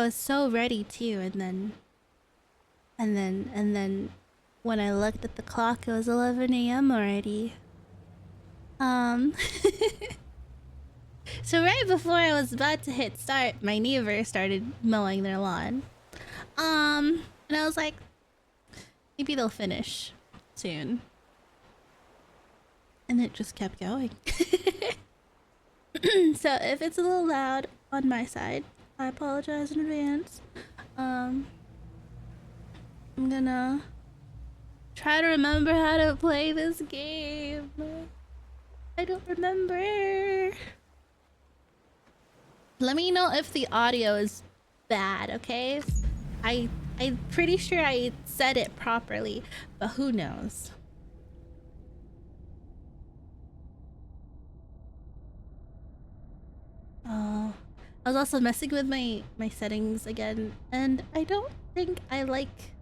was so ready too, and then when I looked at the clock, it was 11 a.m. already. So right before I was about to hit start, my neighbor started mowing their lawn. And I was like, maybe they'll finish soon. And it just kept going. So if it's a little loud on my side, I apologize in advance. I'm gonna try to remember how to play this game. I don't remember. Let me know if the audio is bad, okay? I'm pretty sure I said it properly, but who knows? Oh, I was also messing with my settings again, and I don't think I like.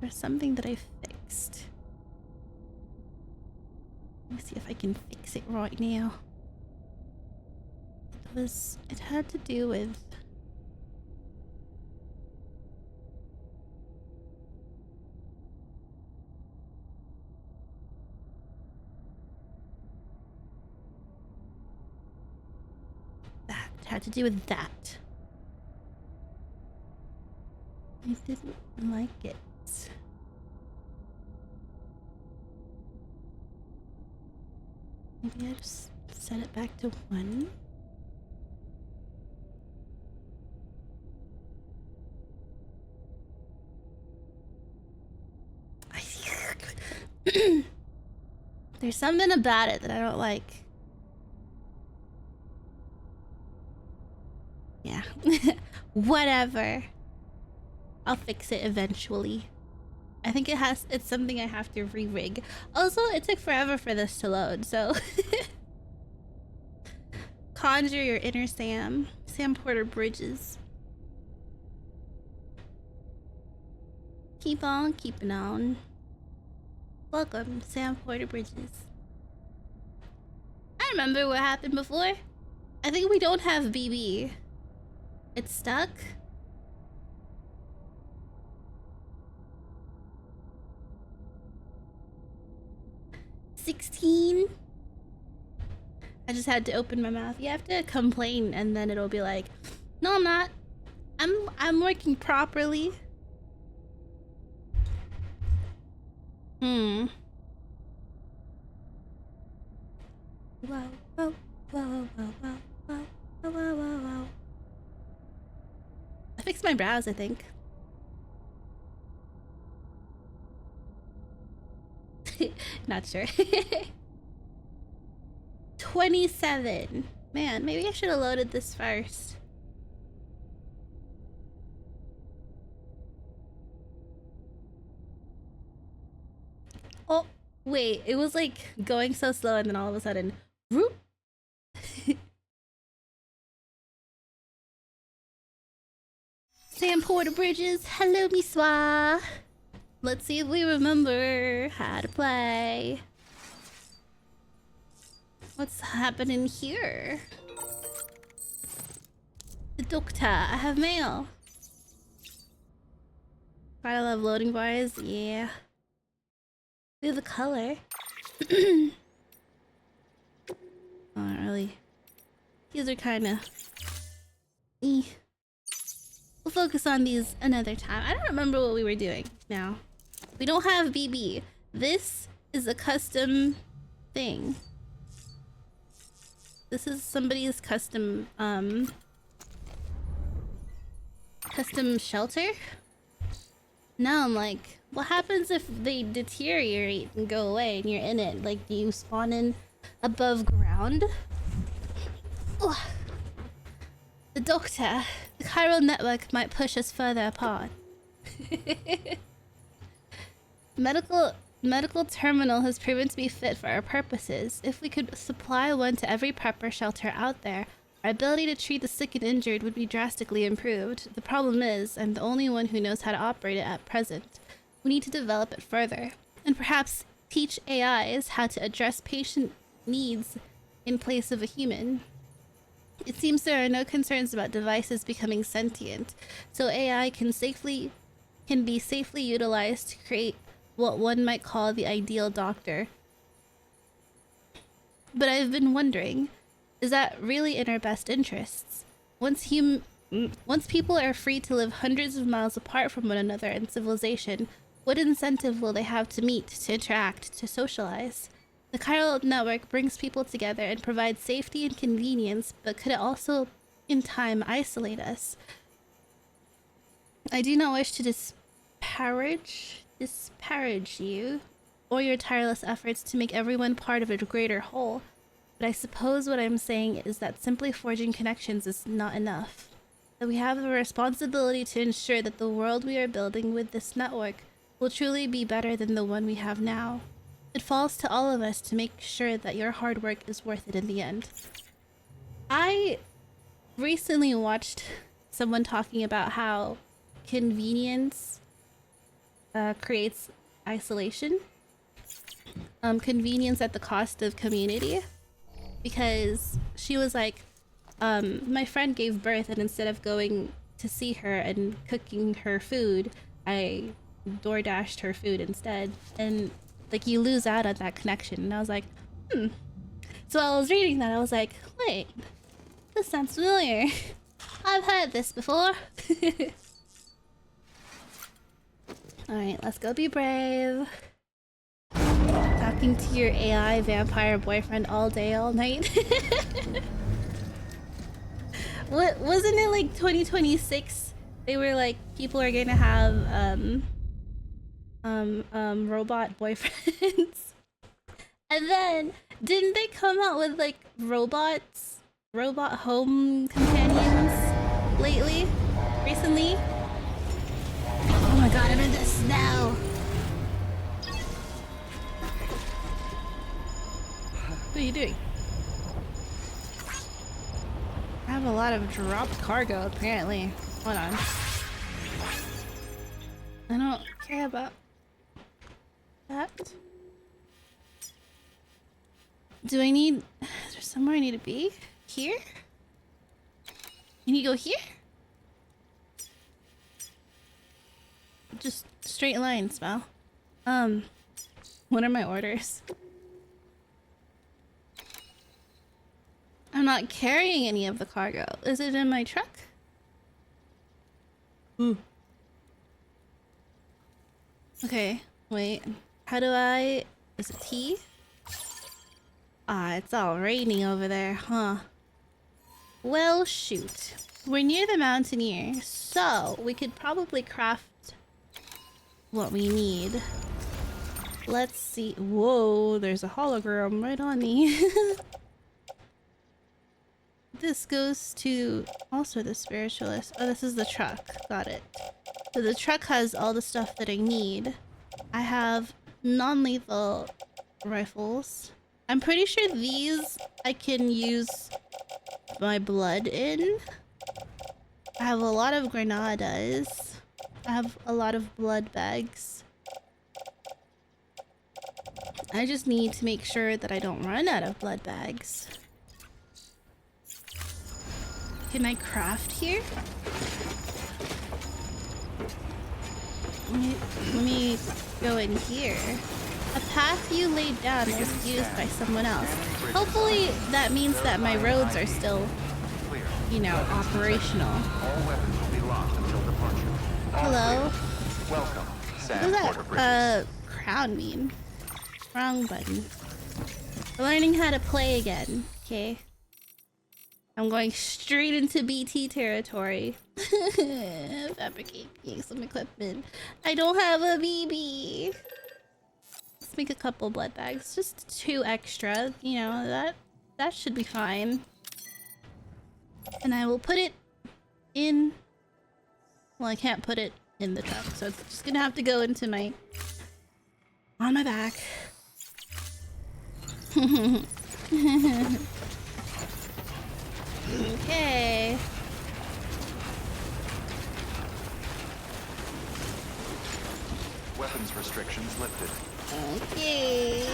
There's something that I fixed. Let me see if I can fix it right now. It had to do with that. It had to do with that. I didn't like it. Maybe I just set it back to 1. There's something about it that I don't like. Yeah. Whatever. I'll fix it eventually. I think it's something I have to re-rig. Also, it took forever for this to load, so conjure your inner Sam. Sam Porter Bridges. Keep on keeping on. Welcome, Sam Porter Bridges. I remember what happened before. I think we don't have BB. It's stuck. $16. I just had to open my mouth. You have to complain, and then it'll be like, "No, I'm not. I'm working properly." Wow, wow, wow, wow, wow, wow, wow, wow, wow. I fixed my brows, I think. Not sure. 27. Man, maybe I should have loaded this first. Oh, wait. It was like going so slow, and then all of a sudden, whoop. Sam Porter Bridges, hello, Miswa. Let's see if we remember how to play. What's happening here? The doctor, I have mail. I love loading bars, yeah. We have a color. Oh, not really. These are kind of. We'll focus on these another time. I don't remember what we were doing now. We don't have BB. This is a custom thing. This is somebody's custom shelter. Now I'm like, what happens if they deteriorate and go away and you're in it? Like, do you spawn in above ground? Ugh. The doctor, the chiral network might push us further apart. Medical terminal has proven to be fit for our purposes. If we could supply one to every prepper shelter out there, our ability to treat the sick and injured would be drastically improved. The problem is, I'm the only one who knows how to operate it at present. We need to develop it further, and perhaps teach AIs how to address patient needs in place of a human. It seems there are no concerns about devices becoming sentient, so AI can be safely utilized to create what one might call the ideal doctor. But I've been wondering, is that really in our best interests? Once people are free to live hundreds of miles apart from one another in civilization, what incentive will they have to meet, to interact, to socialize? The chiral network brings people together and provides safety and convenience, but could it also, in time, isolate us? I do not wish to disparage you or your tireless efforts to make everyone part of a greater whole, but I suppose what I'm saying is that simply forging connections is not enough. That we have a responsibility to ensure that the world we are building with this network will truly be better than the one we have now. It falls to all of us to make sure that your hard work is worth it in the end. I recently watched someone talking about how convenience creates isolation. Convenience at the cost of community. Because she was like, my friend gave birth and instead of going to see her and cooking her food, I DoorDashed her food instead. And like, you lose out on that connection. And I was like, So while I was reading that, I was like, wait, this sounds familiar. I've heard this before. Alright, let's go be brave. Talking to your AI vampire boyfriend all day, all night. What wasn't it like 2026? They were like, people are gonna have robot boyfriends. And then didn't they come out with like robot home companions recently? Oh my god, I'm in the snow. What are you doing? I have a lot of dropped cargo apparently. Hold on. I don't care about that. Do I need... Is there somewhere I need to be? Here? You need to go here? Just straight lines, Val. What are my orders? I'm not carrying any of the cargo. Is it in my truck? Ooh. Okay, wait. How do I... Is it T? Ah, it's all raining over there, huh? Well, shoot. We're near the Mountaineer, so we could probably craft what we need. Let's see. Whoa, there's a hologram right on me. This goes to also the spiritualist. Oh, this is the truck. Got it. So the truck has all the stuff that I need. I have non-lethal rifles. I'm pretty sure these I can use my blood in. I have a lot of granadas. I have a lot of blood bags. I just need to make sure that I don't run out of blood bags. Can I craft here? Let me go in here. A path you laid down was used by someone else. Hopefully that means that my roads are still, you know, operational. All weapons will be locked until departure. Hello? Welcome, What does that crown mean? Wrong button. Learning how to play again. Okay. I'm going straight into BT territory. Fabricating some equipment. I don't have a BB. Let's make a couple blood bags. Just 2 extra. You know, that should be fine. And I will put it in... Well, I can't put it in the truck, so it's just gonna have to go into my... on my back. Okay. Weapons restrictions lifted. Okay.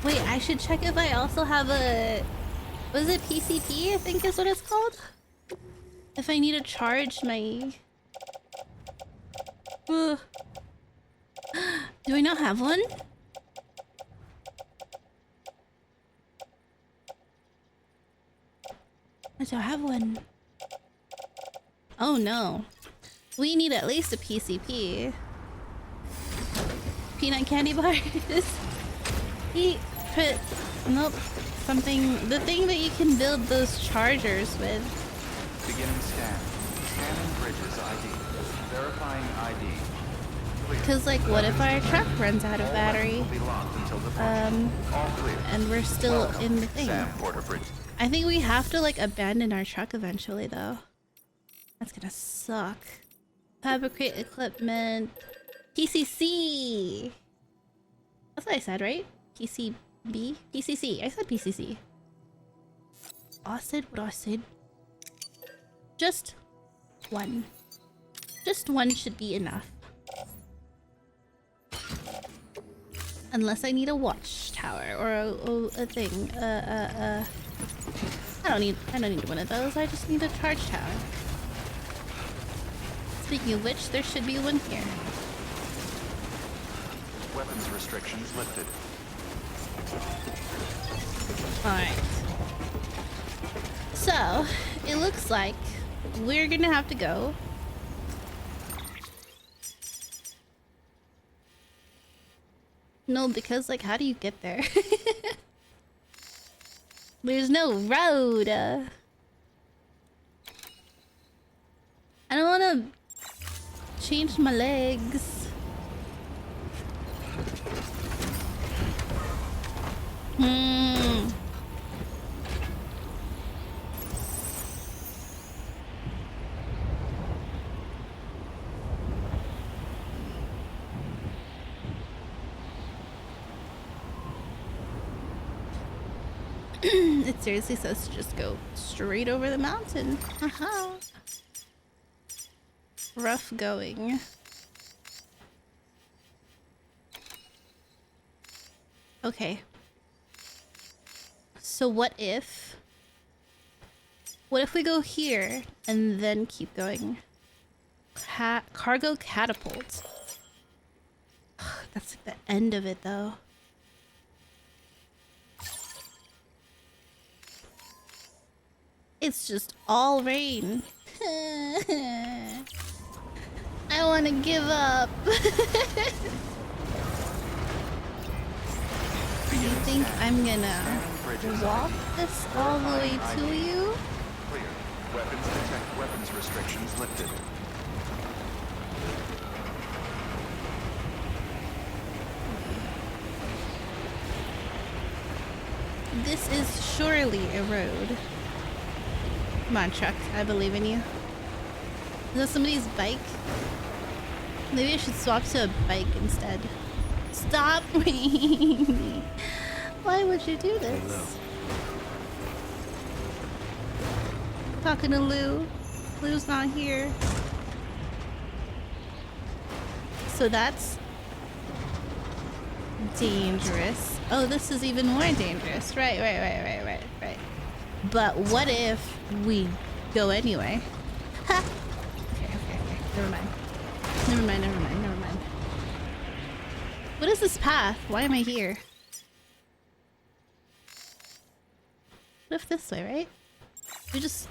Wait, I should check if I also have a... Was it PCP, I think is what it's called? If I need to charge my... Ugh. Do I not have one? I don't have one. Oh no. We need at least a PCP. Peanut candy bars. Nope. Something. The thing that you can build those chargers with. Beginning scan. Scanning bridges ID. Verifying ID. Clear. Cause like, what if our truck runs out of All battery? weapons will be locked until departure. All clear. And we're still Welcome, in the thing. Sam Porter Bridge. I think we have to like abandon our truck eventually though. That's gonna suck. Fabricate equipment. PCC! That's what I said, right? PCB? PCC. I said PCC. I said what I said. Just one. Just one should be enough. Unless I need a watchtower or a thing. I don't need one of those. I just need a charge tower. Speaking of which, there should be one here. Weapons restrictions lifted. Alright. So, it looks like we're gonna have to go. No, because like, how do you get there? There's no road. I don't want to change my legs. It seriously says to just go straight over the mountain. Haha. Rough going. Okay. So what if we go here and then keep going? Cargo catapult. That's like the end of it though. It's just all rain. I want to give up. Do you think I'm gonna walk this all the way to you? Clear. Weapons detect. Weapons restrictions lifted. This is surely a road. Come on, truck. I believe in you. Is that somebody's bike? Maybe I should swap to a bike instead. Stop me! Why would you do this? Talking to Lou. Lou's not here. So that's dangerous. Oh, this is even more dangerous. Right. But what if we go anyway? Ha! Okay. Never mind. What is this path? Why am I here? What if this way, right? We just...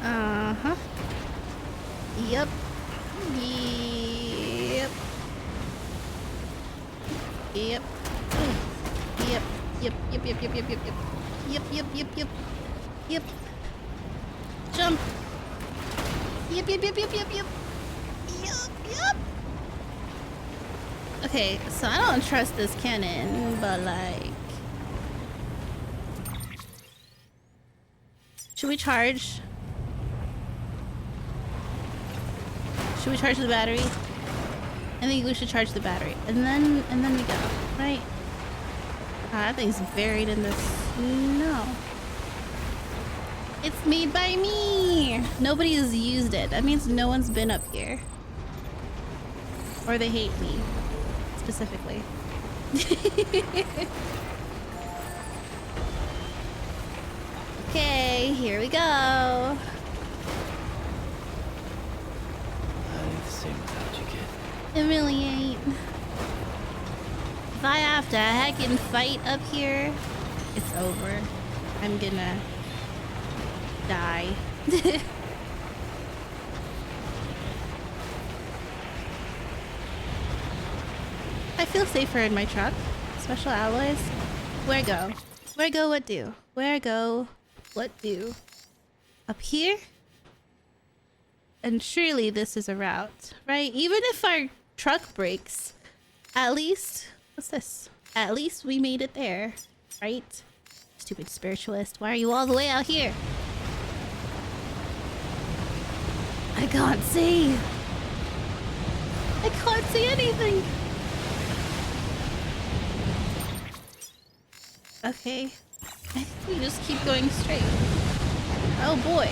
Uh-huh. Yep. Jump. Yep. Okay, so I don't trust this cannon, but like... Should we charge? Should we charge the battery? I think we should charge the battery. And then we go, right? Ah, that thing's buried in the snow. It's made by me. Nobody has used it. That means no one's been up here. Or they hate me, specifically. Okay, here we go. How the same without you, kid. It really ain't. If I have to heckin' fight up here, it's over. I'm gonna die. I feel safer in my truck. Special alloys. Where go? Where go, what do? Where go, what do? Up here? And surely this is a route, right? Even if our truck breaks, at least... What's this? At least we made it there, right? Stupid spiritualist. Why are you all the way out here? I can't see. I can't see anything. Okay. I think we just keep going straight. Oh boy.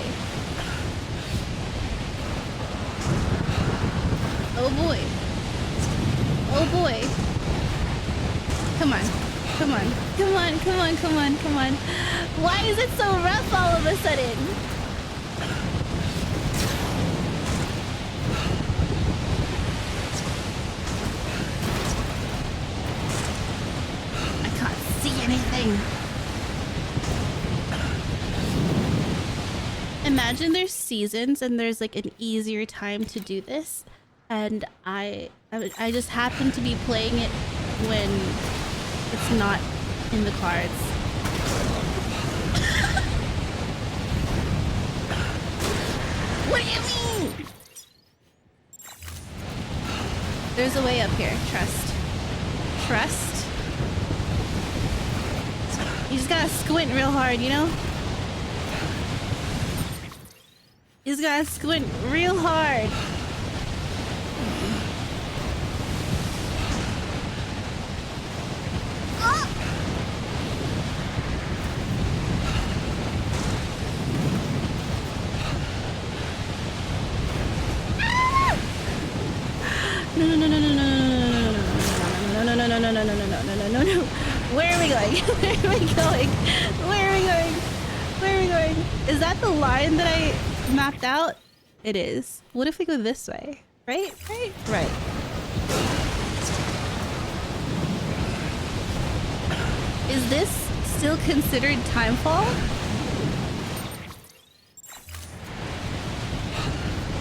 Oh boy. Oh boy. Come on. Come on. Come on. Come on. Come on. Come on. Why is it so rough all of a sudden? I can't see anything. Imagine there's seasons and there's like an easier time to do this, and I just happen to be playing it when it's not in the cards. What do you mean? There's a way up here. Trust. Trust. You just gotta squint real hard, you know? You just gotta squint real hard. Ah! No, no, no, no, no, no, no, no, no, no, no, no, no, no, no, no, no, no, no. Where are we going? Where are we going? Where are we going? Where are we going? Is that the line that I mapped out? It is. What if we go this way? Right? Right? Right. Is this still considered timefall?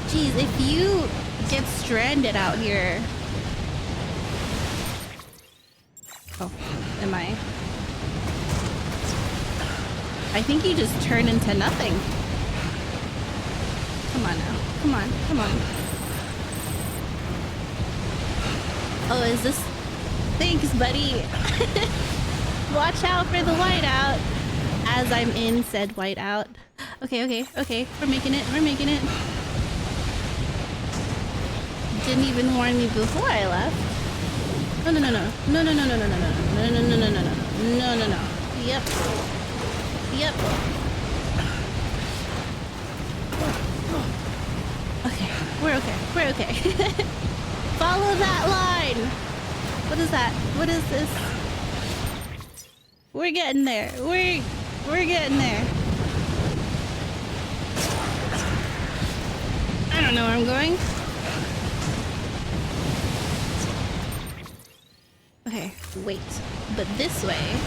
Jeez, if you get stranded out here. Oh, am I? I think you just turn into nothing. Come on now. Come on. Come on. Oh, is this... Thanks, buddy. Watch out for the whiteout. As I'm in said whiteout. Okay, okay, okay. We're making it. We're making it. Didn't even warn me before I left. No, no, no, no. No, no, no, no, no, no, no. No, no, no, no, no, no. No, no, no. Yep. Yep. Okay. We're okay. We're okay. Follow that line. What is that? What is this? We're getting there. We're getting there. I don't know where I'm going. Okay, wait. But this way.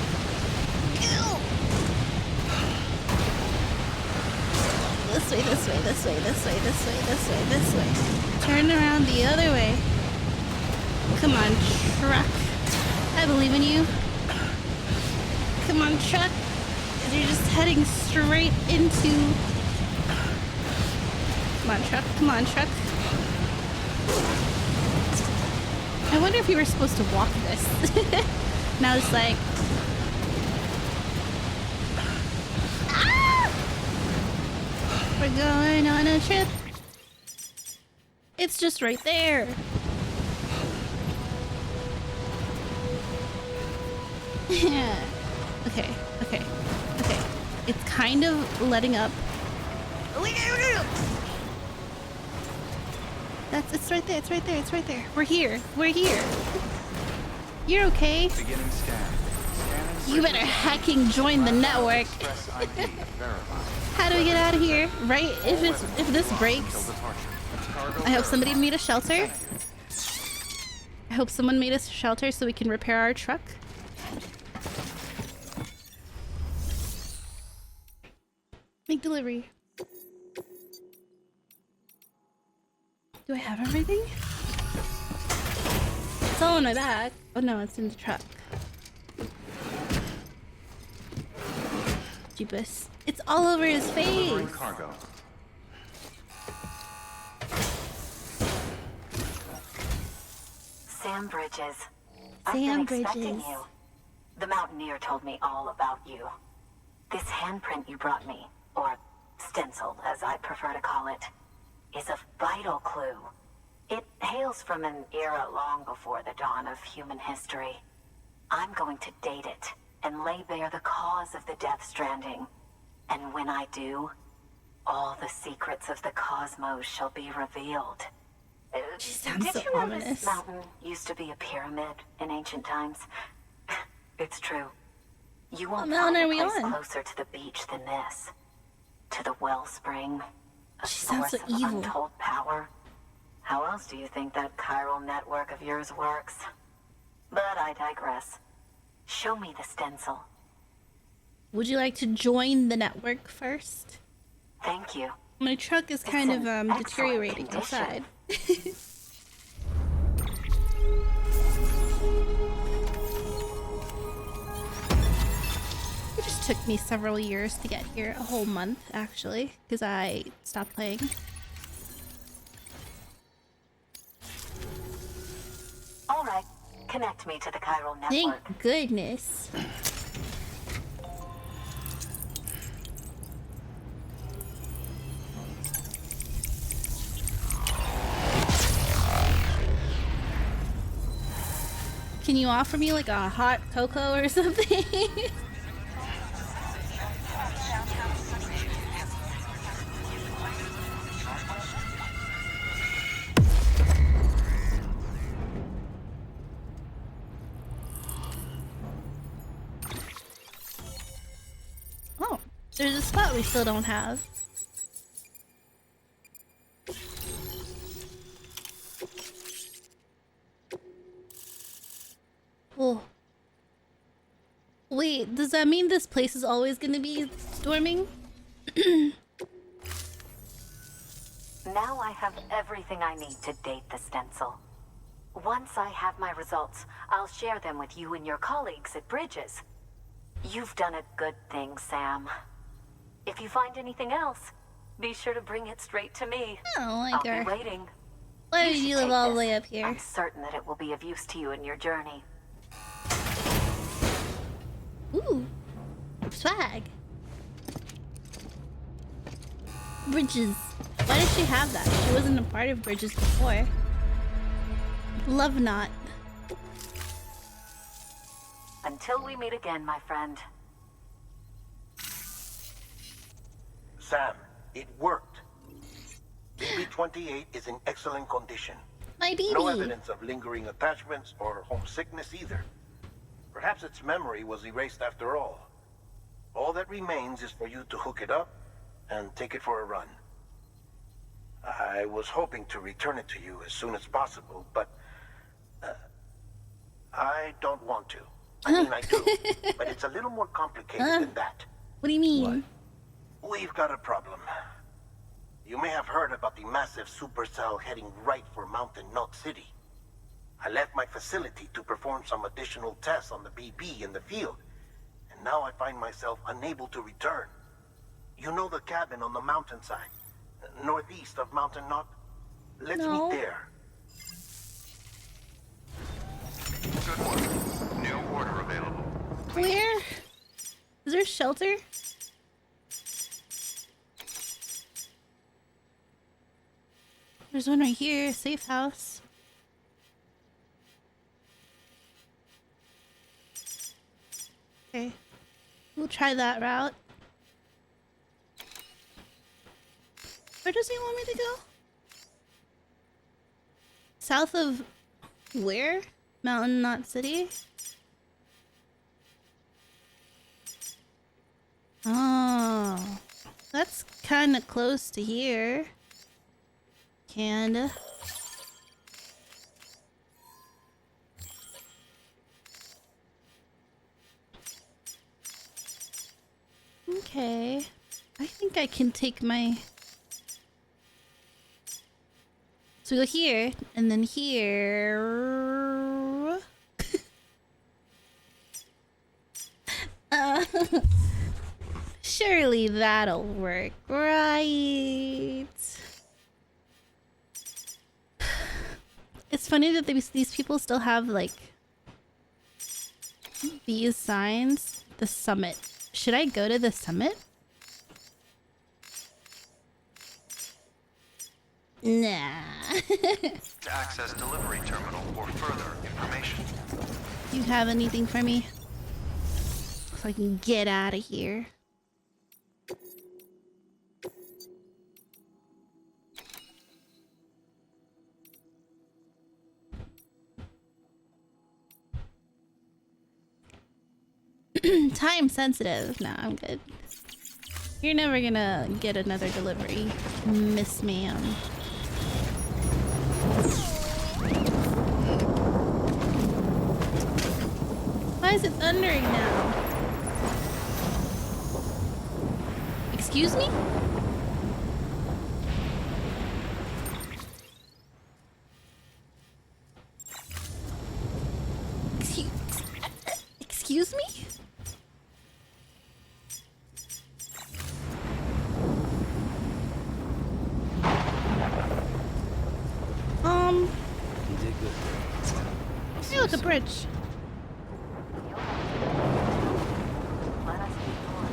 Ew. This way, this way, this way, this way, this way, this way, this way. Turn around the other way. Come on, truck. I believe in you. Come on, truck. You're just heading straight into... Come on, truck. Come on, truck. I wonder if you were supposed to walk this. Now it's like... Ah! We're going on a trip. It's just right there. Yeah. Okay, okay, okay. It's kind of letting up It's right there, it's right there, it's right there. We're here. We're here. You're okay. Beginning scan. Scanning You better bridges. hacking join the network. Express ID verified. How do we get out of here? Right? If this Until breaks, departure. Cargo I hope somebody verified. made a shelter. I hope someone made us a shelter so we can repair our truck. Make delivery. Do I have everything? It's all in my bag. Oh no, it's in the truck. Jeepus. It's all over his Delivering face. cargo. Sam Bridges. Sam I've been expecting Bridges. you. The Mountaineer told me all about you. This handprint you brought me, or stenciled as I prefer to call it, is a vital clue. It hails from an era long before the dawn of human history. I'm going to date it and lay bare the cause of the Death Stranding. And when I do, all the secrets of the cosmos shall be revealed. She sounds Did so you know ominous. this mountain used to be a pyramid in ancient times? It's true. You won't What find mountain a are we place on? closer to the beach than this. To the wellspring, a She sounds so source of evil. untold power. How else do you think that chiral network of yours works? But I digress. Show me the stencil. Would you like to join the network first? Thank you. My truck is kind It's of in excellent deteriorating condition. outside. It just took me several years to get here, a whole month actually, because I stopped playing. All right, connect me to the chiral network. Thank goodness. Can you offer me like a hot cocoa or something? Oh, there's a spot we still don't have. Oh. Wait, does that mean this place is always gonna be storming? Now I have everything I need to date the stencil. Once I have my results, I'll share them with you and your colleagues at Bridges. You've done a good thing, Sam. If you find anything else, be sure to bring it straight to me. I don't like I'll her. be waiting. Why would should you live take all the this. way up here? I'm certain that it will be of use to you in your journey. Ooh. Swag. Bridges. Why did she have that? She wasn't a part of Bridges before. Love Knot. Until we meet again, my friend. Sam, it worked. BB-28 is in excellent condition. My baby. No evidence of lingering attachments or homesickness either. Perhaps its memory was erased after all. All that remains is for you to hook it up and take it for a run. I was hoping to return it to you as soon as possible, but I don't want to. I mean, I do, but it's a little more complicated than that. What do you mean? We've got a problem. You may have heard about the massive supercell heading right for Mountain Knot City. I left my facility to perform some additional tests on the BB in the field, and now I find myself unable to return. You know the cabin on the mountainside, northeast of Mountain Knot? Let's No. meet there. Good work. New order available. Where? Is there shelter? There's one right here. Safe house. Okay. We'll try that route. does he want me to go? South of where? Mountain, not city? Oh, that's kind of close to here. Kinda. Okay. I think I can take my... So we go here, and then here... Surely that'll work, right? It's funny that these people still have, like, these signs. The summit. Should I go to the summit? Nah. To access delivery terminal for further information. You have anything for me? So I can get out of here. Time sensitive. No, I'm good. You're never gonna get another delivery, Miss Ma'am. Why is it thundering now? Excuse me? Excuse me? You did good. Hey, look, a bridge. Let us be more.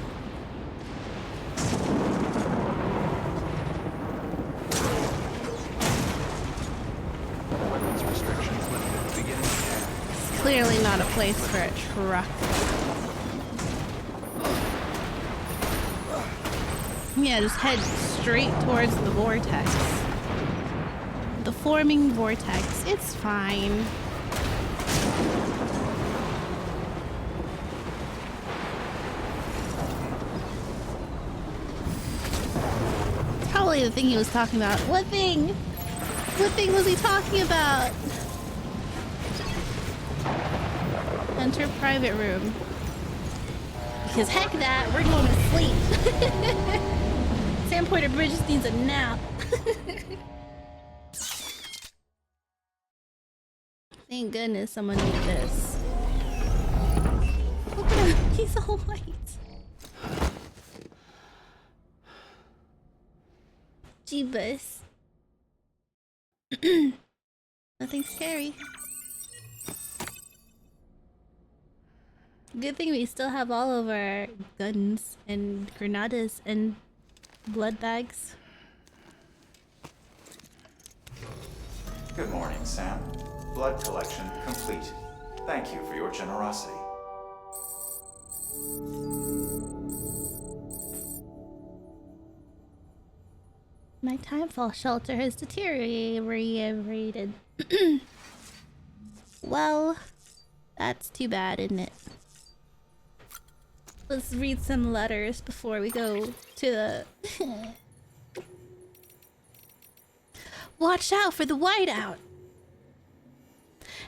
Weapons restrictions lifted. Beginning scan. It's clearly not a place for a truck. Yeah, just head straight towards the vortex. The forming vortex. It's fine. Probably the thing he was talking about. What thing? What thing was he talking about? Enter private room. Because heck that, we're going to sleep. Sam Porter Bridge just needs a nap. Thank goodness someone needed this. Look at him, he's all white. Jeebus. Nothing scary. Good thing we still have all of our guns and granadas and blood bags. Good morning, Sam. Blood collection complete. Thank you for your generosity. My timefall shelter has deteriorated. Well, that's too bad, isn't it? Let's read some letters before we go to the... Watch out for the whiteout!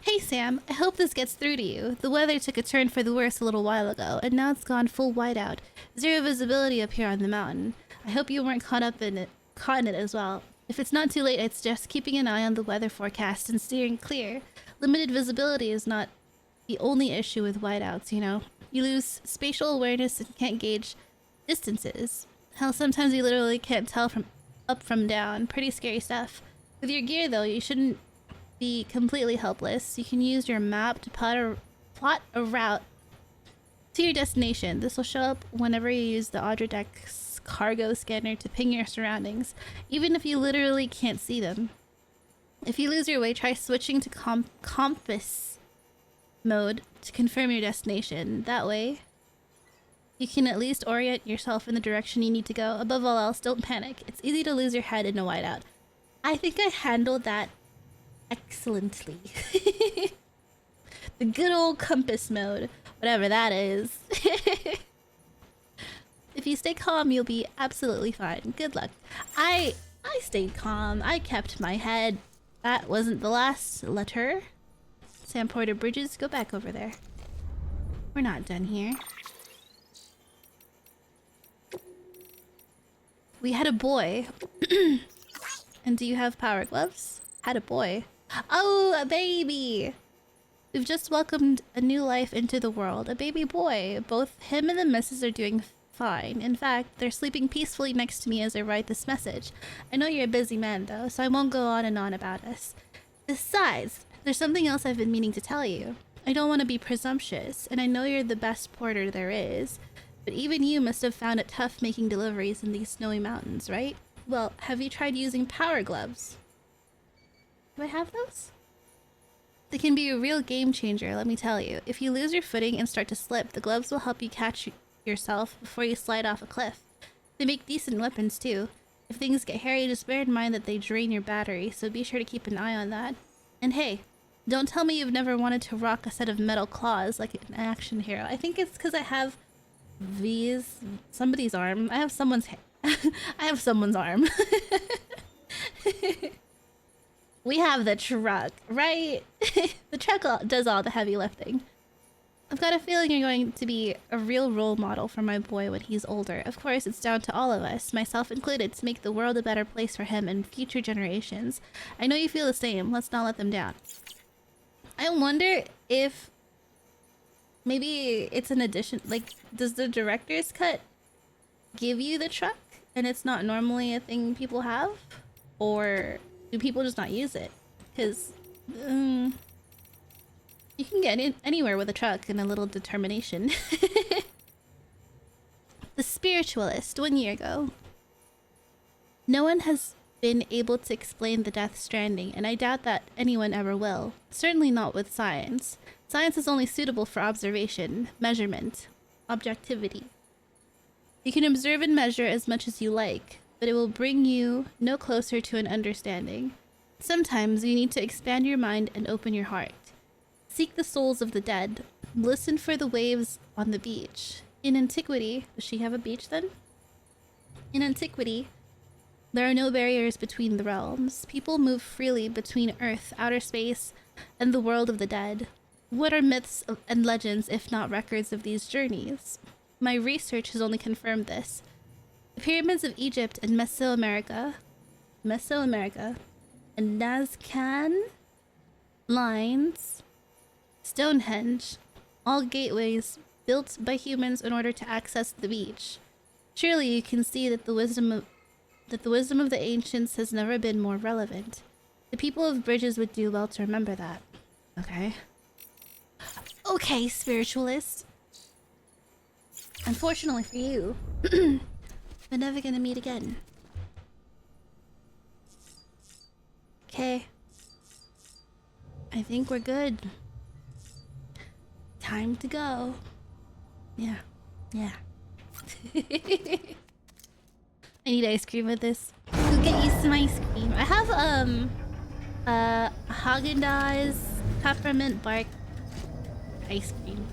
Hey Sam, I hope this gets through to you. The weather took a turn for the worse a little while ago, and now it's gone full whiteout. Zero visibility up here on the mountain. I hope you weren't caught in it as well. If it's not too late, I'd suggest keeping an eye on the weather forecast and steering clear. Limited visibility is not the only issue with whiteouts, you know. You lose spatial awareness and can't gauge distances. Hell, sometimes you literally can't tell from up from down. Pretty scary stuff. With your gear, though, you shouldn't be completely helpless. You can use your map to plot a route to your destination. This will show up whenever you use the Audradek's cargo scanner to ping your surroundings, even if you literally can't see them. If you lose your way, try switching to compass mode to confirm your destination. That way, You can at least orient yourself in the direction you need to go. Above all else, don't panic. It's easy to lose your head in a whiteout. I think I handled that excellently. The good old compass mode, whatever that is. If you stay calm, you'll be absolutely fine. Good luck. I stayed calm. I kept my head. That wasn't the last letter. Sam Porter Bridges, go back over there. We're not done here. We had a boy. And do you have power gloves? Had a boy. Oh, a baby! We've just welcomed a new life into the world. A baby boy. Both him and the missus are doing fine. In fact, they're sleeping peacefully next to me as I write this message. I know you're a busy man, though, so I won't go on and on about us. Besides, there's something else I've been meaning to tell you. I don't want to be presumptuous, and I know you're the best porter there is, but even you must have found it tough making deliveries in these snowy mountains, right? Well, have you tried using power gloves? Do I have those? They can be a real game changer, let me tell you. If you lose your footing and start to slip, the gloves will help you catch yourself before you slide off a cliff. They make decent weapons too. If things get hairy, just bear in mind that they drain your battery, so be sure to keep an eye on that. And hey, don't tell me you've never wanted to rock a set of metal claws like an action hero. I think it's because I have these... somebody's arm. I have someone's... I have someone's arm. We have the truck, right? The truck does all the heavy lifting. I've got a feeling you're going to be a real role model for my boy when he's older. Of course, it's down to all of us, myself included, to make the world a better place for him and future generations. I know you feel the same. Let's not let them down. I wonder if maybe it's an addition. Like, does the director's cut give you the truck and it's not normally a thing people have? Or do people just not use it? Because you can get in anywhere with a truck and a little determination. The Spiritualist, 1 year ago. No one has been able to explain the Death Stranding, and I doubt that anyone ever will. Certainly not with science. Science is only suitable for observation, measurement, objectivity. You can observe and measure as much as you like, but it will bring you no closer to an understanding. Sometimes you need to expand your mind and open your heart. Seek the souls of the dead. Listen for the waves on the beach. In antiquity... Does she have a beach then? In antiquity, there are no barriers between the realms. People move freely between Earth, outer space, and the world of the dead. What are myths and legends if not records of these journeys? My research has only confirmed this. The pyramids of Egypt and Mesoamerica, and Nazcan lines, Stonehenge, all gateways built by humans in order to access the beach. Surely you can see that the wisdom of the ancients has never been more relevant. The people of Bridges would do well to remember that. Okay. Okay, Spiritualist. Unfortunately for you, we're never gonna meet again. Okay. I think we're good. Time to go. Yeah. Yeah. I need ice cream with this. Go get you some ice cream. I have Haagen-Dazs peppermint bark ice cream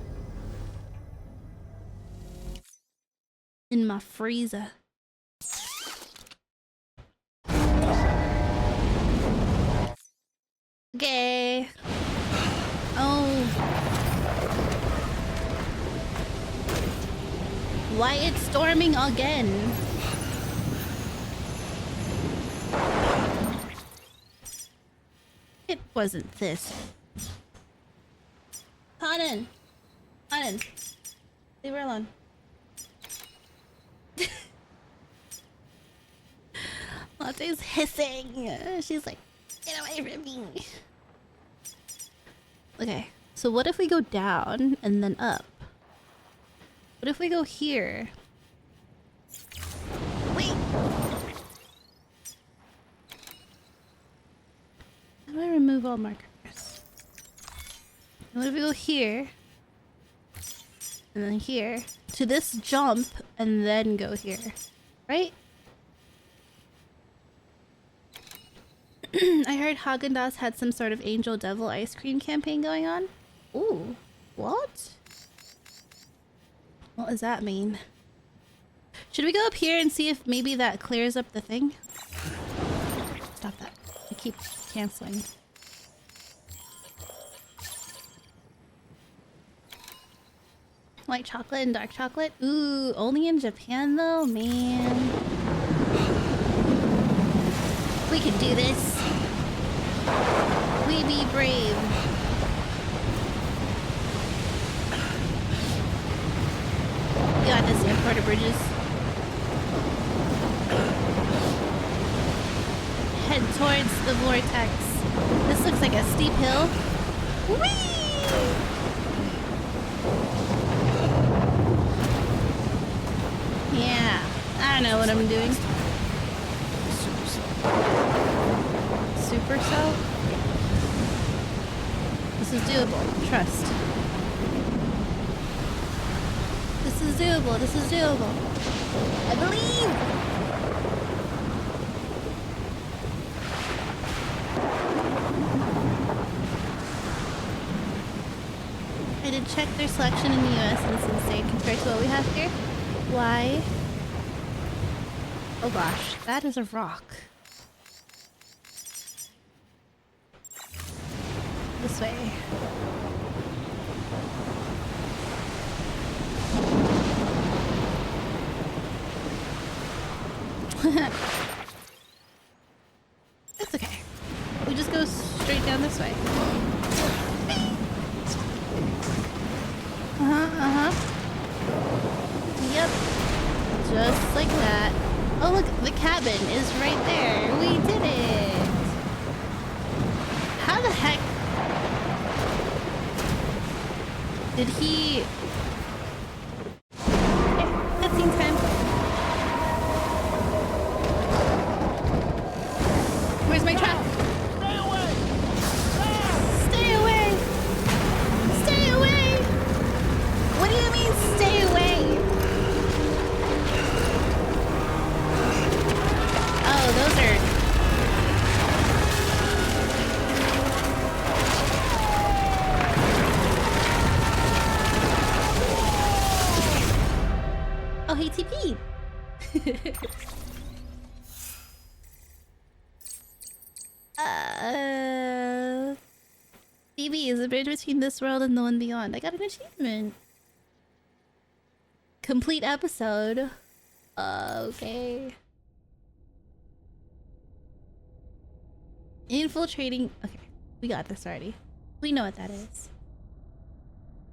in my freezer. Okay. Oh. Why it's storming again? It wasn't this. Conan! Conan! Leave her alone. Latte's hissing. She's like, get away from me. Okay, so what if we go down and then up? What if we go here? Wait! How do I remove all markers? What if we go here? And then here? to this jump and then go here, right? I heard Haagen-Dazs had some sort of Angel Devil ice cream campaign going on. Ooh, what? What does that mean? Should we go up here and see if maybe that clears up the thing? Stop that. I keep canceling. White chocolate and dark chocolate? Ooh, only in Japan though? Man. We can do this. We be brave. You got this, Porter Bridges. Head towards the vortex. This looks like a steep hill. Whee! Yeah, I don't know what I'm doing. Supercell? This is doable. Trust. This is doable. This is doable. I believe! I did check their selection in the US and it's insane compared to what we have here. Why? Oh gosh, that is a rock. This way. It's okay. We just go straight down this way. Yep. Just like that. Oh look, the cabin is right there. We did it. How the heck did he... Okay, cutscene time. Where's my truck? Stay away! Stay away! Stay away! What do you mean, stay away? Oh, those are... Oh, he TP'd. BB is a bridge between this world and the one beyond. I got an achievement. Complete episode. Okay. Infiltrating. Okay, we got this already. We know what that is.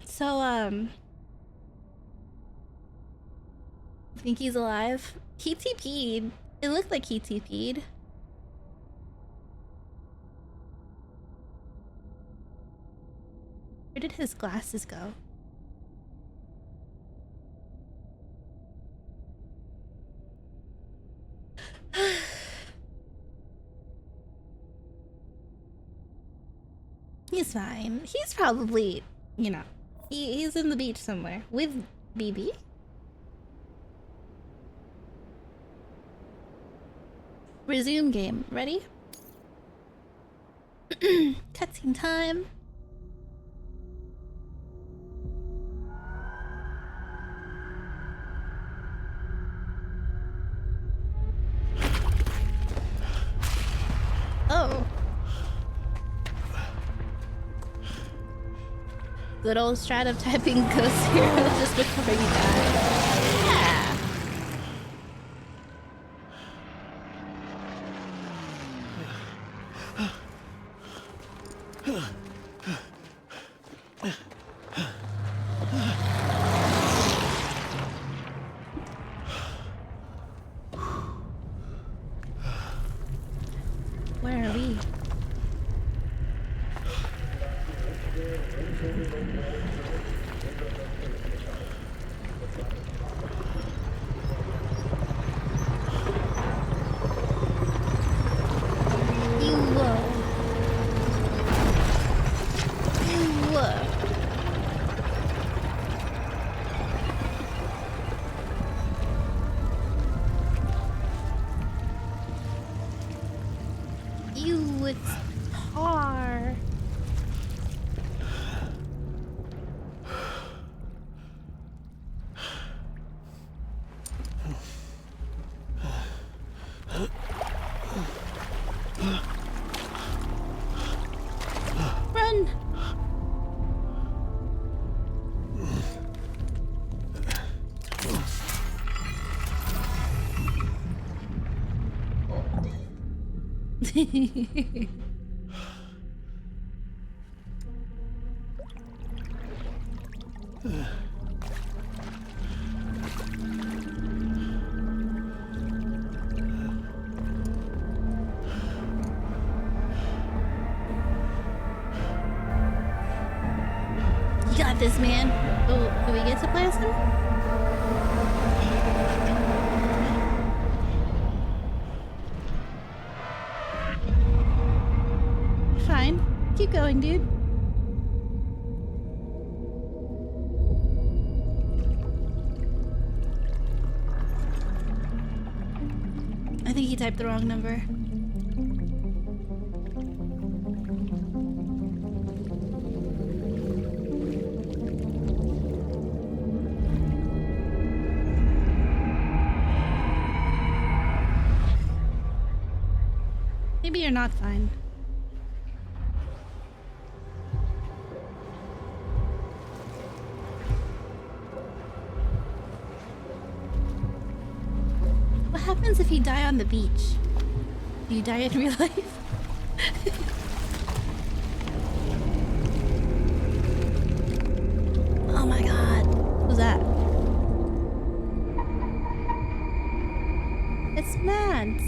So, think he's alive? He TP'd. It looked like he TP'd. Where did his glasses go? He's fine. He's probably, you know, he's in the beach somewhere with BB. Resume game. Ready? Cutscene time. Oh. Good old strat of typing Ghost Hero just before you die. Yeah. Where are we? Ooh, it's tar. Run! You got this, man. Oh, do we get to play as him? Fine. Keep going, dude. I think he typed the wrong number. Maybe you're not fine. What happens if you die on the beach? Do you die in real life? Oh my god. Who's that? It's Mads.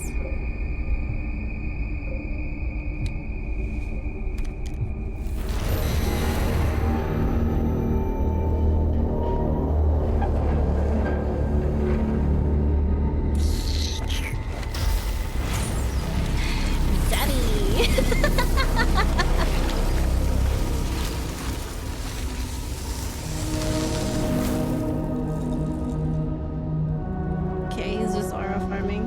Okay, he's just aura farming.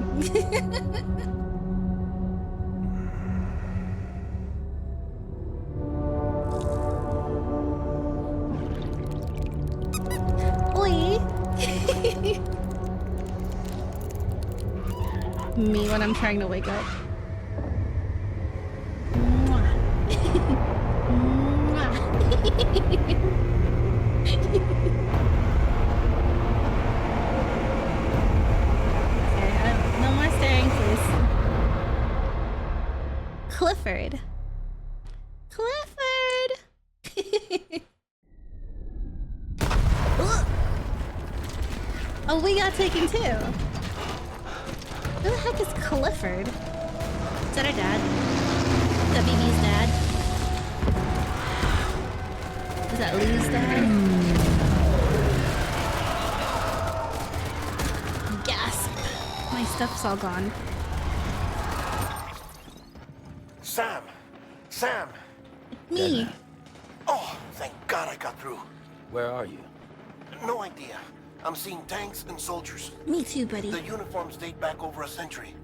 Oi! Me when I'm trying to wake up. Mwah. Okay, no more staring, please. Clifford. Clifford! Oh, we got taken too. Who the heck is Clifford? Is that our dad? Is that BB's dad? Is that Lou's dad? Gasp. My stuff's all gone. Sam! Sam! Me. Oh, thank God I got through. Where are you? No idea. I'm seeing tanks and soldiers. Me too, buddy. The uniforms date back over a century.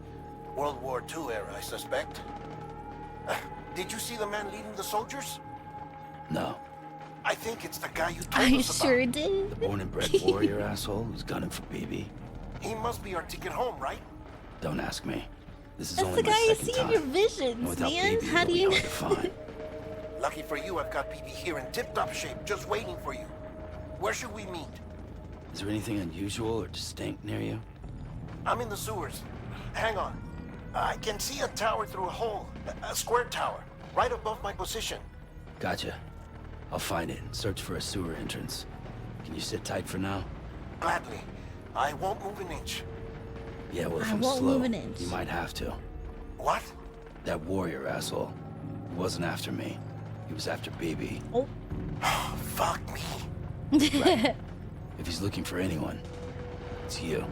World War II era, I suspect. Did you see the man leading the soldiers? No. I think it's the guy you told I us sure about. did. The born and bred warrior asshole who's gunning for BB. He must be our ticket home, right? Don't ask me. This is That's only the my guy you second see in time. your And visions, without man. BB, How do it'll be you hard to find. Lucky for you, I've got BB here in tip-top shape, just waiting for you. Where should we meet? Is there anything unusual or distinct near you? I'm in the sewers. Hang on. I can see a tower through a hole. A square tower, right above my position. Gotcha. I'll find it and search for a sewer entrance. Can you sit tight for now? Gladly. I won't move an inch. Yeah, well, if I I'm won't slow, move an inch. you might have to. What? That warrior asshole. He wasn't after me. He was after BB. Fuck me. Right. If he's looking for anyone, it's you.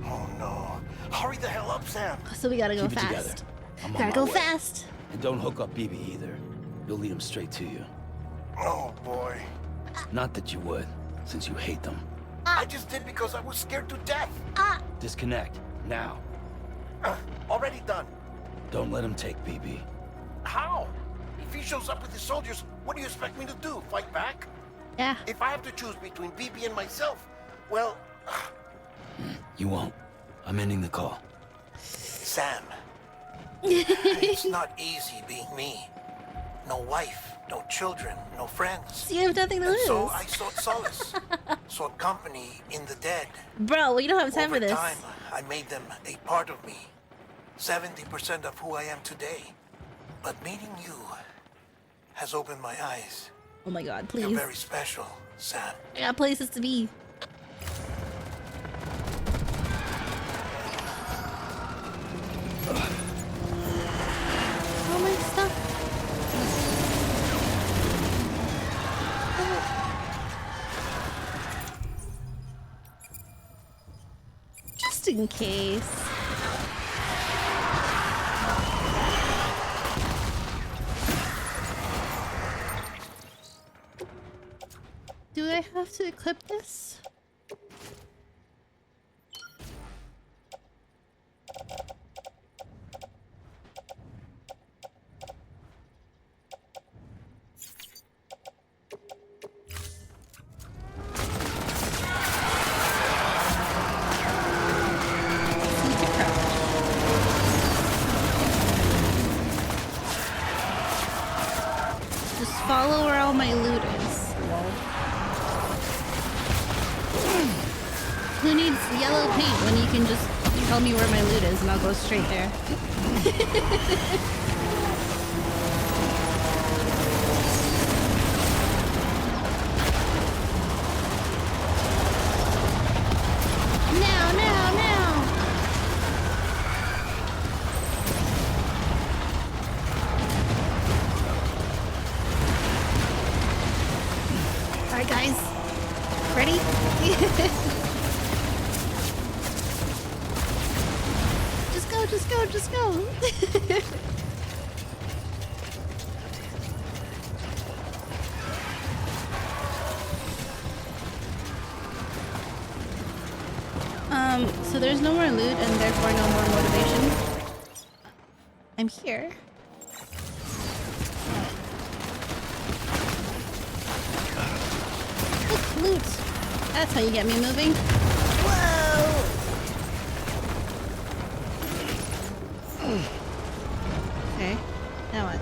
Oh no. Hurry the hell up, Sam. So we gotta go Keep it together. fast. I'm on Gotta my go way. fast. And don't hook up BB either. You'll lead him straight to you. Oh boy. Not that you would, since you hate them. I just did because I was scared to death. Disconnect, now. Already done. Don't let him take BB. How? If he shows up with his soldiers, what do you expect me to do? Fight back? Yeah. If I have to choose between BB and myself, well, You won't. I'm ending the call. Sam, it's not easy being me. No wife, no children, no friends. You have nothing to And lose. so I sought solace, sought company in the dead. Bro, we don't have time Over for this. time, I made them a part of me. 70% of who I am today. But meeting you has opened my eyes. Oh my god, You're please. very special, Sam. I got places to be. Oh my stuff. Just in case. Do I have to equip this? Just follow where all my loot is. Who needs yellow paint when you can just tell me where my loot is and I'll go straight there? Now, now, now! Alright guys, ready? Just go. So there's no more loot and therefore no more motivation. I'm here. Look, loot. That's how you get me moving. Whoa! Okay, now what?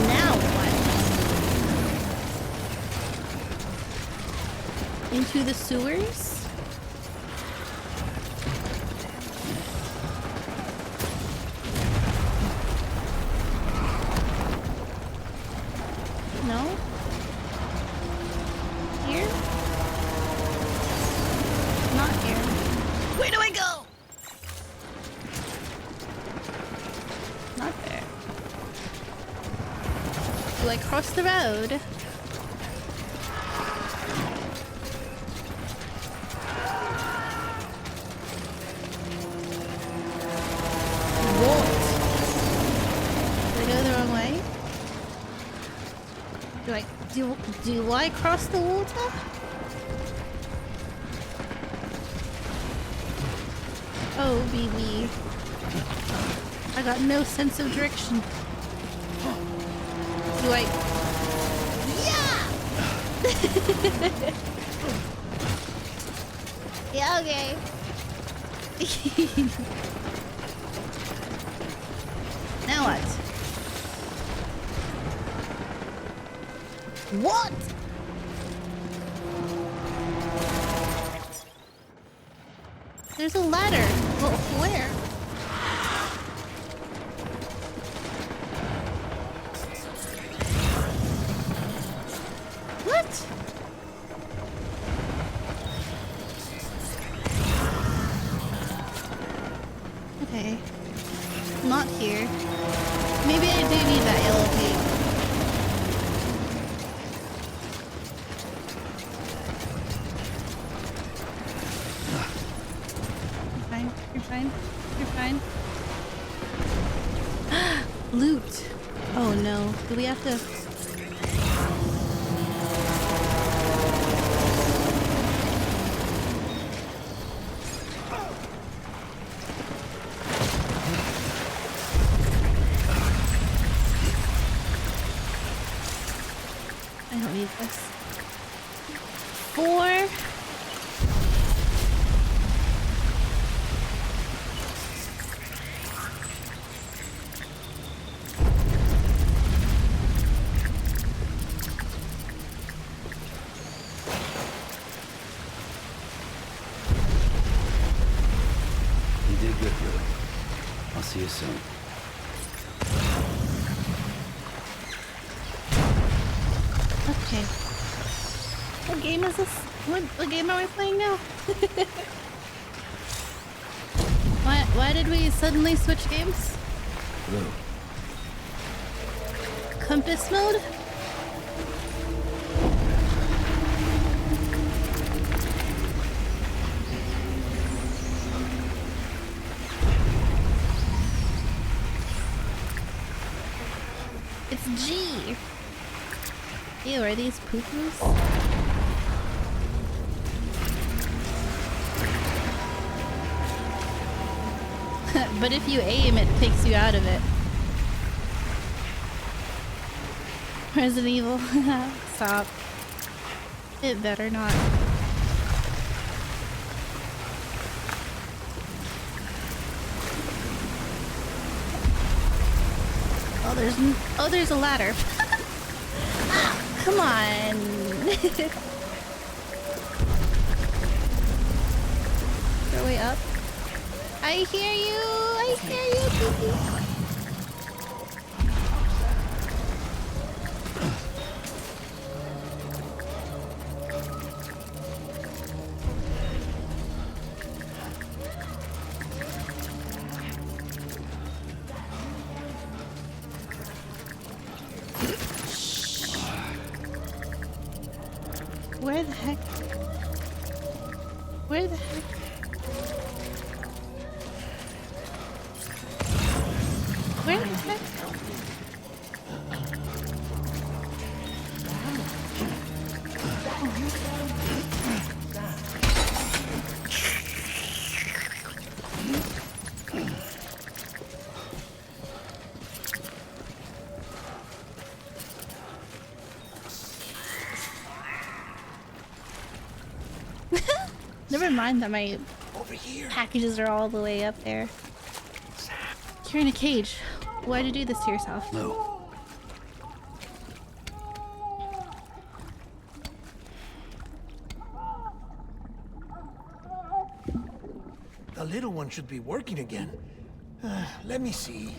Now what? Into the sewers? No? Here? Not here. Where do I go? Not there. Do I cross the road? What? Did I go the wrong way? Do I cross the water? Oh, BB. I got no sense of direction. Do I... Yeah! Yeah, okay. Now what? What? There's a ladder. Well, where? What? Okay. Not here. Maybe I do need that yellow paint. You're fine. You're fine. Loot. Oh no. Do we have to... I don't need this. 4. You did good, Blue. I'll see you soon. Okay. What game is this? What game are we playing now? Why did we suddenly switch games? Blue. Compass mode? It's G. Ew, are these poo-poos? But if you aim, it takes you out of it. Resident Evil. Stop. It better not. Oh, there's a ladder. Come on. Go way up. I hear you. I hear you, Kiki. Where the heck? Where the heck? Where the heck? Never mind that my packages are all the way up there. You're in a cage. Why'd you do this to yourself? Blue. The little one should be working again. Let me see.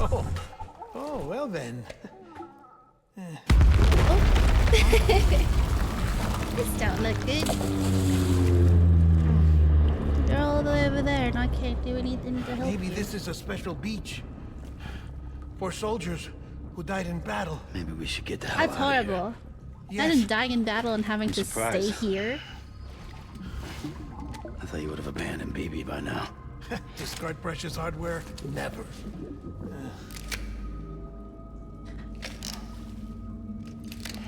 Oh, well then. This don't look good. They're all the way over there and I can't do anything to help Maybe you. this is a special beach for soldiers who died in battle. Maybe we should get the hell That's out of here. horrible. Yes. Imagine dying in battle and having to stay surprised. here. I thought you would have abandoned BB by now. Discard precious hardware? Never.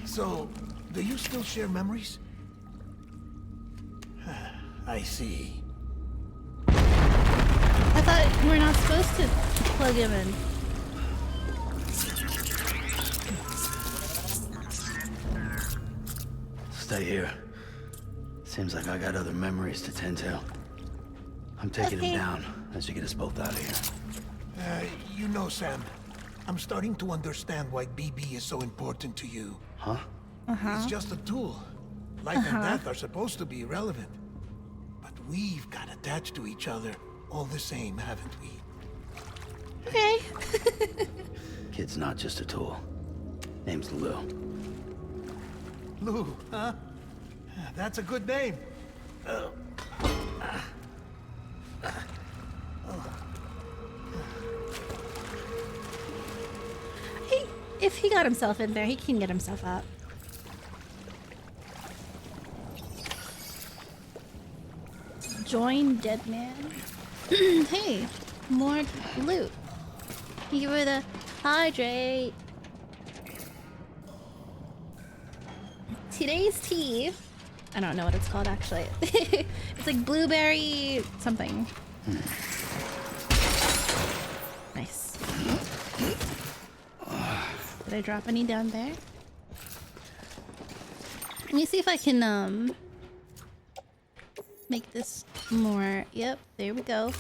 So, do you still share memories? I see. I thought we're not supposed to plug him in. Stay here. Seems like I got other memories to tend to. I'm taking Okay. him down as you get us both out of here. You know, Sam, I'm starting to understand why BB is so important to you. Huh? It's just a tool. Life and death are supposed to be irrelevant. But we've got attached to each other all the same, haven't we? Okay. Kid's not just a tool. Name's Lou. Lou, huh? That's a good name. If he got himself in there, he can get himself out. Join dead man. Hey, more loot. You were the hydrate. Today's tea. I don't know what it's called actually. It's like blueberry something. Nice. Did I drop any down there? Let me see if I can make this more. Yep, there we go.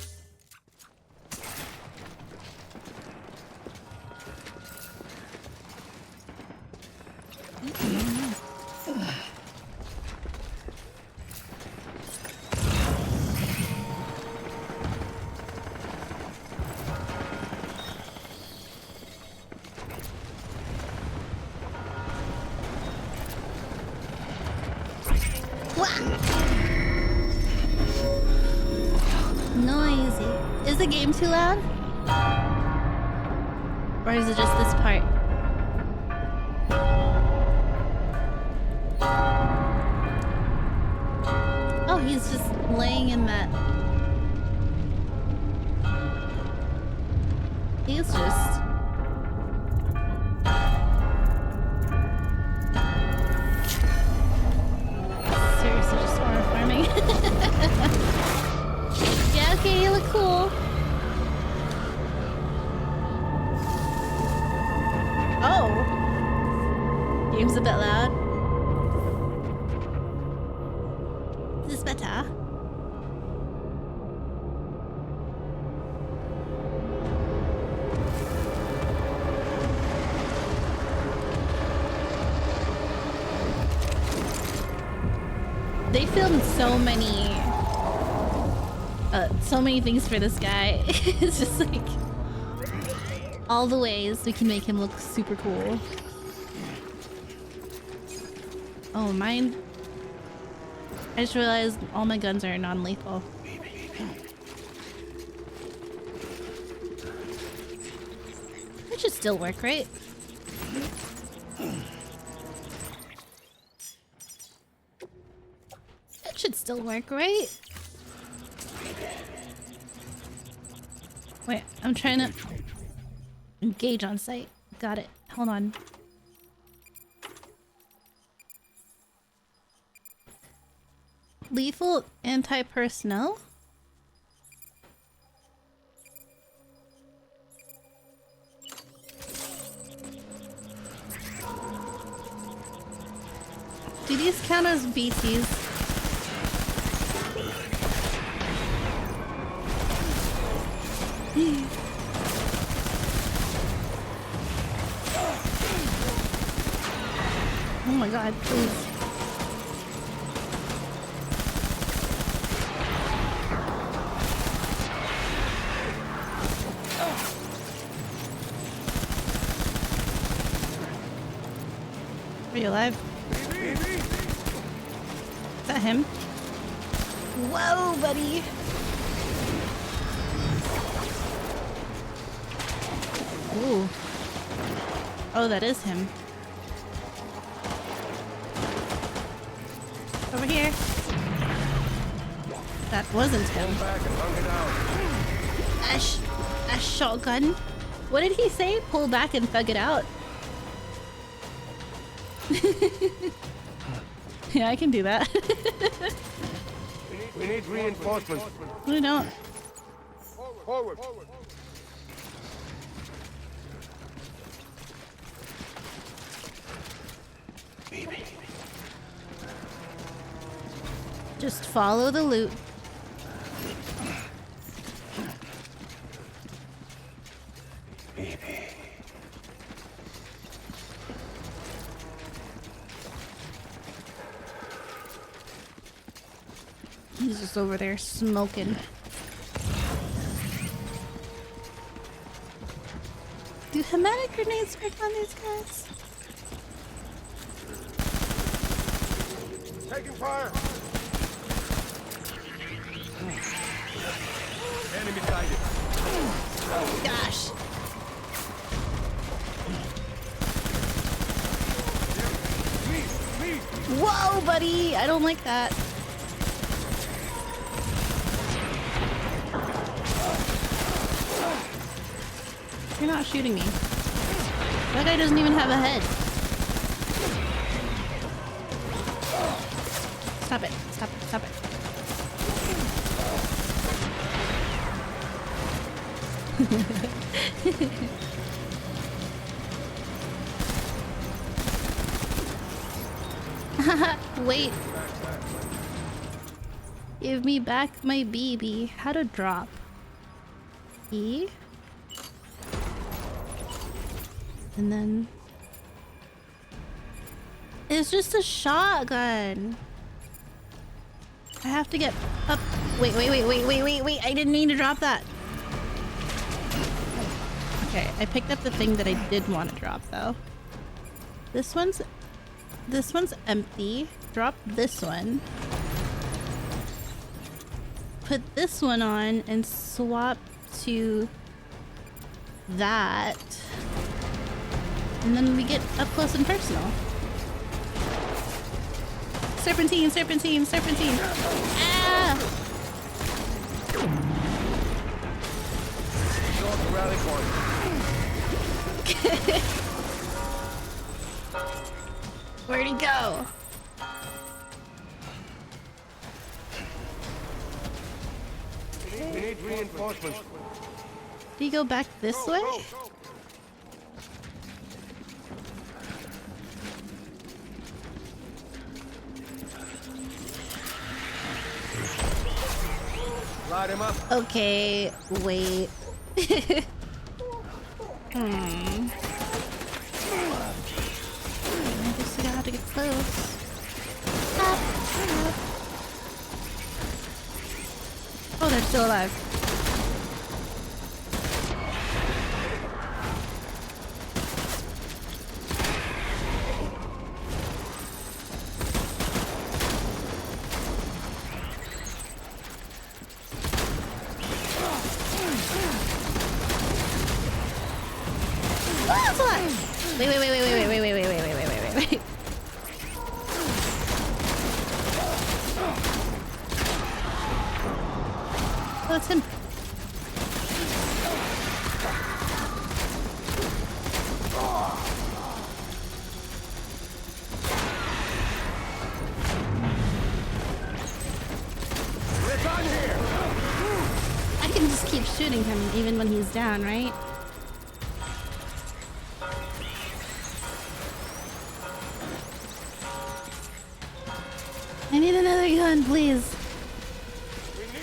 Noisy. Is the game too loud? Or is it just this part? Oh, he's just laying in that. He's just... seriously just horror farming. Yeah, okay, you look cool. Oh. Game's a bit loud. Is this better? They filmed so many things for this guy. It's just like all the ways we can make him look super cool. Oh, mine. I just realized all my guns are non-lethal. That should still work, right? That should still work, right? Wait, I'm trying to engage on site. Got it. Hold on. Lethal anti-personnel? Do these count as BTs? Oh my god, please. Are you alive? Is that him? Whoa, buddy! Ooh. Oh, that is him. Over here. That wasn't him. A shotgun? What did he say? Pull back and thug it out. Yeah, I can do that. We need reinforcements. We don't. Forward. Just follow the loot. He's just over there smoking. Do hematic grenades work on these guys? Taking fire. Enemy sighted. Oh gosh. Whoa, buddy! I don't like that. You're not shooting me. That guy doesn't even have a head. Stop it. Stop it. Stop it. Wait. Give me back my baby. How to drop? E? And then... It's just a shotgun. I have to get up. Wait. I didn't mean to drop that. Okay, I picked up the thing that I did want to drop though. This one's empty. Drop this one. Put this one on and swap to that. And then we get up close and personal. Serpentine. Ah! Where'd he go? We need reinforcements. Did he go back this way? Light him up. Okay, wait. I guess I have to get close. Up. Oh, they're still alive. Wait. Oh, it's him. We're done here. I can just keep shooting him even when he's down, right? I need another gun, please.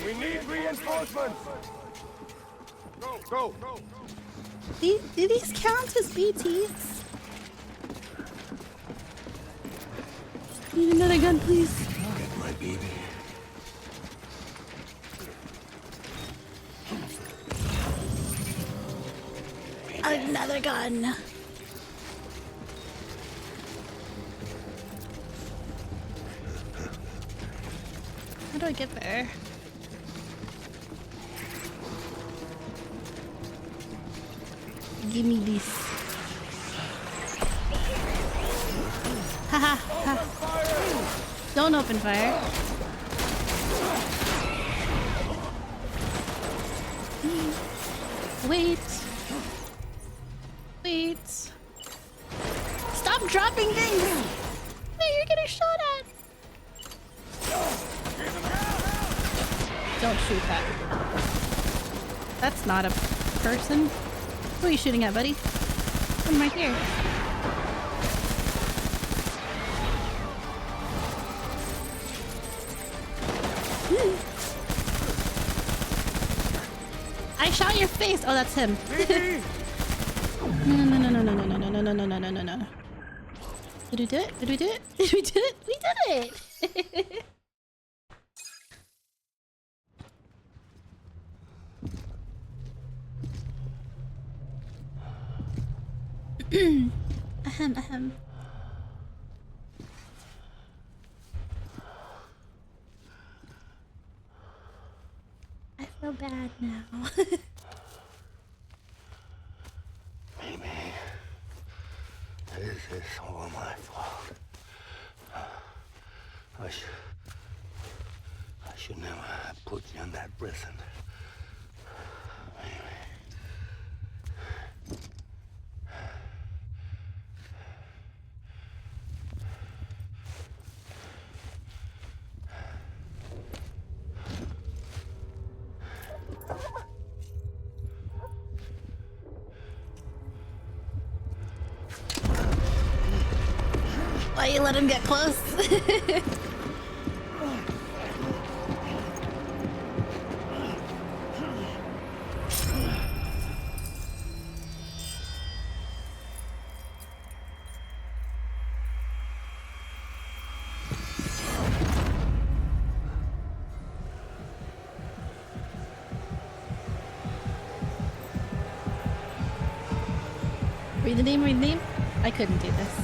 We need reinforcements. Go. Do these count as BTs? Need another gun, please. Get my baby. Another gun. How do I get there? Give me this. Haha. Don't open fire. Wait. Stop dropping things! No, you're getting shot at! Don't shoot that. That's not a person. Who are you shooting at, buddy? I'm right here. I shot your face! Oh, that's him. No. Did we do it? We did it! Ahem. I feel bad now. Maybe this is all my fault. I should never have put you in that prison. Maybe. Why you let him get close? Read the name, read the name. I couldn't do this.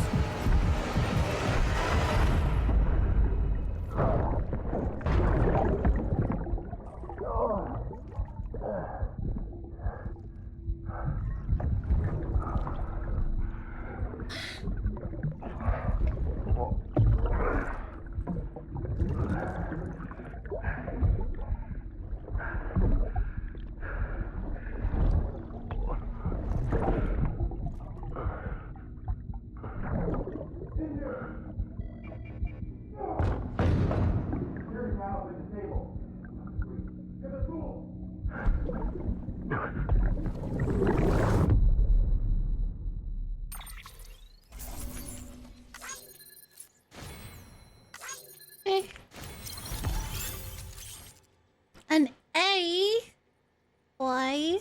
Okay. An A? Why?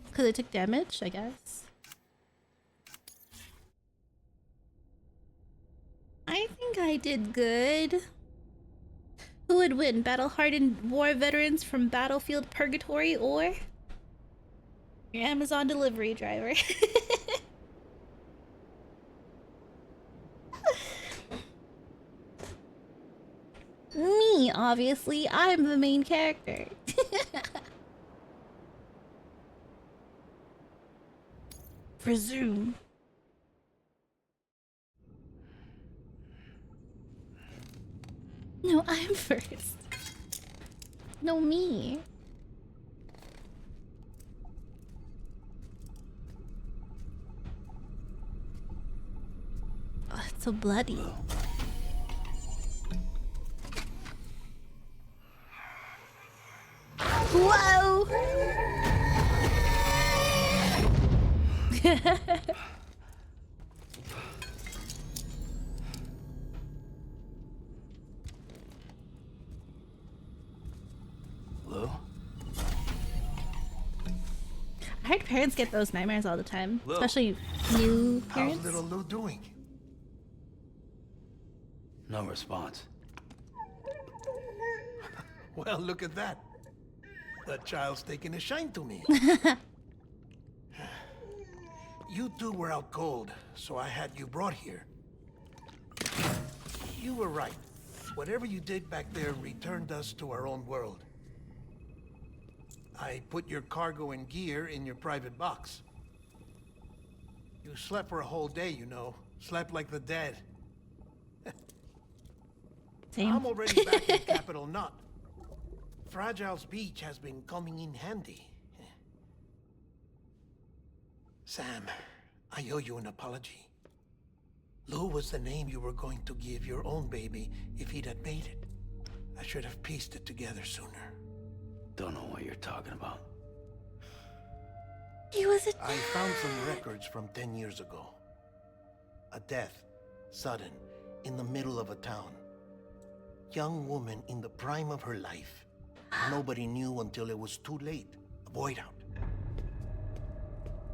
Because I took damage, I guess. I think I did good. Who would win? Battle-hardened war veterans from Battlefield Purgatory or your Amazon delivery driver? Me, obviously. I'm the main character. Presume. No, I'm first. No, me. Oh, it's so bloody. Whoa! Hello? I heard parents get those nightmares all the time, Lil. especially new How's parents. little Lou doing? No response. Well, look at that. The child's taking a shine to me. You two were out cold, so I had you brought here. You were right. Whatever you did back there returned us to our own world. I put your cargo and gear in your private box. You slept for a whole day, you know. Slept like the dead. Same. I'm already back in Capital Knot. Fragile's beach has been coming in handy. Sam, I owe you an apology. Lou was the name you were going to give your own baby if he'd had made it. I should have pieced it together sooner. Don't know what you're talking about. He was a I found some records from 10 years ago. A death, sudden, in the middle of a town. Young woman in the prime of her life. Nobody knew until it was too late. A void out.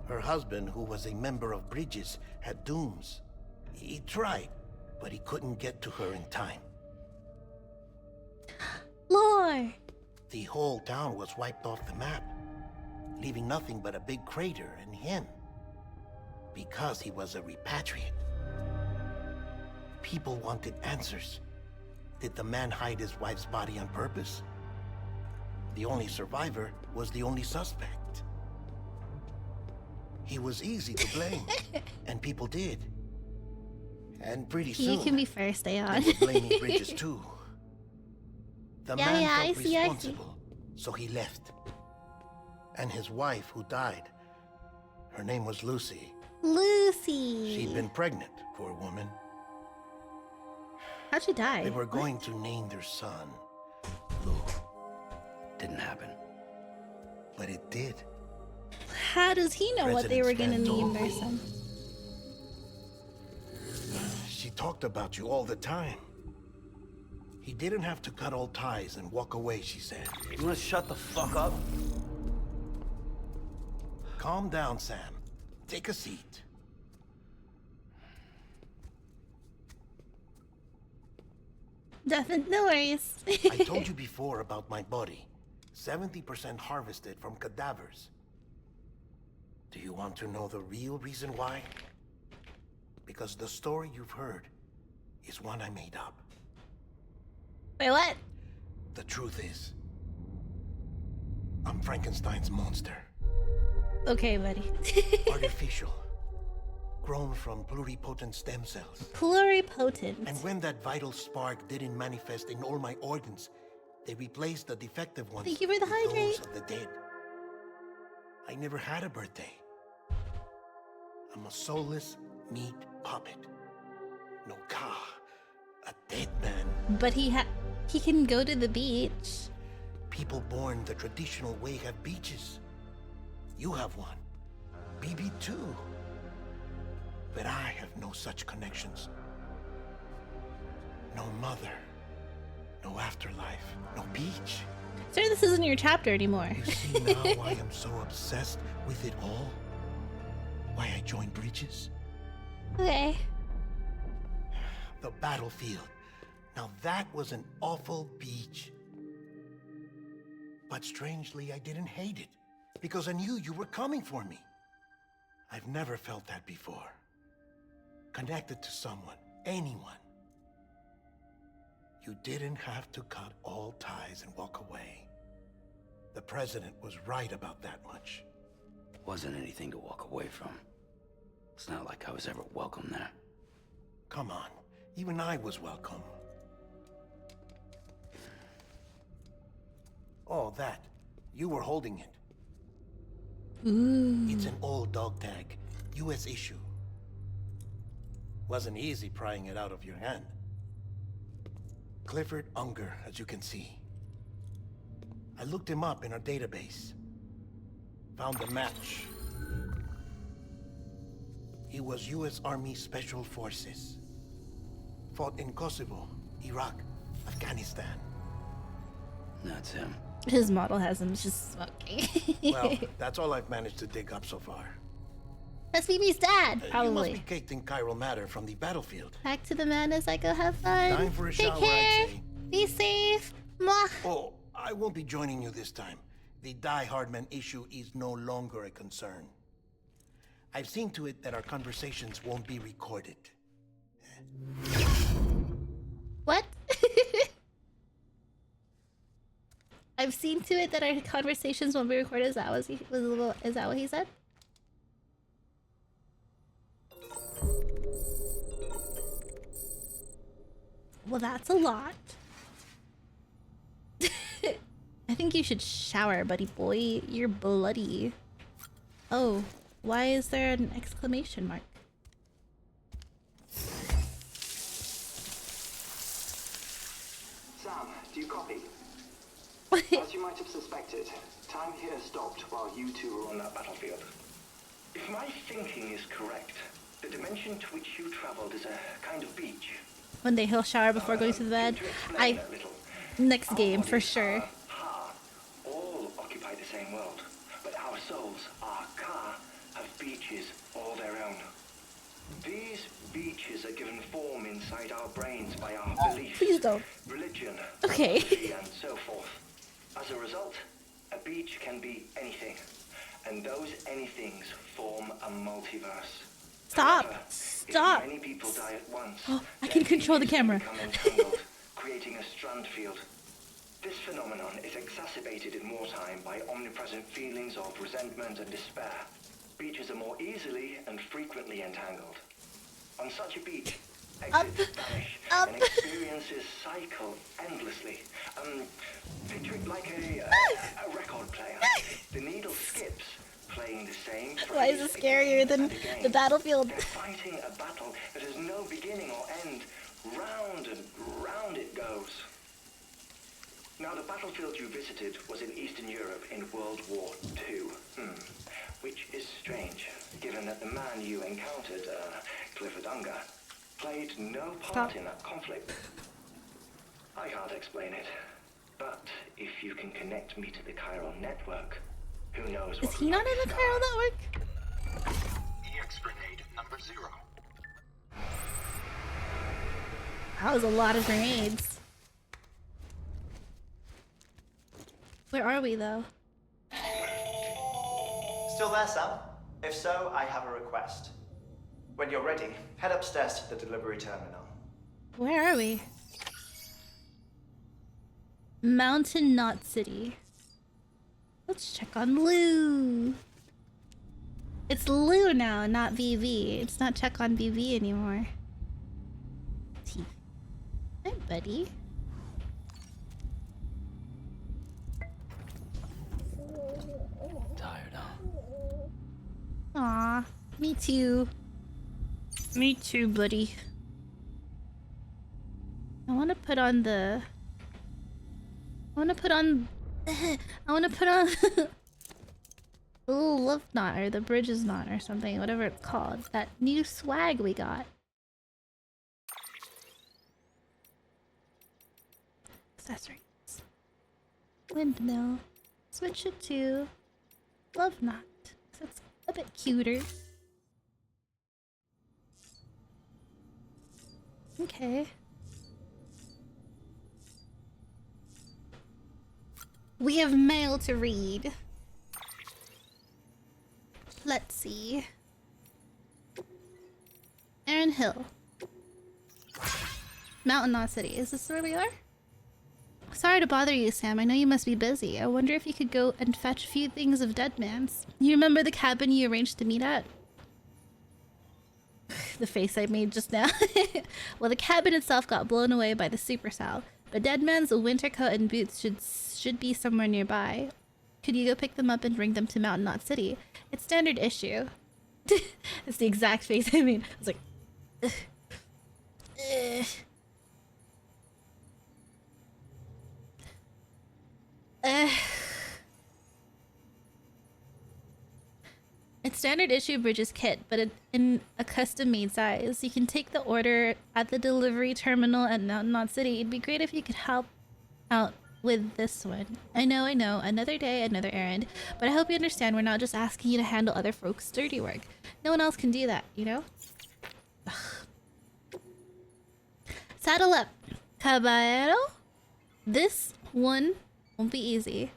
Her husband, who was a member of Bridges, had dooms. He tried, but he couldn't get to her in time. Lord. The whole town was wiped off the map, leaving nothing but a big crater and him. Because he was a repatriate. People wanted answers. Did the man hide his wife's body on purpose? The only survivor was the only suspect. He was easy to blame, and people did. And pretty soon, You can be first, stay on. they were blaming Bridges too. The Yeah, man yeah, I felt see. responsible, so he left. And his wife, who died, her name was Lucy. Lucy. She'd been pregnant, poor woman. How'd she die? They were going to name their son Lou, Didn't happen. but it did. How does he know what they were President's gonna man name told their me. son? talked about you all the time. He didn't have to cut all ties and walk away, she said. You wanna shut the fuck up? Calm down, Sam. Take a seat. No worries. I told you before about my body. 70% harvested from cadavers. Do you want to know the real reason why? Because the story you've heard is one I made up. Wait, what? The truth is, I'm Frankenstein's monster. Okay, buddy. Artificial. Grown from pluripotent stem cells. Pluripotent. And when that vital spark didn't manifest in all my organs, they replaced the defective ones Thank you for the with hydrate. those of the dead. I never had a birthday. I'm a soulless meat puppet. No car. A dead man. But he can go to the beach. People born the traditional way have beaches. You have one. BB too. But I have no such connections. No mother. No afterlife. No beach. Sir, this isn't your chapter anymore. You see now why I'm so obsessed with it all? Why I joined Bridges? Okay. The battlefield. Now that was an awful beach. But strangely, I didn't hate it. Because I knew you were coming for me. I've never felt that before. Connected to someone, anyone. You didn't have to cut all ties and walk away. The president was right about that much. Wasn't anything to walk away from. It's not like I was ever welcome there. Come on, even I was welcome. Oh, that. You were holding it. Ooh. It's an old dog tag, US issue. Wasn't easy prying it out of your hand. Clifford Unger, as you can see. I looked him up in our database. Found a match. He was US Army Special Forces. Fought in Kosovo, Iraq, Afghanistan. That's him. His model has him just smoking. Well, that's all I've managed to dig up so far. That's Mimi's dad, You must probably. be caked in chiral matter from the battlefield. Back to the madness, I go have fun. Time for a Take shower, care. I'd say. Be safe. Mwah. Oh, I won't be joining you this time. The Die Hardman issue is no longer a concern. I've seen to it that our conversations won't be recorded. What? I've seen to it that our conversations won't be recorded. Is that what he said? Well, that's a lot. I think you should shower, buddy boy. You're bloody. Oh, why is there an exclamation mark? Sam, do you copy? As you might have suspected, time here stopped while you two were on that battlefield. If my thinking is correct, the dimension to which you traveled is a kind of beach. One day he'll shower before going to the bed. Next game for sure. All occupy the same world, but our souls, our ka, have beaches all their own. These beaches are given form inside our brains by our beliefs, Please don't. religion, Okay. philosophy, and so forth. As a result, a beach can be anything, and those anythings form a multiverse. Stop. However, Stop. if many people die at once, Oh, I their can control the beaches camera. become entangled, creating a strand field. This phenomenon is exacerbated in wartime by omnipresent feelings of resentment and despair. Beaches are more easily and frequently entangled. On such a beach, exits vanish and experiences cycle endlessly. Picture it like a record player. The needle skips, playing the same Why is it scarier than the battlefield? They're fighting a battle that has no beginning or end. Round and round it goes. Now, the battlefield you visited was in Eastern Europe in World War II. Which is strange, given that the man you encountered, Clifford Unger, played no part Stop. in that conflict. I can't explain it, but if you can connect me to the chiral network, who knows what Is he we not might in the discover. chiral network? EX grenade number 0. That was a lot of grenades. Where are we though? Still there, Sam? If so, I have a request. When you're ready, head upstairs to the delivery terminal. Where are we? Mountain Knot City. Let's check on Lou. It's Lou now, not VV. It's not check on VV anymore. T. Hi, buddy. Tired, huh? Aw, me too. Me too, buddy. I want to put on the... I want to put on the little love knot or the bridges knot or something, whatever it's called. That new swag we got. Accessories. Windmill. Switch it to love knot. So it's a bit cuter. Okay. We have mail to read. Let's see. Aaron Hill. Mountain Knot City. Is this where we are? Sorry to bother you, Sam. I know you must be busy. I wonder if you could go and fetch a few things of Deadman's. You remember the cabin you arranged to meet at? The face I made just now. Well, the cabin itself got blown away by the supercell, but Deadman's winter coat and boots should be somewhere nearby. Could you go pick them up and bring them to Mountain Knot City? It's standard issue. It's the exact face I made. I was like... Ugh. Ugh. It's standard issue Bridges kit, but in a custom-made size. You can take the order at the delivery terminal at Mountain Knot City. It'd be great if you could help out with this one. I know, another day, another errand, but I hope you understand we're not just asking you to handle other folks' dirty work. No one else can do that, you know? Ugh. Saddle up, caballero. This one won't be easy,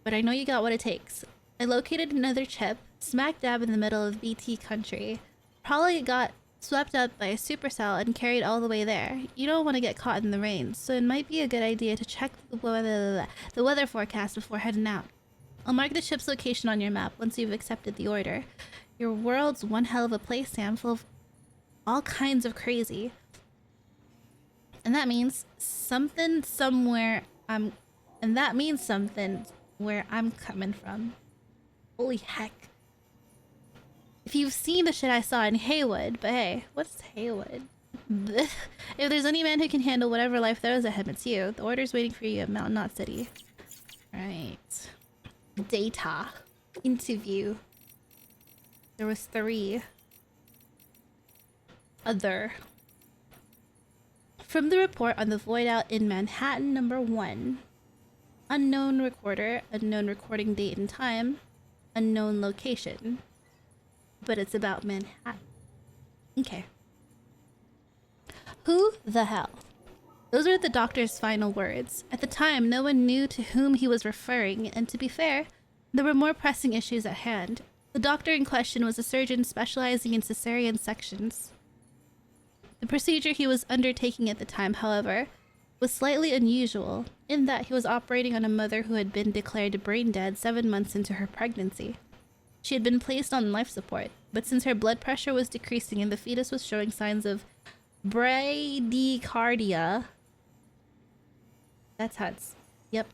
but I know you got what it takes. I located another chip smack dab in the middle of BT country. Probably got swept up by a supercell and carried all the way there. You don't want to get caught in the rain, so it might be a good idea to check the weather forecast before heading out. I'll mark the ship's location on your map once you've accepted the order. Your world's one hell of a place, Sam, full of all kinds of crazy. And that means something somewhere where I'm coming from. Holy heck. If you've seen the shit I saw in Haywood, but hey, what's Haywood? If there's any man who can handle whatever life throws at him, it's you. The order's waiting for you at Mountain Knot City. Right. Data. Interview. There was 3. Other. From the report on the void out in Manhattan number 1. Unknown recorder, unknown recording date and time, unknown location. But it's about Manhattan. Okay. Who the hell? Those were the doctor's final words. At the time, no one knew to whom he was referring, and to be fair, there were more pressing issues at hand. The doctor in question was a surgeon specializing in cesarean sections. The procedure he was undertaking at the time, however, was slightly unusual, in that he was operating on a mother who had been declared brain dead 7 months into her pregnancy. She had been placed on life support, but since her blood pressure was decreasing and the fetus was showing signs of bradycardia... That's how it's... Yep.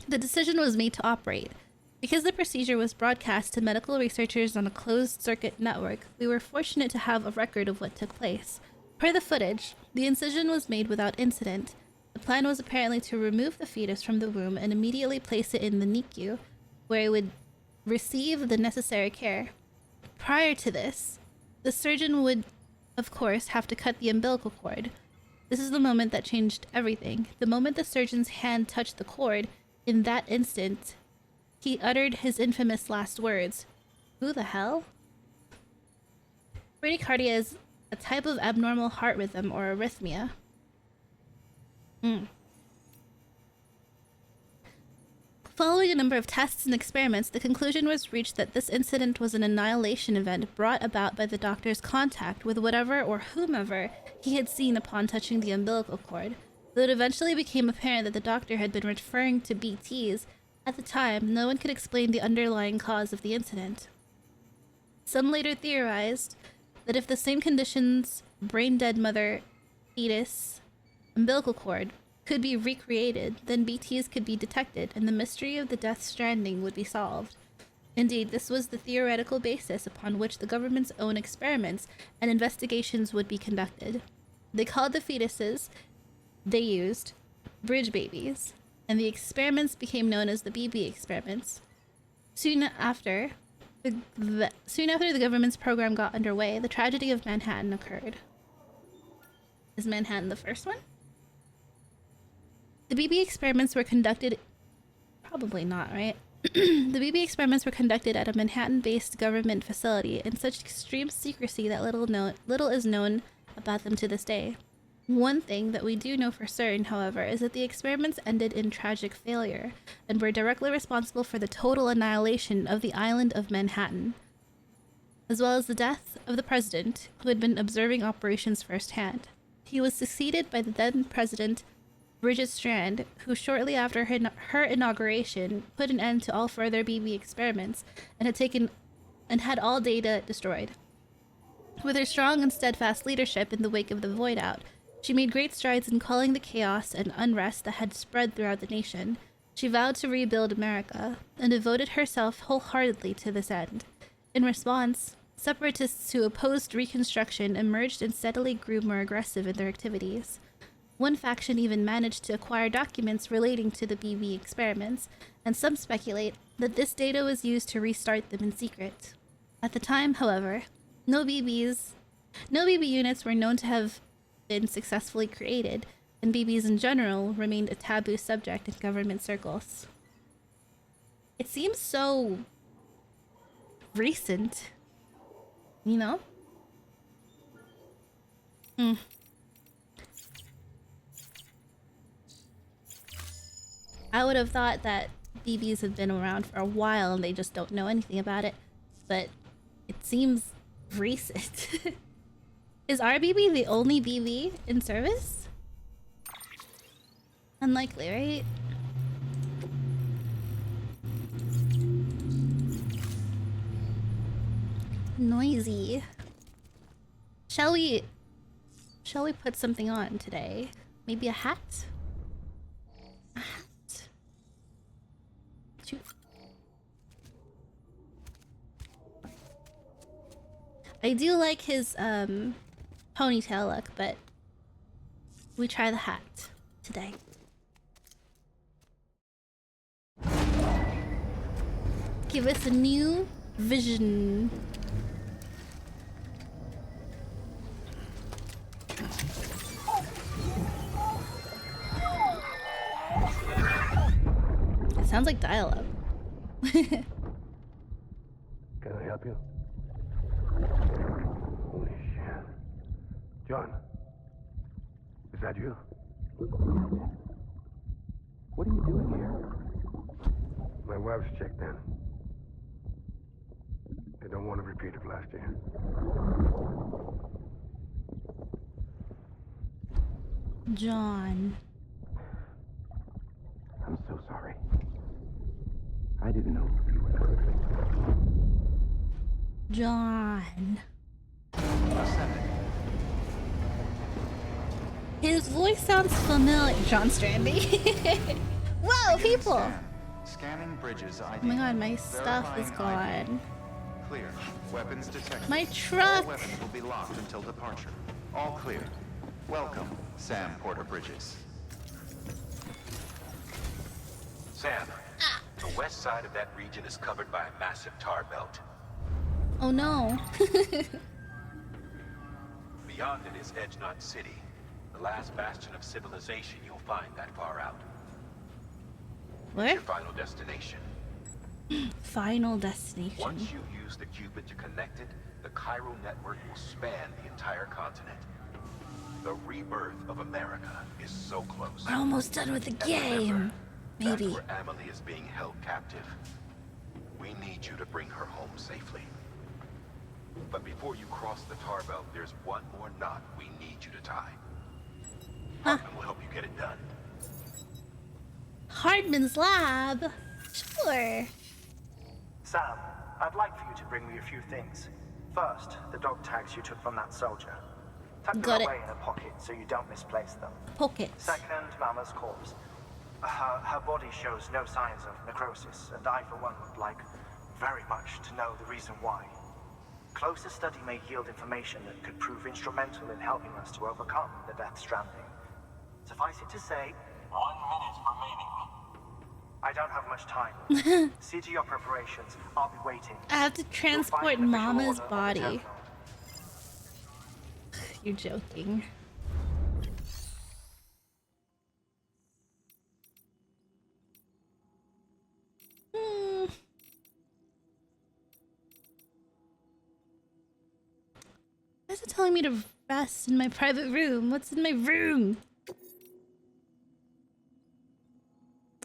The decision was made to operate. Because the procedure was broadcast to medical researchers on a closed-circuit network, we were fortunate to have a record of what took place. Per the footage, the incision was made without incident. The plan was apparently to remove the fetus from the womb and immediately place it in the NICU, where it would receive the necessary care. Prior to this, the surgeon would of course, have to cut the umbilical cord. This is the moment that changed everything. The moment the surgeon's hand touched the cord, in that instant, he uttered his infamous last words. Who the hell? Bradycardia is a type of abnormal heart rhythm or arrhythmia. Following a number of tests and experiments, the conclusion was reached that this incident was an annihilation event brought about by the doctor's contact with whatever or whomever he had seen upon touching the umbilical cord. Though it eventually became apparent that the doctor had been referring to BTs, at the time, no one could explain the underlying cause of the incident. Some later theorized that if the same conditions, brain-dead mother, fetus, umbilical cord, could be recreated, then BTs could be detected, and the mystery of the death stranding would be solved. Indeed, this was the theoretical basis upon which the government's own experiments and investigations would be conducted. They called the fetuses they used bridge babies, and the experiments became known as the BB experiments. Soon after the government's program got underway, the tragedy of Manhattan occurred. Is Manhattan the first one? The BB experiments were conducted... Probably not, right? The BB experiments were conducted at a Manhattan-based government facility in such extreme secrecy that little is known about them to this day. One thing that we do know for certain, however, is that the experiments ended in tragic failure and were directly responsible for the total annihilation of the island of Manhattan, as well as the death of the president, who had been observing operations firsthand. He was succeeded by the then president, Bridget Strand, who shortly after her inauguration put an end to all further BB experiments and had all data destroyed. With her strong and steadfast leadership in the wake of the void out, she made great strides in quelling the chaos and unrest that had spread throughout the nation. She vowed to rebuild America and devoted herself wholeheartedly to this end. In response, separatists who opposed Reconstruction emerged and steadily grew more aggressive in their activities. One faction even managed to acquire documents relating to the BB experiments, and some speculate that this data was used to restart them in secret. At the time, however, no BB units were known to have been successfully created, and BBs in general remained a taboo subject in government circles. It seems so recent, you know? I would have thought that BBs have been around for a while and they just don't know anything about it, but it seems recent. Is our BB the only BB in service? Unlikely, right? Noisy. Shall we put something on today? Maybe a hat? A hat? I do like his ponytail look, but we try the hat today. Give us a new vision. It sounds like dial-up. Can I help you? Holy shit. John, is that you? What are you doing here? My wife's checked in. I don't want to repeat of last year. John. I'm so sorry. I didn't know you were perfect. John. His voice sounds familiar. John Stranding. Whoa, people! Scanning bridges ID. Oh my god, my stuff is gone. Clear. Weapons detected. My truck! All weapons will be locked until departure. All clear. Welcome, Sam Porter Bridges. Sam, the west side of that region is covered by a massive tar belt. Oh no. Beyond it is Edgenut City, the last bastion of civilization you'll find that far out. Where? It's your final destination. Final destination. Once you use the Cupid to connect it, the Cairo network will span the entire continent. The rebirth of America is so close. We're almost done with the And game. remember, Maybe. that's where Amelie is being held captive. We need you to bring her home safely. But before you cross the tar belt, there's one more knot we need you to tie. Hartman will help you get it done. Hardman's lab? Sure. Sam, I'd like for you to bring me a few things. First, the dog tags you took from that soldier. Tuck them Got it. away in a pocket so you don't misplace them. Pockets. Second, Mama's corpse. Her body shows no signs of necrosis, and I, for one, would like very much to know the reason why. Closer study may yield information that could prove instrumental in helping us to overcome the Death Stranding. Suffice it to say, 1 minute remaining. I don't have much time. See to your preparations. I'll be waiting. I have to transport Mama's body. You're joking. Why is it telling me to rest in my private room? What's in my room?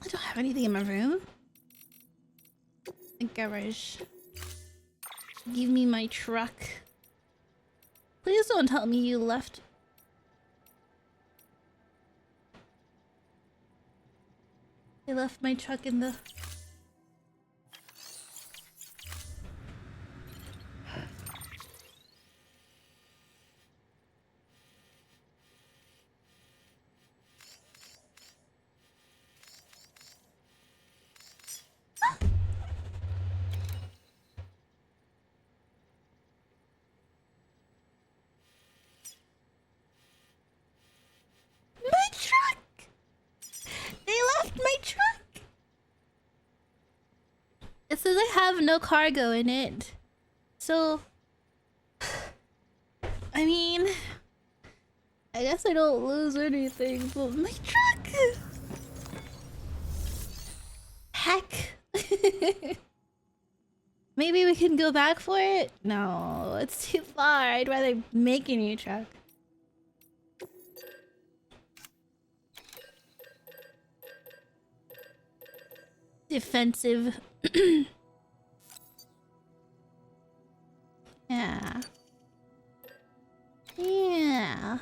I don't have anything in my room. A garage. Give me my truck. Please don't tell me you left. I left my truck in the... My truck! They left my truck! It says I have no cargo in it. So... I mean... I guess I don't lose anything, but my truck! Heck! Maybe we can go back for it? No, it's too far. I'd rather make a new truck. Defensive. Yeah. Yeah.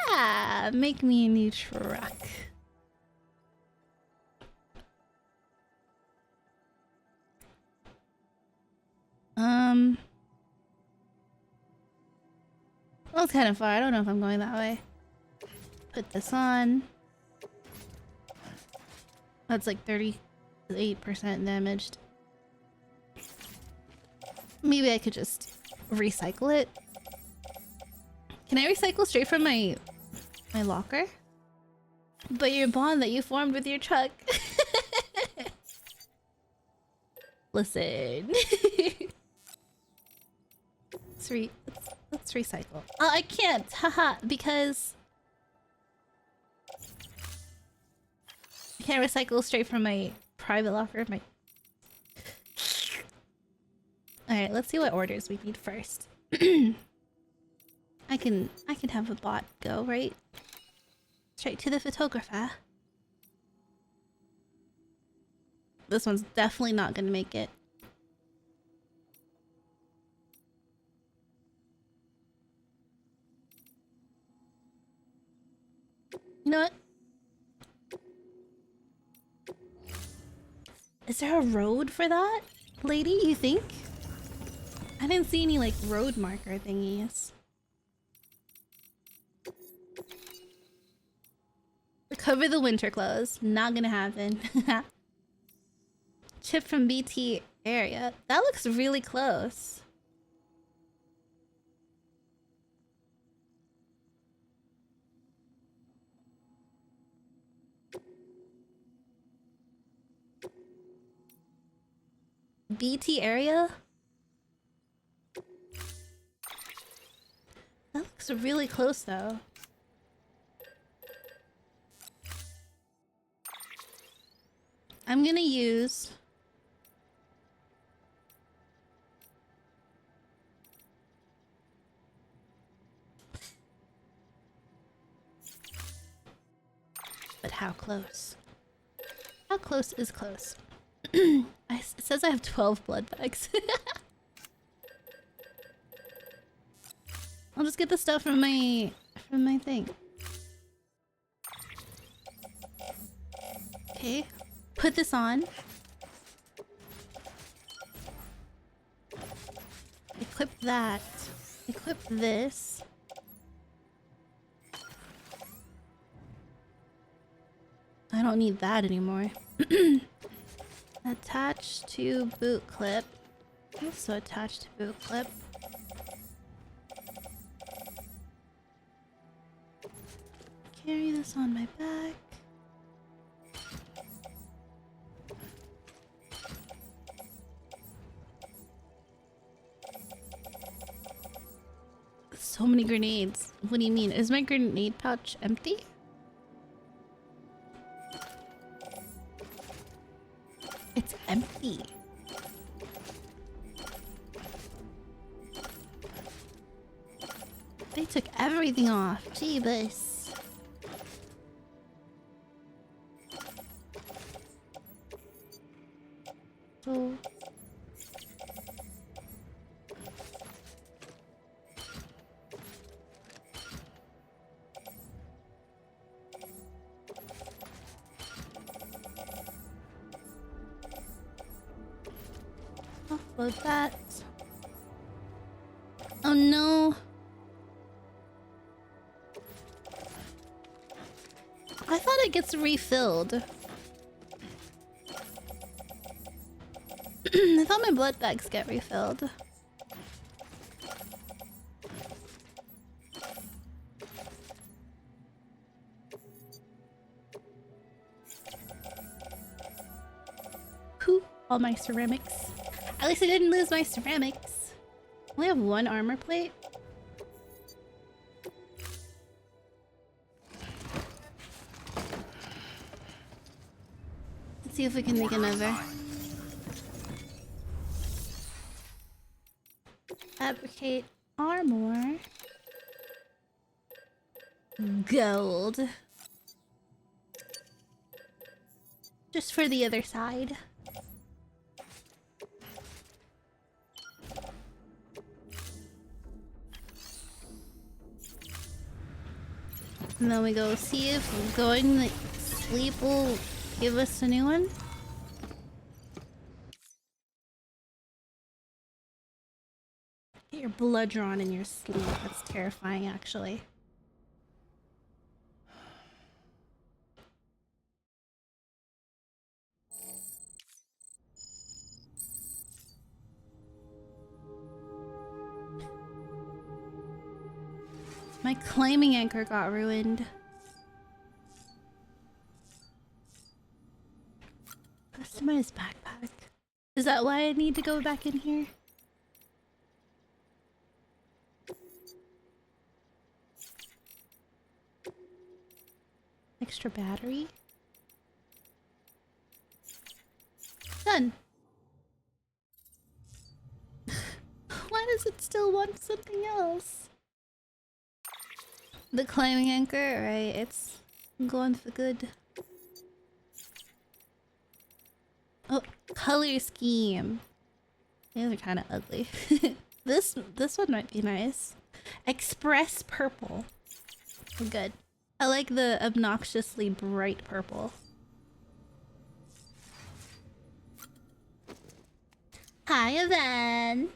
Yeah, make me a new truck. Well, it's kind of far. I don't know if I'm going that way. Put this on. That's like 38% damaged. Maybe I could just recycle it. Can I recycle straight from my locker? But your bond that you formed with your truck. Listen. Let's recycle. Oh, I can't, haha, because I can't recycle straight from my private locker. Alright, let's see what orders we need first. I can have a bot go, right? Straight to the photographer. This one's definitely not gonna make it. You know what? Is there a road for that, lady, you think? I didn't see any, like, road marker thingies. Cover the winter clothes. Not gonna happen. Chip from BT area. That looks really close. BT area? Looks really close though. I'm gonna use but how close? How close is close? It says I have 12 blood bags. I'll just get the stuff from my thing. Okay, put this on. Equip that. Equip this. I don't need that anymore. Attach to boot clip. Also attach to boot clip. Carry this on my back. So many grenades. What do you mean? Is my grenade pouch empty? It's empty. They took everything off. Jeebus. So... offload that. Oh no. I thought it gets refilled. I thought my blood bags get refilled. Whew, all my ceramics. At least I didn't lose my ceramics. I only have one armor plate. Let's see if we can make another. Fabricate armor. Gold. Just for the other side. And then we go see if going to sleep will give us a new one. Get your blood drawn in your sleep. That's terrifying, actually. My climbing anchor got ruined. Customize backpack. Is that why I need to go back in here? Extra battery? Done. Why does it still want something else? The climbing anchor, right? It's going for good. Oh, color scheme. These are kind of ugly. This one might be nice. Express purple. Good. I like the obnoxiously bright purple. Hi, Evan.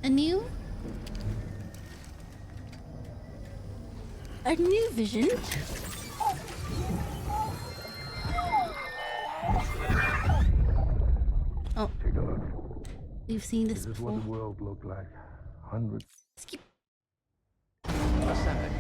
A new vision. Oh, take a look. We've seen this This is before. what the world looked like. Hundreds. Skip. Ascending.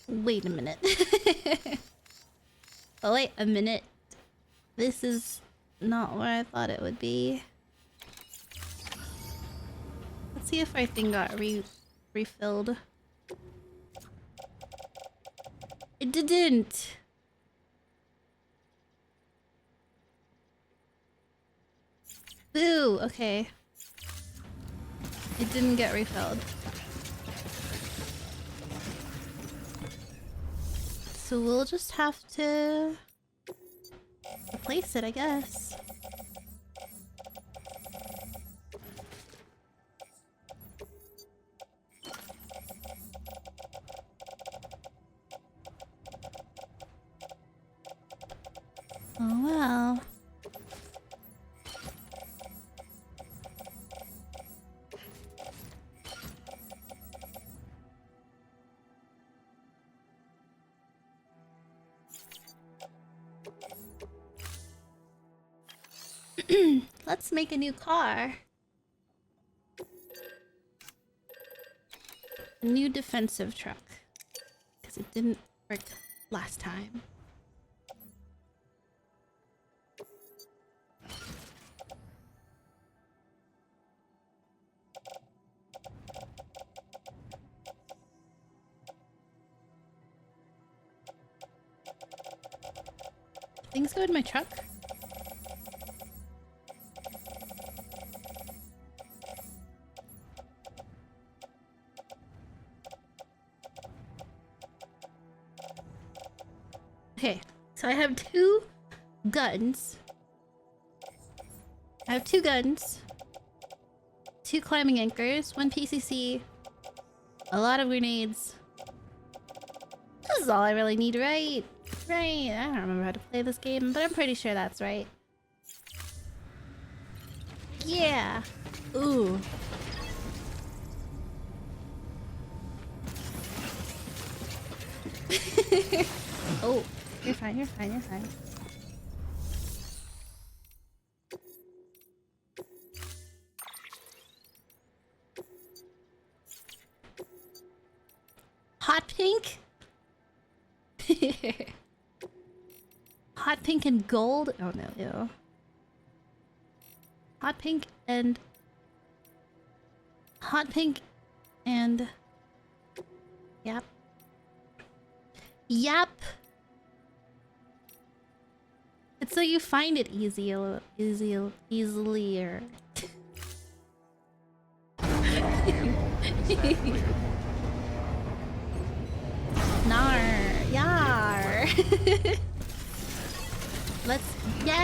Wait a minute. Oh, wait a minute. This is not where I thought it would be. Let's see if our thing got refilled. It didn't. Boo! Okay. It didn't get refilled. So we'll just have to replace it, I guess. Oh well. Let's make a new car. A new defensive truck. Because it didn't work last time. Things go in my truck? Okay, so I have two guns. I have two guns, two climbing anchors, one PCC, a lot of grenades. This is all I really need, right? Right, I don't remember how to play this game, but I'm pretty sure that's right. Yeah. Ooh. Oh, you're fine, you're fine, you're fine. Hot pink? Hot pink and gold? Oh no, ew. Hot pink and... Hot pink and... Yep. Yep! It's so you find it easier. Nar, yar. Let's go.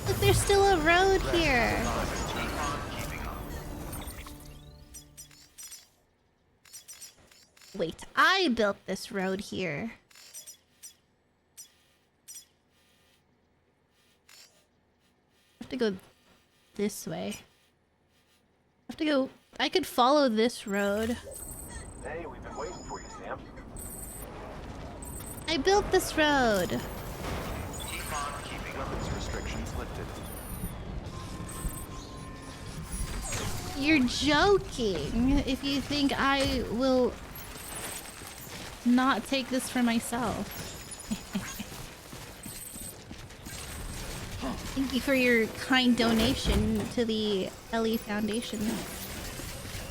Look, there's still a road here. Wait, I built this road here. I have to go this way. I have to go... I could follow this road. Hey, we've been waiting for you, Sam. I built this road. Keep on keeping weapons restrictions lifted. You're joking if you think I will not take this for myself. Thank you for your kind donation to the Ellie Foundation.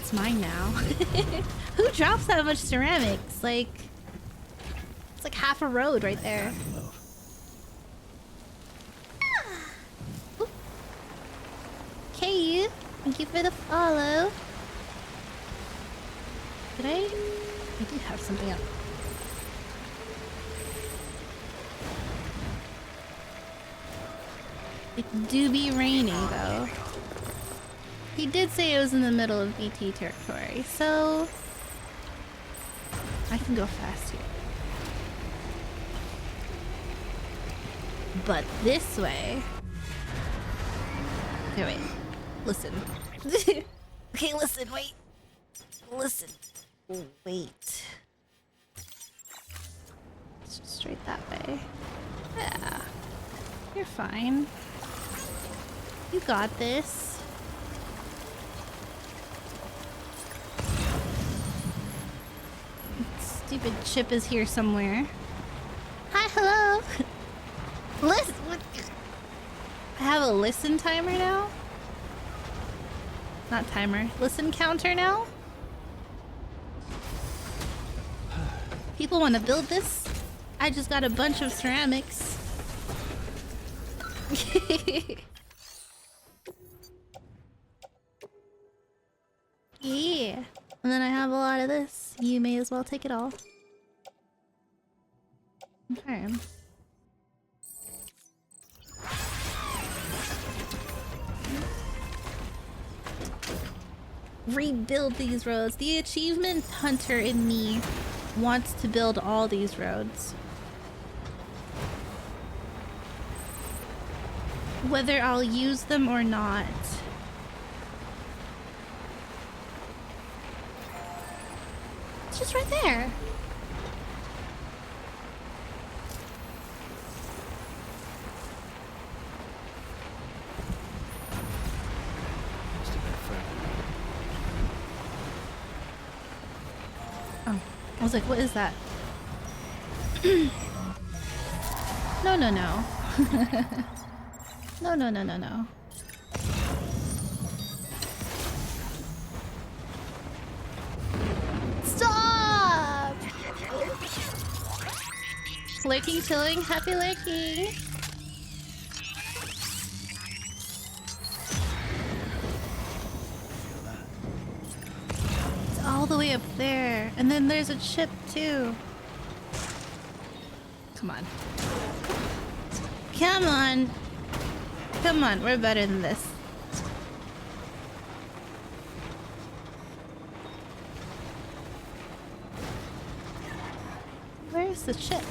It's mine now. Who drops that much ceramics? Like, it's like half a road right there. Okay, thank you for the follow. Did I do have something up. It do be raining though. He did say it was in the middle of BT territory, so I can go fast here. But this way. Okay, wait. Listen. Okay, listen, wait. Listen. Wait. It's just straight that way. Yeah. You're fine. You got this. Stupid chip is here somewhere. Hi, hello. Listen. I have a listen timer now. Not timer. Listen counter now. People want to build this. I just got a bunch of ceramics. Yeah. And then I have a lot of this. You may as well take it all. Okay. Rebuild these roads. The achievement hunter in me wants to build all these roads. Whether I'll use them or not. It's just right there. Oh, I was like, what is that? No, no, no. No, no, no, no, no. Stop! Lurking, chilling, happy lurking. It's all the way up there. And then there's a chip too. Come on. Come on. Come on, we're better than this. Where's the chip?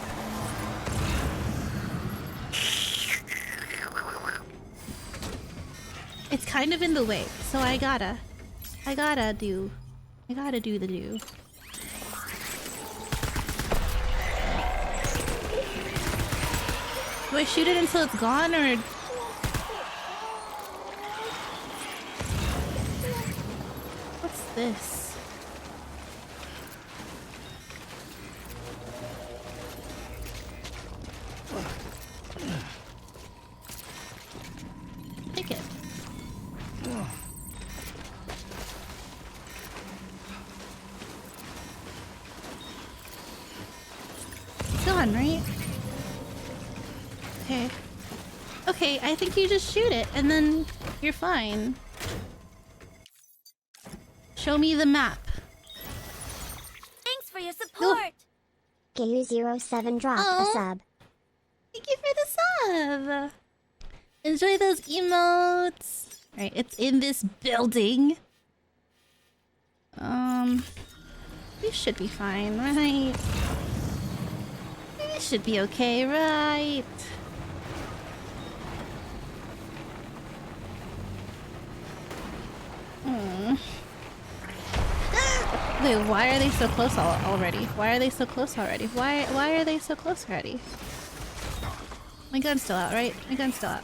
It's kind of in the way, so I gotta do the do. Do I shoot it until it's gone, or? What's this? Take it. It's gone, right? Okay. Okay, I think you just shoot it and then you're fine. Show me the map. Thanks for your support. KU07 dropped a sub. Thank you for the sub. Enjoy those emotes. Alright, it's in this building. We should be fine, right? We should be okay, right? Wait, why are they so close already? Why are they so close already? Why are they so close already? My gun's still out, right? My gun's still out.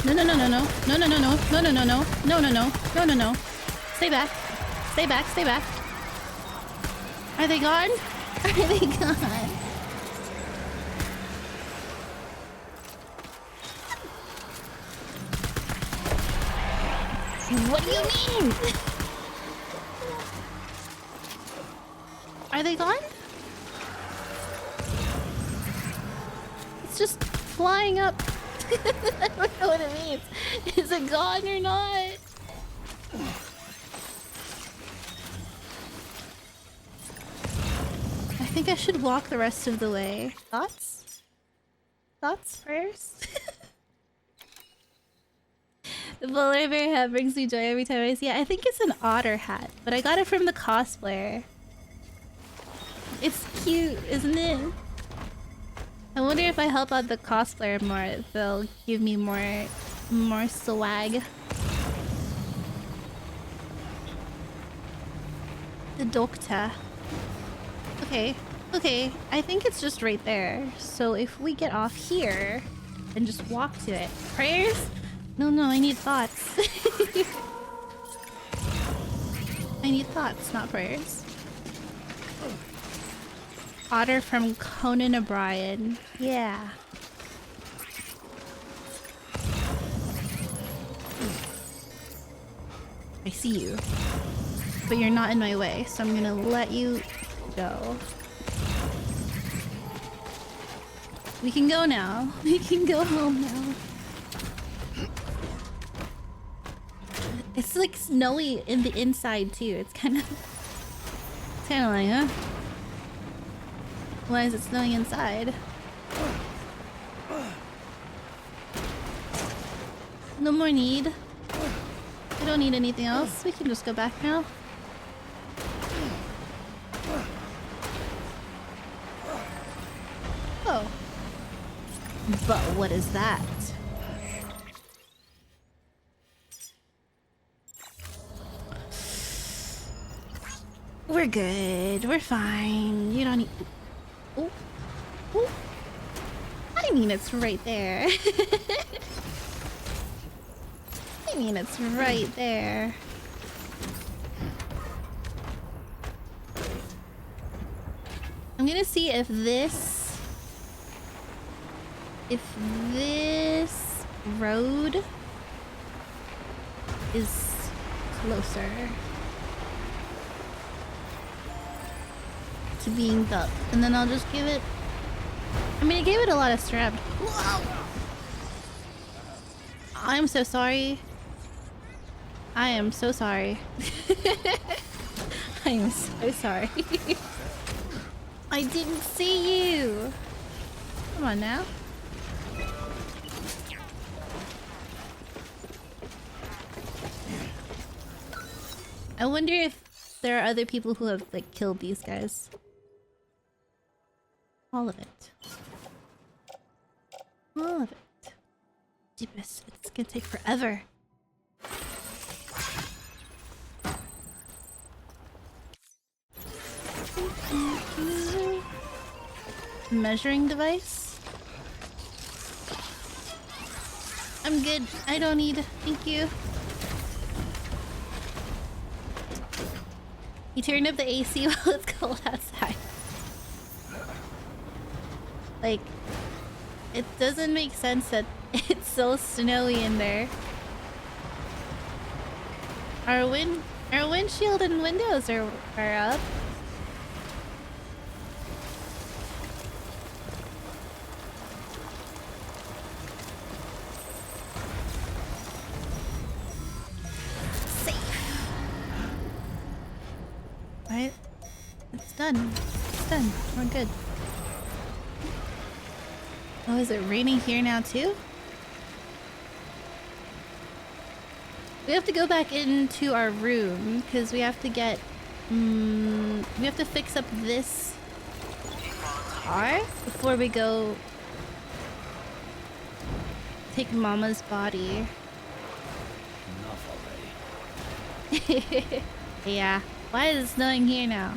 No, no, no, no, no. No, no, no, no. No, no, no, no. No, no, no. No, no, no. Stay back. Stay back, stay back. Are they gone? Are they gone? What do you mean? Are they gone? It's just flying up. I don't know what it means. Is it gone or not? I think I should walk the rest of the way. Thoughts? Thoughts? Prayers? The polar bear hat brings me joy every time I see it. I think it's an otter hat, but I got it from the cosplayer. It's cute, isn't it? I wonder if I help out the cosplayer more, they'll give me more swag. The doctor. Okay, Okay, I think it's just right there. So if we get off here and just walk to it. Prayers? No, no, I need thoughts. I need thoughts, not prayers. Otter from Conan O'Brien. Yeah. I see you. But you're not in my way, so I'm gonna let you go. We can go now. We can go home now. It's like snowy in the inside too. It's kind of like, huh? Why is it snowing inside? No more need. We don't need anything else. We can just go back now. Oh. But what is that? We're good. We're fine. You don't need... Oh. Oh. I mean, it's right there. I mean, it's right there. I'm gonna see if this road is closer to being built, and then I'll just give it... I mean, I gave it a lot of strap. Whoa! I'm so sorry. I am so sorry. I am so sorry. I didn't see you. Come on now. I wonder if there are other people who have like killed these guys. All of it. All of it. Jeepus, it's gonna take forever. Measuring device? I'm good. I don't need... Thank you. You turned up the AC while it's cold outside. Like, it doesn't make sense that it's so snowy in there. Our windshield and windows are up. Right? It's done. It's done. We're good. Oh, is it raining here now too? We have to go back into our room because we have to get... we have to fix up this car before we go take Mama's body. Enough already. Yeah. Why is it snowing here now?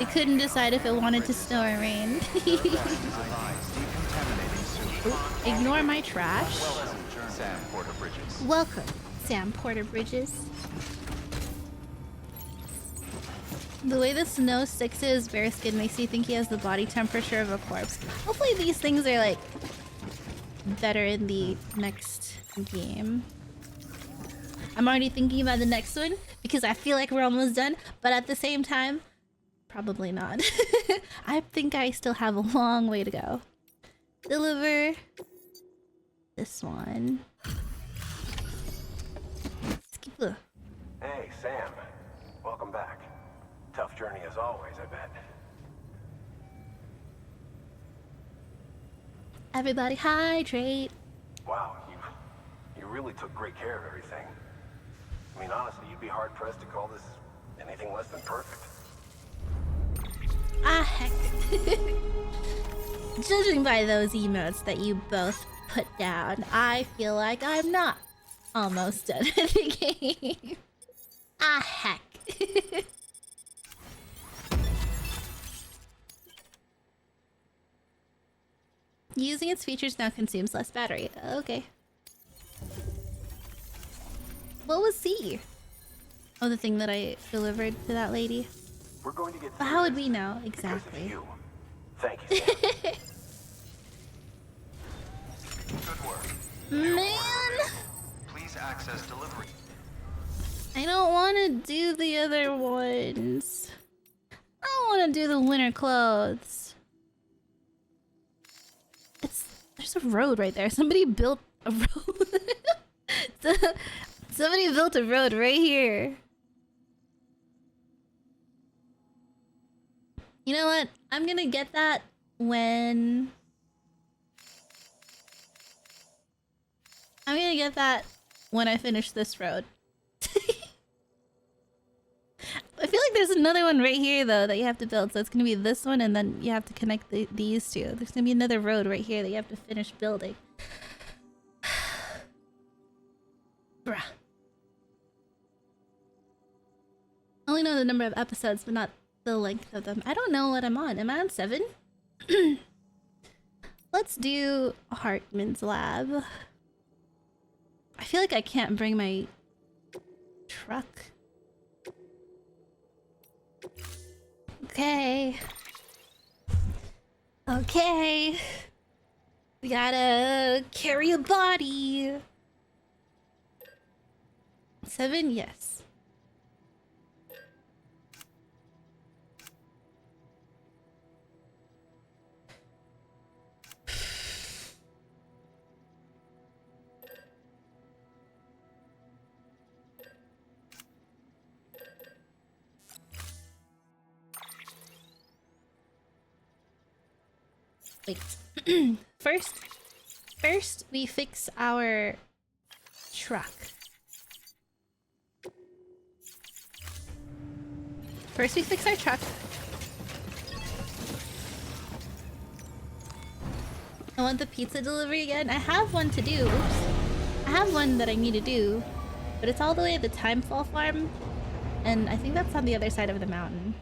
It couldn't decide if it wanted to snow or rain. Ooh, ignore my trash. Sam Porter Bridges. Welcome, Sam Porter Bridges. The way the snow sticks to his bare skin makes you think he has the body temperature of a corpse. Hopefully these things are like better in the next game. I'm already thinking about the next one because I feel like we're almost done, but at the same time, probably not. I think I still have a long way to go. Deliver this one. Skip. Hey, Sam. Welcome back. Tough journey as always, I bet. Everybody hydrate. Wow, you really took great care of everything. I mean, honestly, you'd be hard-pressed to call this anything less than perfect. Ah, heck. Judging by those emotes that you both put down, I feel like I'm not almost done with the game. Ah, heck. Using its features now consumes less battery. Okay. What was C? Oh, the thing that I delivered to that lady. We're going to get But how would we know exactly? you. Thank you, Sam. Good work. Man, Please access delivery. I don't want to do the other ones. I don't want to do the winter clothes. There's a road right there. Somebody built a road. Somebody built a road right here. You know what? I'm gonna get that when... I finish this road. I feel like there's another one right here though that you have to build, so it's gonna be this one and then you have to connect these two. There's gonna be another road right here that you have to finish building. Bruh. I only know the number of episodes, but not the length of them. I don't know what I'm on. Am I on 7? Let's do Hartman's lab. I feel like I can't bring my truck. Okay. Okay. We gotta carry a body. 7, yes. Wait. First we fix our truck. First we fix our truck. I want the pizza delivery again. I have one to do. Oops. I have one that I need to do, but it's all the way at the Timefall farm, and I think that's on the other side of the mountain.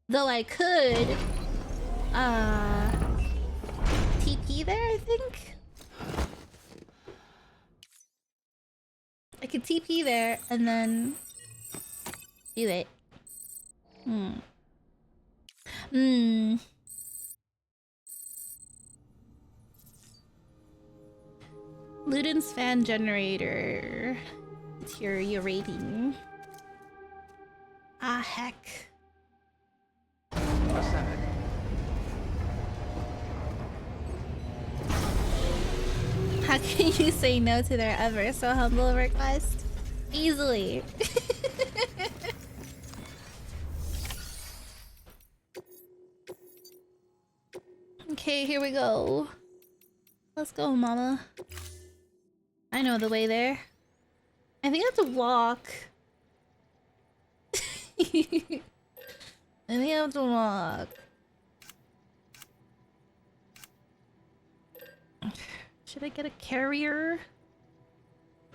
Though I could TP there, I think. I could TP there and then do it. Luden's fan generator deteriorating. Ah, heck. Ascending. How can you say no to their ever so humble request? Easily. Okay, here we go. Let's go, mama. I know the way there. I think I have to walk. I think I have to walk. Should I get a carrier?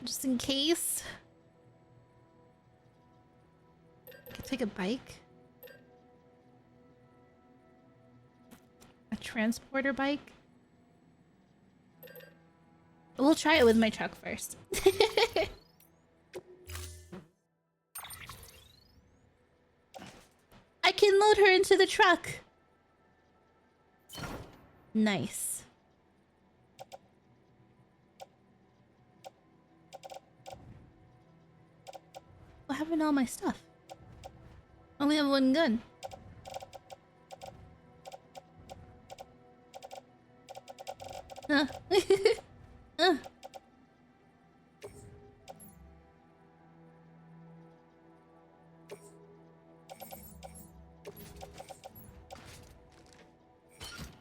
Just in case? I could take a bike. A transporter bike. We'll try it with my truck first. I can load her into the truck. Nice. What happened to all my stuff? I only have one gun. Huh.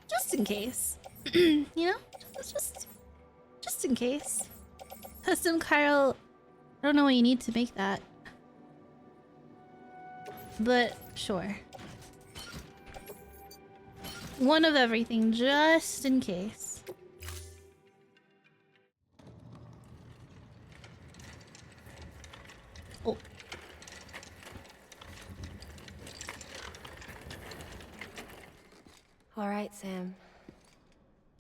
Just in case. You know? Just in case. Custom Kyle, I don't know what you need to make that. But sure. One of everything, just in case. Oh. All right, Sam.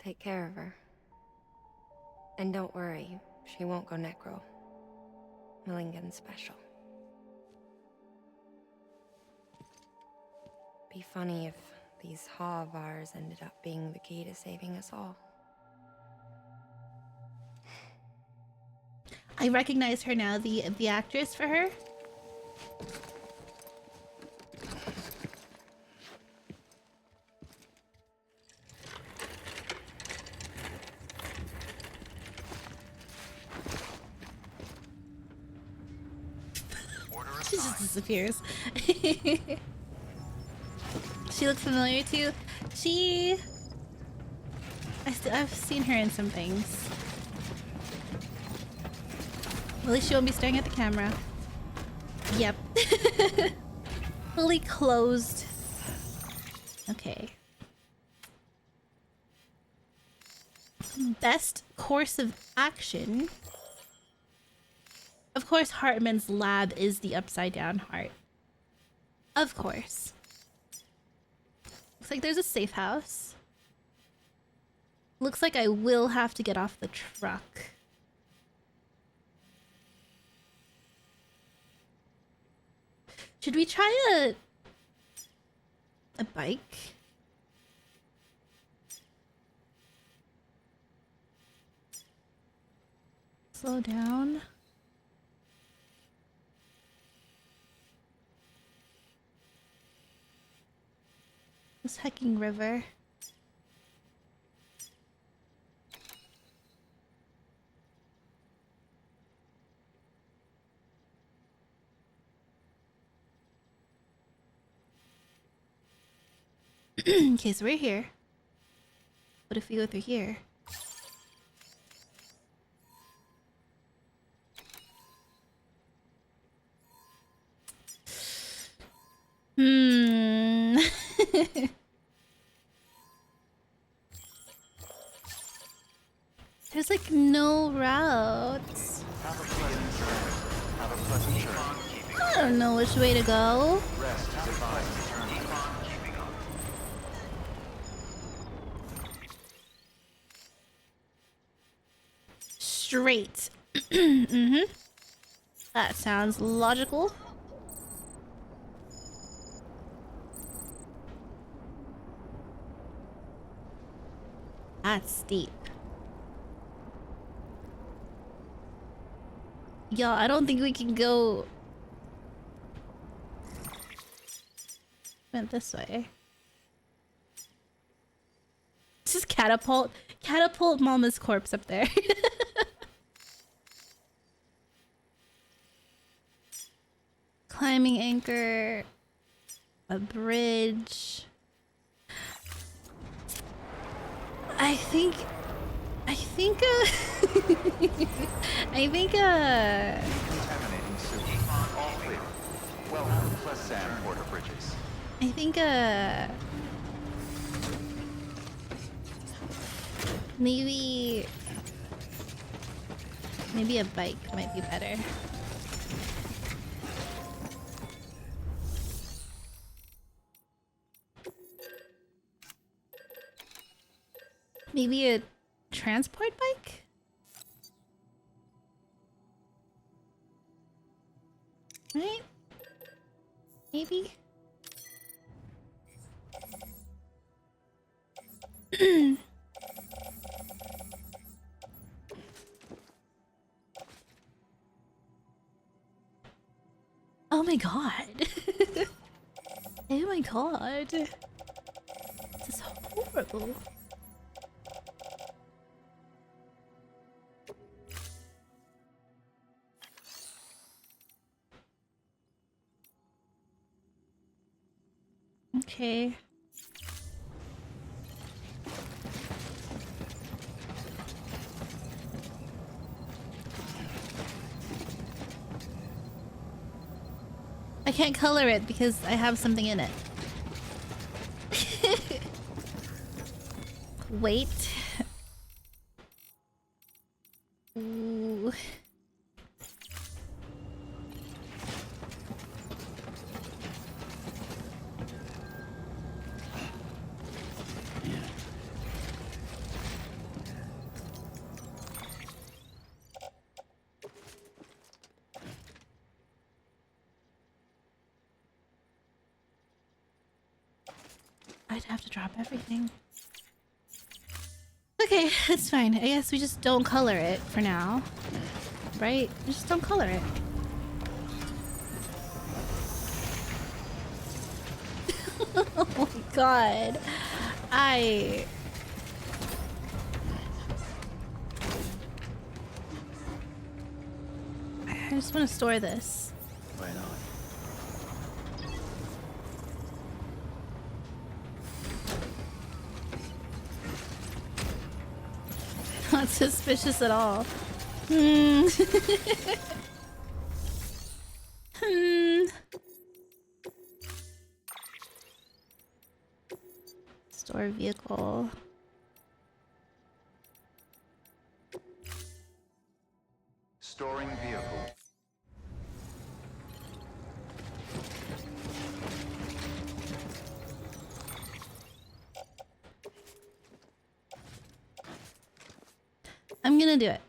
take care of her. And don't worry, she won't go necro. Millingen's special. Be funny if these Ha of ours ended up being the key to saving us all. I recognize her now, the actress for her. She just disappears. She looks familiar too. I've seen her in some things. At least she won't be staring at the camera. Yep. Fully closed. Okay. Best course of action. Of course, Hartman's lab is the upside down heart. Of course. Looks like there's a safe house. Looks like I will have to get off the truck. Should we try a bike? Slow down. This hecking river. Okay, so we're here. What if we go through here? There's like no routes. Have a pleasant journey. I don't know which way to go. Rest is advised. Straight. Mm-hmm. That sounds logical. That's steep. Y'all, I don't think we can go... Went this way. Just catapult Mama's corpse up there. Climbing anchor, a bridge. I think Contaminating soup. All clear. Welcome to Sand Porter Bridges. I think maybe a bike might be better. Maybe a transport bike? Right? Maybe? Oh my god. Oh my god. This is horrible. Okay. I can't color it because I have something in it. Wait. Ooh. I'd have to drop everything. Okay, it's fine. I guess we just don't color it for now. Right? We just don't color it. Oh my god. I just want to store this. Right on. Not suspicious at all. Hmm. Store vehicle. Storing vehicle. I'm gonna do it.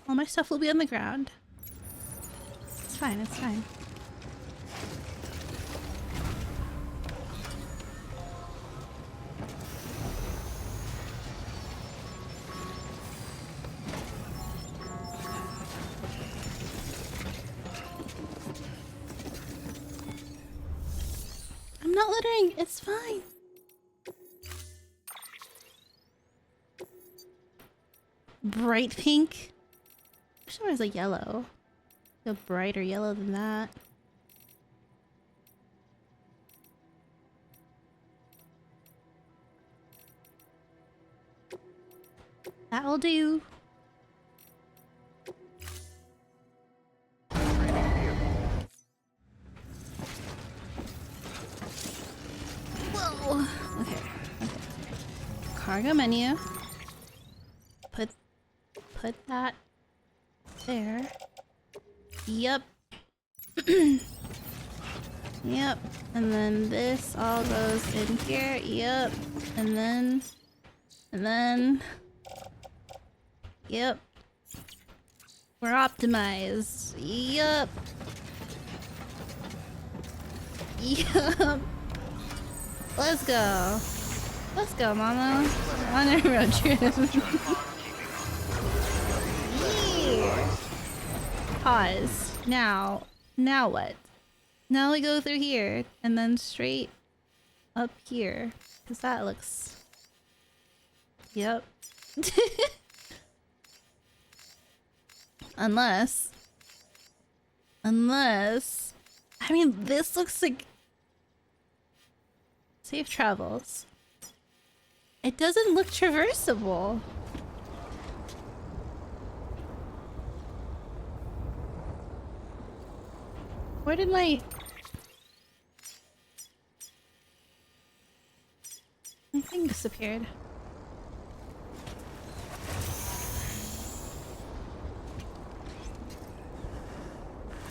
All my stuff will be on the ground. It's fine, it's fine. I'm not littering, it's fine. Bright pink? I wish there was a yellow. A brighter yellow than that. That'll do. Whoa. Okay. Cargo menu. Put that there. Yep. Yep. And then this all goes in here. Yep. And then. Yep. We're optimized. Yep. Yep. Let's go. Let's go, mama. On a road trip. Yeah. Pause. Now what? Now we go through here and then straight up here. Cause that looks... Yep. Unless... I mean, this looks like... Safe travels. It doesn't look traversable. Where did my thing disappeared?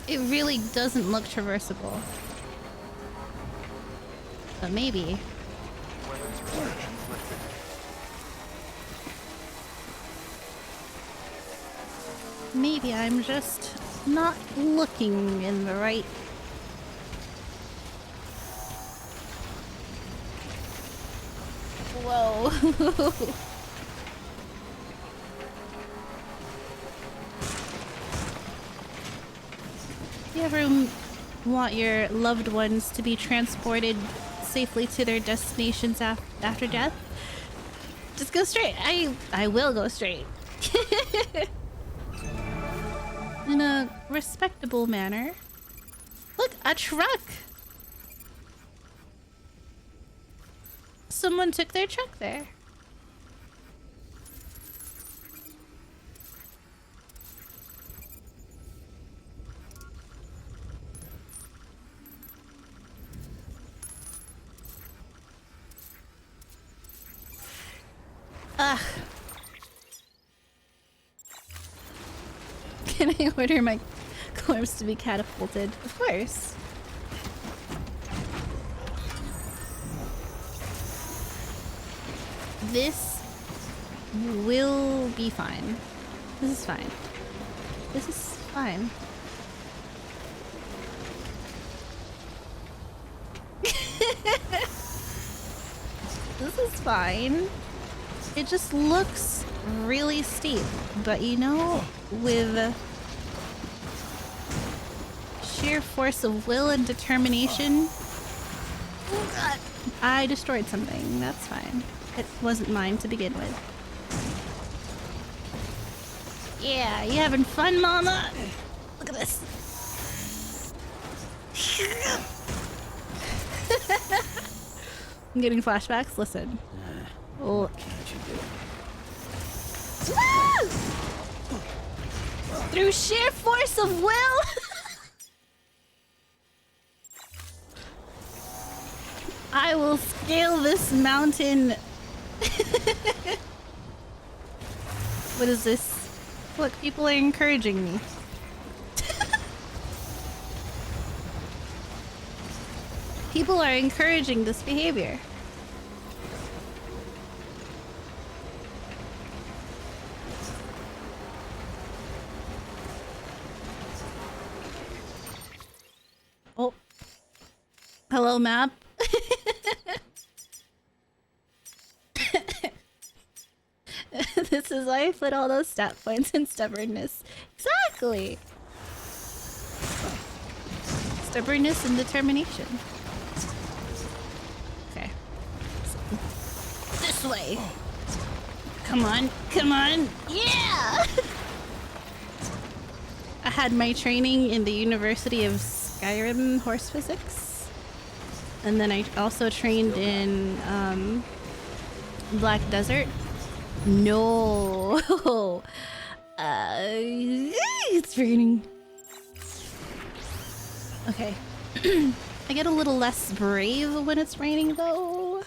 It really doesn't look traversable. But maybe. Maybe I'm just not looking in the right... Whoa. Do you ever want your loved ones to be transported safely to their destinations after death? Just go straight. I will go straight. In a respectable manner. Look, a truck! Someone took their truck there. Ugh. Can I order my corpse to be catapulted? Of course. This will be fine. This is fine. This is fine. This is fine. It just looks really steep, but you know, with sheer force of will and determination, oh God, I destroyed something. That's fine. It wasn't mine to begin with. Yeah, you having fun, Mama? Look at this. I'm getting flashbacks. Listen. What can't you do? Through sheer force of will. I will scale this mountain. What is this? Look, people are encouraging me. People are encouraging this behavior. Oh. Hello, map. This is why I put all those stat points in stubbornness. Exactly. Stubbornness and determination. Okay. This way. Come on, come on. Yeah! I had my training in the University of Skyrim horse physics. And then I also trained in Black Desert. No. It's raining. Okay. I get a little less brave when it's raining though.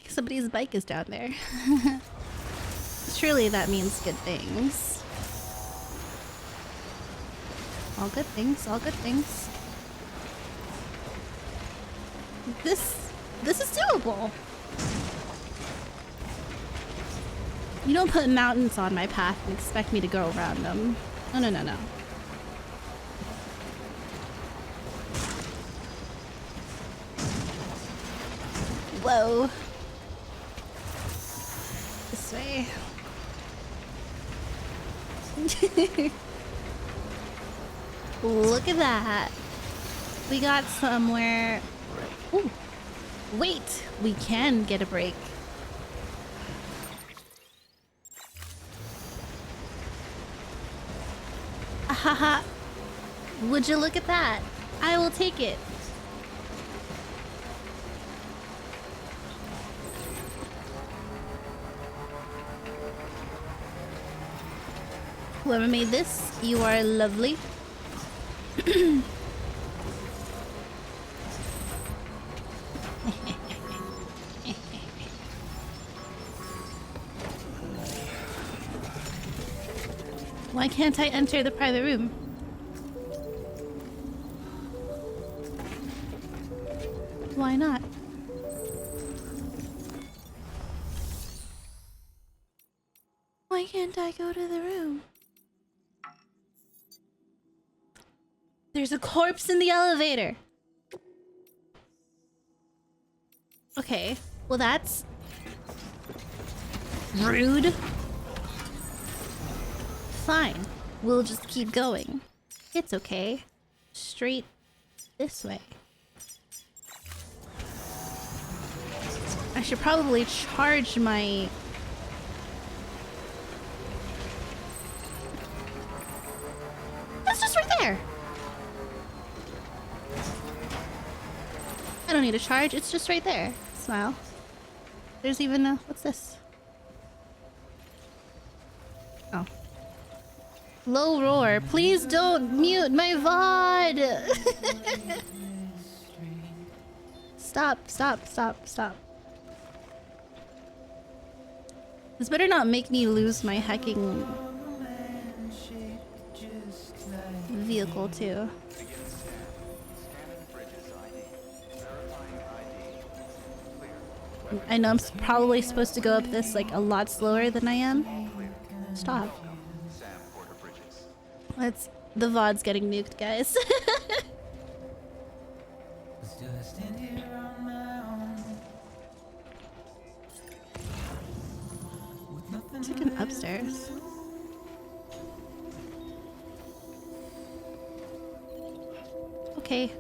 Somebody's bike is down there. Surely that means good things. All good things, all good things. This is doable. You don't put mountains on my path and expect me to go around them. No, no, no, no. Whoa. This way. Look at that. We got somewhere. Ooh. Wait, we can get a break. Haha. Would you look at that? I will take it. Whoever made this, you are lovely. Why can't I enter the private room? Why not? Why can't I go to the room? There's a corpse in the elevator. Okay, well that's rude. Fine, we'll just keep going. It's okay. Straight this way. I should probably charge my... That's just right there! I don't need a charge, it's just right there. Smile. There's even a... What's this? Oh. Low roar. Please don't mute my VOD! Stop, stop, stop, stop. This better not make me lose my hacking vehicle too. I know I'm probably supposed to go up this like a lot slower than I am. Stop. Let's The VOD's getting nuked, guys. It's like an upstairs. Okay,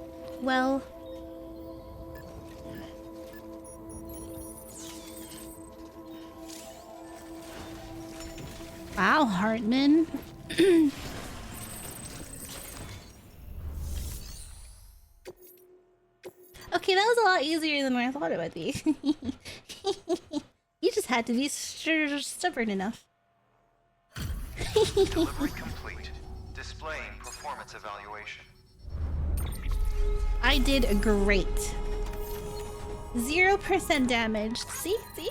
well. Wow, Hartman. Okay, that was a lot easier than I thought it would be. You just had to be stubborn enough. Delivery complete. Displaying performance evaluation. I did great. 0% damage. See? See?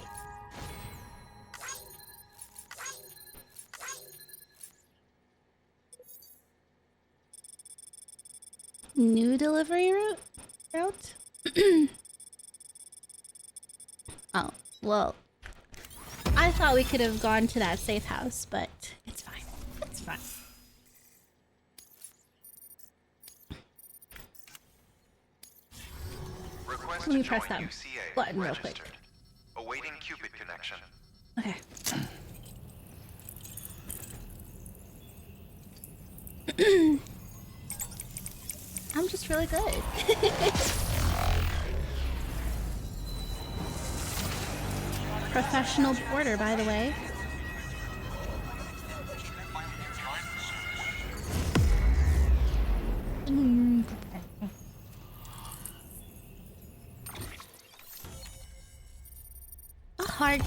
New delivery route? Oh, well. I thought we could have gone to that safe house, but it's fine. It's fine. Request Let me to press join that UCA button real quick. registered. Awaiting Cupid connection. Okay. I'm just really good. Professional porter, by the way. A heart.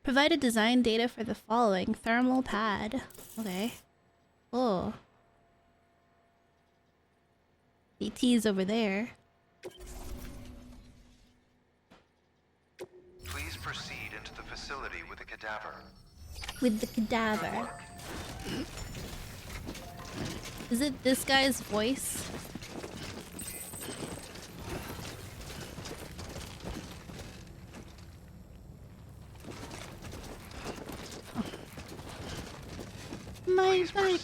Provided design data for the following. Thermal pad. Okay. Oh. BT's over there. Please proceed into the facility with the cadaver. With the cadaver. Is it this guy's voice? My god.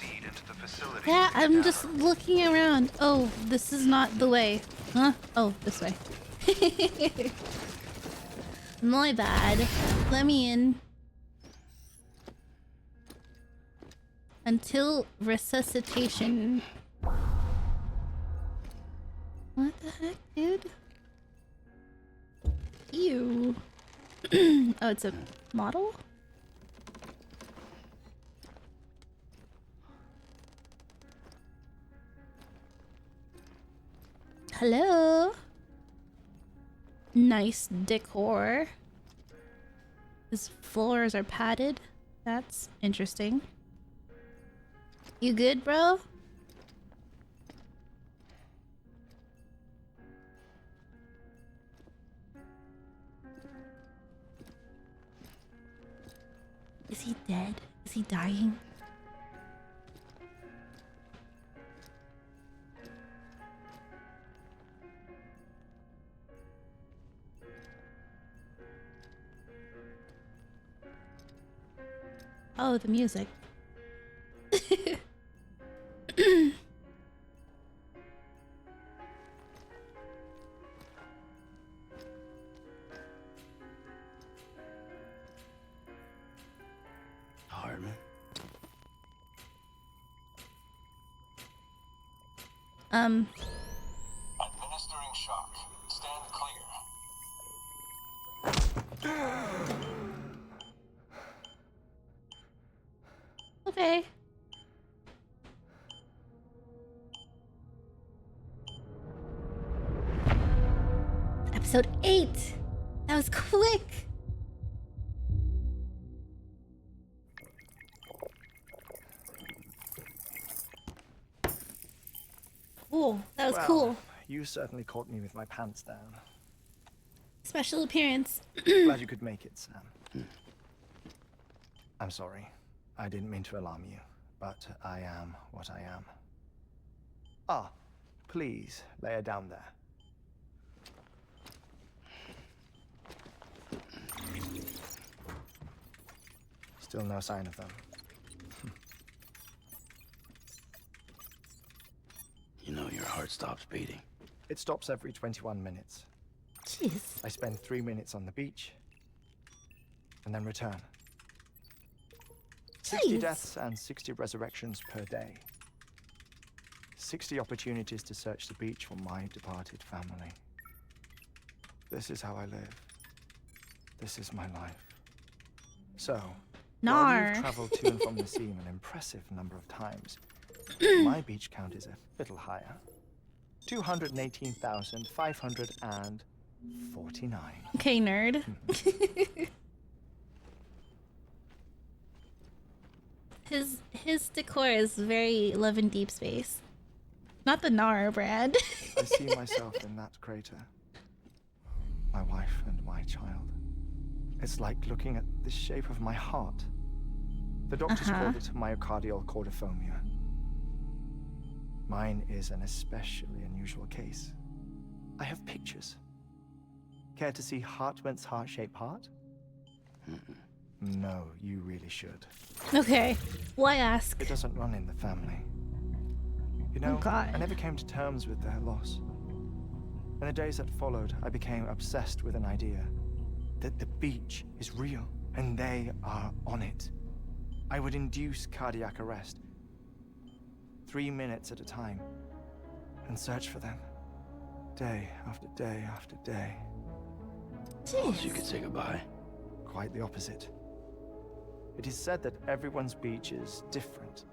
Yeah, I'm just looking around. Oh, this is not the way. Huh? Oh, this way. My bad. Let me in. Until resuscitation. What the heck, dude? Ew. Oh, it's a model? Hello? Nice decor. His floors are padded. That's interesting. You good, bro? Is he dead? Is he dying? Oh, the music. Hartman? Administering shock. Stand clear. Okay. Episode 8! That was quick! Cool. That was cool. You certainly caught me with my pants down. Special appearance. Glad you could make it, Sam. I'm sorry. I didn't mean to alarm you, but I am what I am. Ah, please lay her down there. Still no sign of them. You know your heart stops beating. It stops every 21 minutes. Jeez. I spend 3 minutes on the beach, and then return. 60 deaths and 60 resurrections per day. 60 opportunities to search the beach for my departed family. This is how I live. This is my life. So, while you've traveled to and from the sea an impressive number of times, my beach count is a little higher. 218,549. Okay, nerd. His decor is very Love in Deep Space. Not the Nar brand. I see myself in that crater. My wife and my child. It's like looking at the shape of my heart. The doctors called it myocardial cordiphomia. Mine is an especially unusual case. I have pictures. Care to see Hartman's heart-shaped heart? No, you really should. Okay, why ask? It doesn't run in the family. You know, I never came to terms with their loss. In the days that followed, I became obsessed with an idea that the beach is real and they are on it. I would induce cardiac arrest, 3 minutes at a time, and search for them, day after day after day. So you could say goodbye. Quite the opposite. It is said that everyone's beach is different.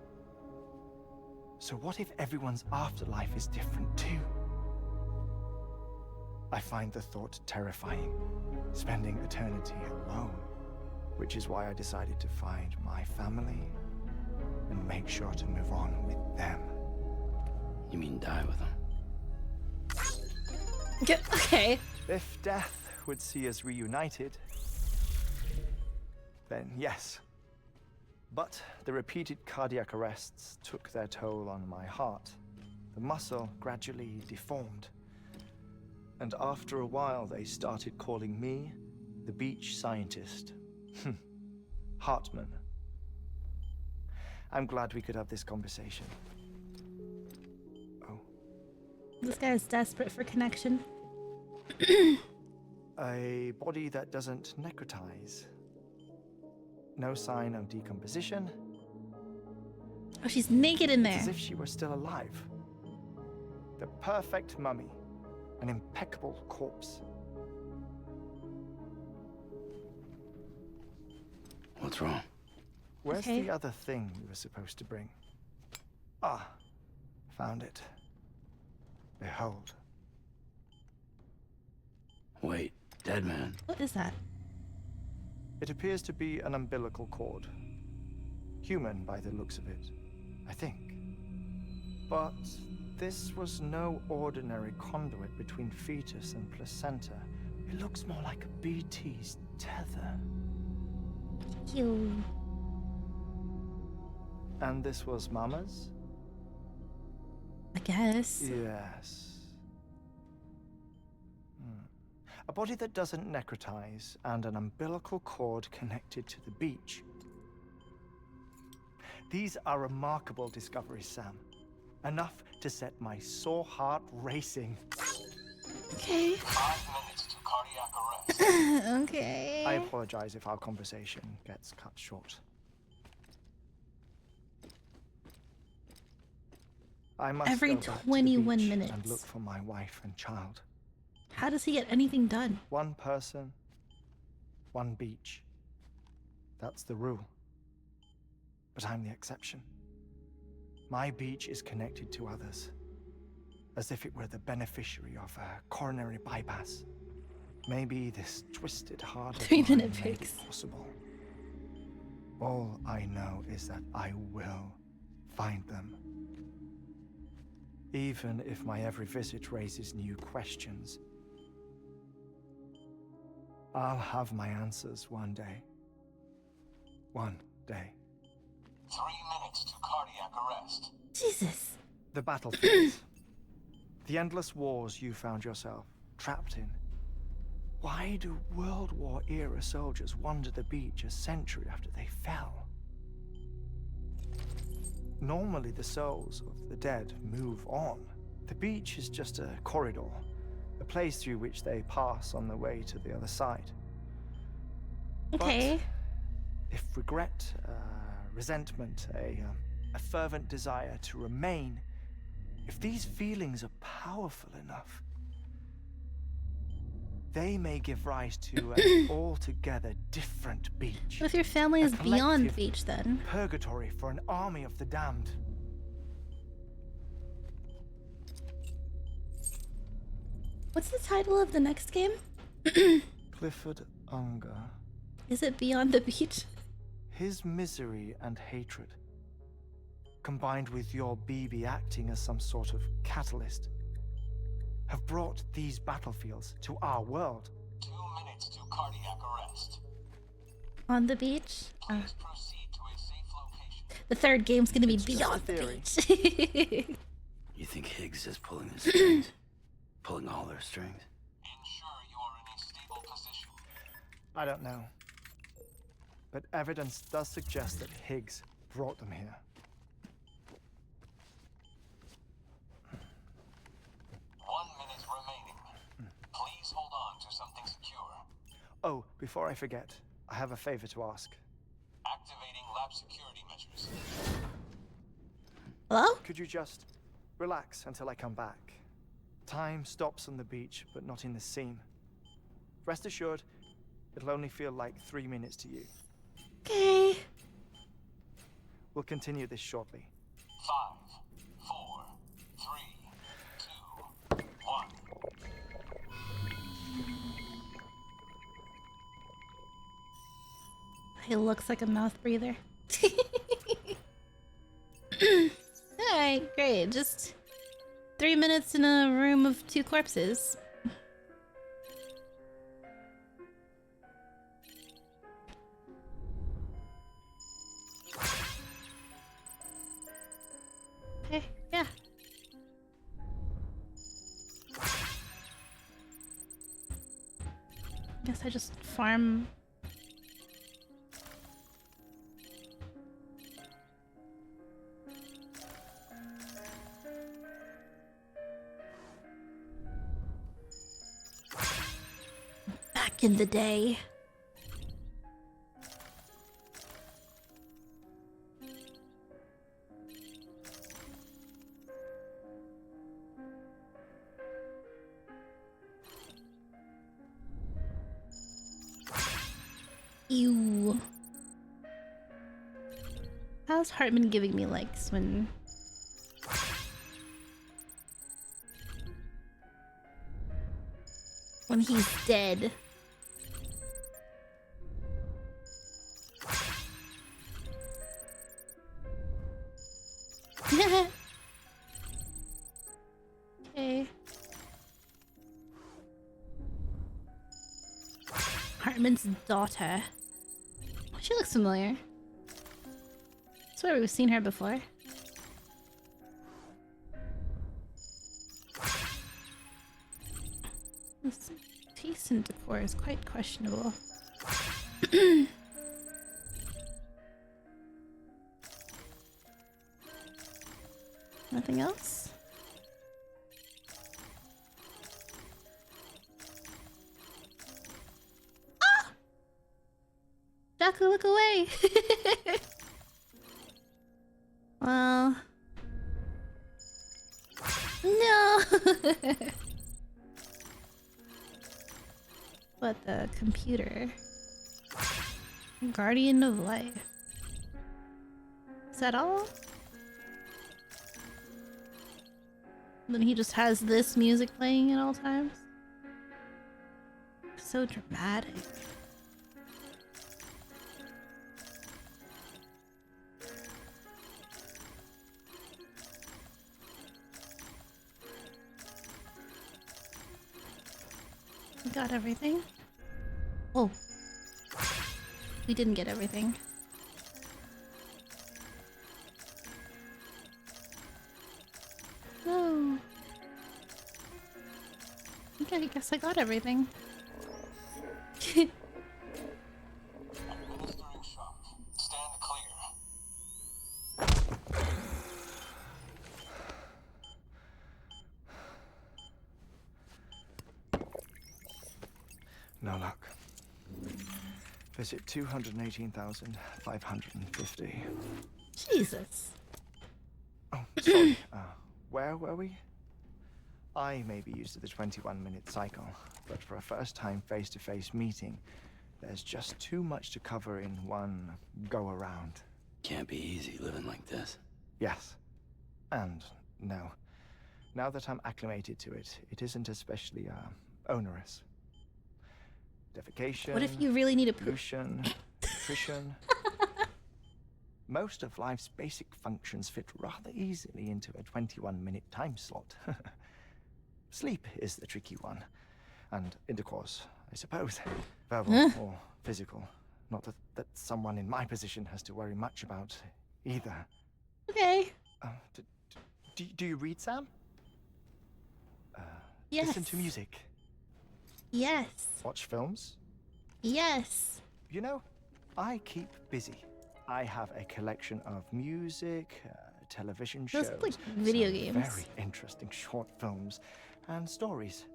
So what if everyone's afterlife is different too? I find the thought terrifying, spending eternity alone, which is why I decided to find my family and make sure to move on with them. You mean die with them? Okay. If death would see us reunited, then yes. But the repeated cardiac arrests took their toll on my heart. The muscle gradually deformed. And after a while, they started calling me the beach scientist. Hartman. I'm glad we could have this conversation. Oh. This guy is desperate for connection. A body that doesn't necrotize. No sign of decomposition. Oh, she's naked in there. It's as if she were still alive. The perfect mummy. An impeccable corpse. What's wrong? Where's the other thing we were supposed to bring? Ah, found it. Behold. Wait, dead man. What is that? It appears to be an umbilical cord. Human by the looks of it, I think. But this was no ordinary conduit between fetus and placenta. It looks more like a BT's tether. Ew. And this was Mama's? I guess. Yes. A body that doesn't necrotize and an umbilical cord connected to the beach. These are remarkable discoveries, Sam. Enough to set my sore heart racing. Okay. 5 minutes to cardiac arrest. Okay. I apologize if our conversation gets cut short. I must Every go back to the 21 beach minutes. and look for my wife and child. How does he get anything done? One person, one beach. That's the rule. But I'm the exception. My beach is connected to others, as if it were the beneficiary of a coronary bypass. Maybe this twisted heart of 3 mine minute made pics. it possible. All I know is that I will find them. Even if my every visit raises new questions. I'll have my answers one day. One day. 3 minutes to cardiac arrest. Jesus. The battlefields. The endless wars you found yourself trapped in. Why do World War era soldiers wander the beach a century after they fell? Normally the souls of the dead move on. The beach is just a corridor, a place through which they pass on the way to the other side. Okay. But if regret, resentment, a fervent desire to remain, if these feelings are powerful enough, they may give rise to an altogether different beach. What if your family is beyond the beach then? Purgatory for an army of the damned. What's the title of the next game? Clifford Unger. Is it Beyond the Beach? His misery and hatred, combined with your BB acting as some sort of catalyst, have brought these battlefields to our world. 2 minutes to cardiac arrest. On the beach? Please proceed to a safe location. The third game's gonna be Beyond the Beach. You think Higgs is pulling the strings? Pulling all their strings? Ensure you are in a stable position. I don't know. But evidence does suggest that Higgs brought them here. 1 minute remaining. Please hold on to something secure. Oh, before I forget, I have a favor to ask. Activating lab security measures. Hello? Could you just relax until I come back? Time stops on the beach, but not in the scene. Rest assured, it'll only feel like 3 minutes to you. Okay. We'll continue this shortly. 5, 4, 3, 2, 1. He looks like a mouth breather. Alright, great. Just 3 minutes in a room of 2 corpses. Okay, yeah. Guess I just farm. Back in the day. Ew. How's Hartman giving me likes when... when he's dead? Okay. Hartman's daughter. She looks familiar. I swear we've seen her before. This taste and decor is quite questionable. Nothing else? Ah! Jaku, look away! Well... No! What, the computer? Guardian of Life. Is that all? Then he just has this music playing at all times. So dramatic. We got everything. Oh. We didn't get everything. No. Okay, I guess I got everything. No luck. Visit 218,550. Jesus. Oh, sorry. Where were we? I may be used to the 21-minute cycle, but for a first-time face-to-face meeting, there's just too much to cover in one go-around. Can't be easy living like this. Yes. And no. Now that I'm acclimated to it, it isn't especially, onerous. Defecation. What if you really need a poop? Pollution, nutrition. Most of life's basic functions fit rather easily into a 21-minute time slot. Sleep is the tricky one. And intercourse, I suppose. Verbal or physical. Not that someone in my position has to worry much about either. Okay. Do you read, Sam? Yes. Listen to music. Yes. Watch films? Yes. You know, I keep busy. I have a collection of music, television shows, Those look like video some games. very interesting short films, and stories.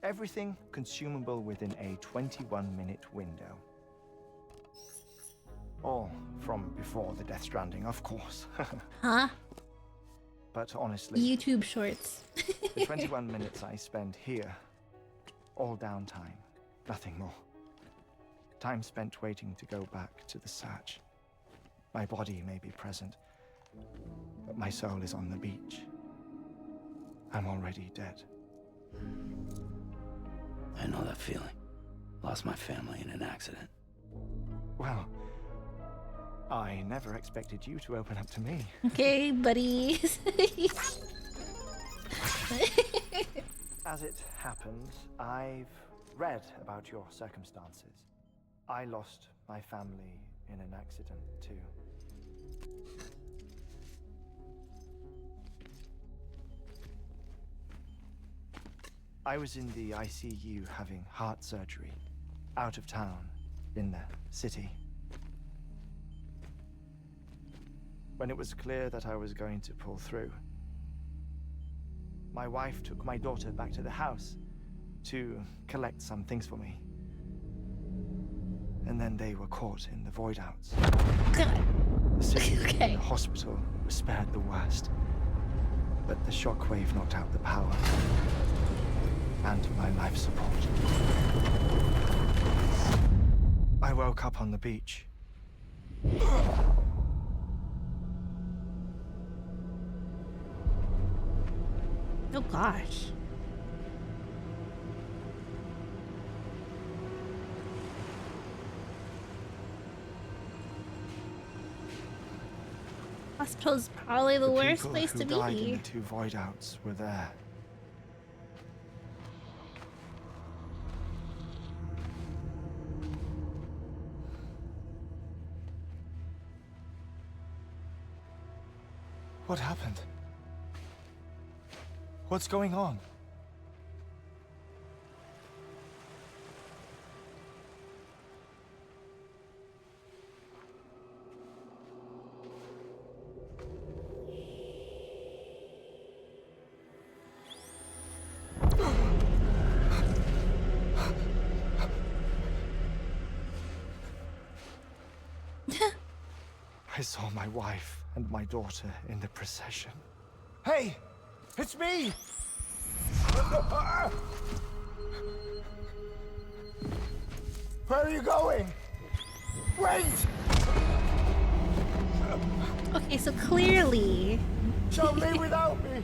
Everything consumable within a 21-minute window. All from before the Death Stranding, of course. Huh? But honestly, YouTube shorts. the 21 minutes I spend here, all downtime, nothing more. Time spent waiting to go back to the search. My body may be present, but my soul is on the beach. I'm already dead. I know that feeling. Lost my family in an accident. Well, I never expected you to open up to me. Okay, buddy. As it happens, I've read about your circumstances. I lost my family in an accident, too. I was in the ICU having heart surgery, out of town, in the city. When it was clear that I was going to pull through, my wife took my daughter back to the house to collect some things for me. And then they were caught in the void outs. The city and the hospital were spared the worst. But the shockwave knocked out the power and my life support. I woke up on the beach. Oh gosh. Hospital's probably the worst place to people who died in be. the two void outs were there. What happened? What's going on? I saw my wife and my daughter in the procession. Hey! It's me! Where are you going? Wait! Okay, so clearly Don't leave without me!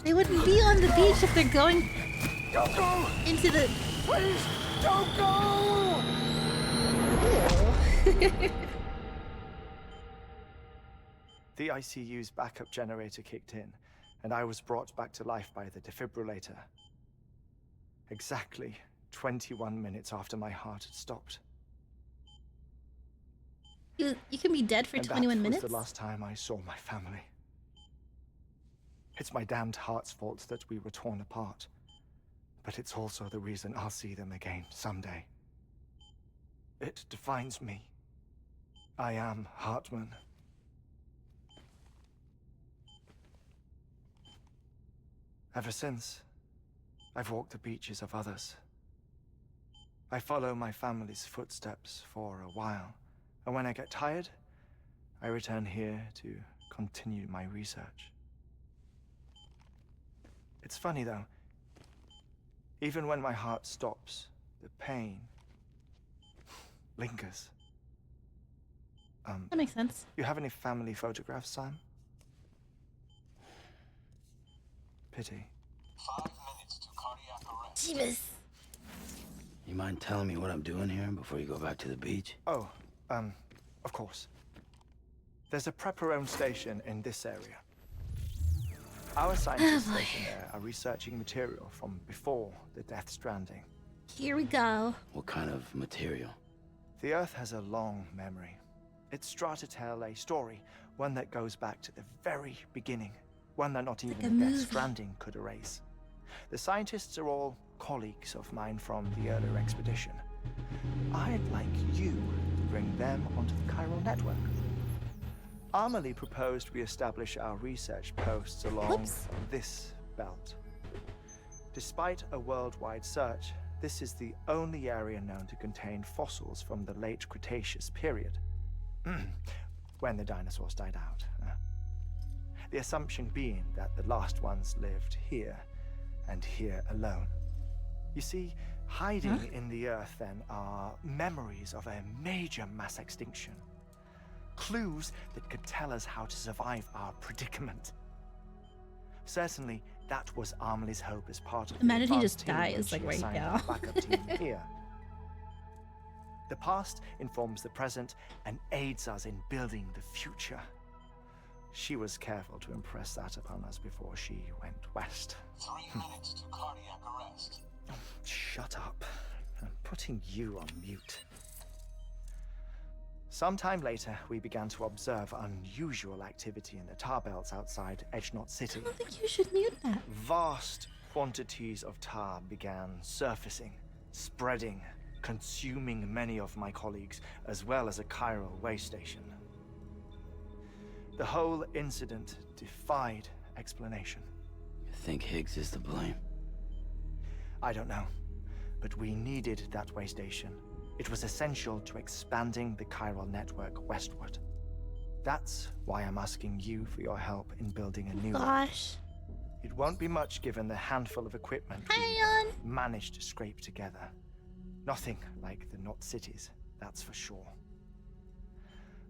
they wouldn't be on the beach if they're going Don't go! into the. Please, don't go! The ICU's backup generator kicked in, and I was brought back to life by the defibrillator. Exactly 21 minutes after my heart had stopped. You can be dead for And 21 minutes? That was the last time I saw my family. It's my damned heart's fault that we were torn apart. But it's also the reason I'll see them again someday. It defines me. I am Hartman. Ever since, I've walked the beaches of others, I follow my family's footsteps for a while, and when I get tired, I return here to continue my research. It's funny though, even when my heart stops, the pain lingers. That makes sense. You have any family photographs, Sam? Pity. 5 minutes to cardiac arrest. Jeebus. You mind telling me what I'm doing here before you go back to the beach? Oh, of course. There's a prepper-owned station in this area. Our scientists stationed there are researching material from before the Death Stranding. Here we go. What kind of material? The Earth has a long memory. It's trying to tell a story, one that goes back to the very beginning, one that not even the Death Stranding could erase. The scientists are all colleagues of mine from the earlier expedition. I'd like you to bring them onto the chiral network. Amelie proposed we establish our research posts along this belt. Despite a worldwide search, this is the only area known to contain fossils from the late Cretaceous period, when the dinosaurs died out. The assumption being that the last ones lived here, and here alone. You see, hiding in the Earth then are memories of a major mass extinction. Clues that could tell us how to survive our predicament. Certainly, that was Amelie's hope as part of Imagine the he just advanced team when dies, she like, right assigned now. our backup team here. The past informs the present and aids us in building the future. She was careful to impress that upon us before she went west. 3 minutes to cardiac arrest. Shut up. I'm putting you on mute. Sometime later, we began to observe unusual activity in the tar belts outside Edgenot City. I don't think you should mute that. Vast quantities of tar began surfacing, spreading, consuming many of my colleagues, as well as a chiral way station. The whole incident defied explanation. You think Higgs is to blame? I don't know, but we needed that way station. It was essential to expanding the chiral network westward. That's why I'm asking you for your help in building a new one. It won't be much given the handful of equipment we managed to scrape together. Nothing like the knot cities, that's for sure.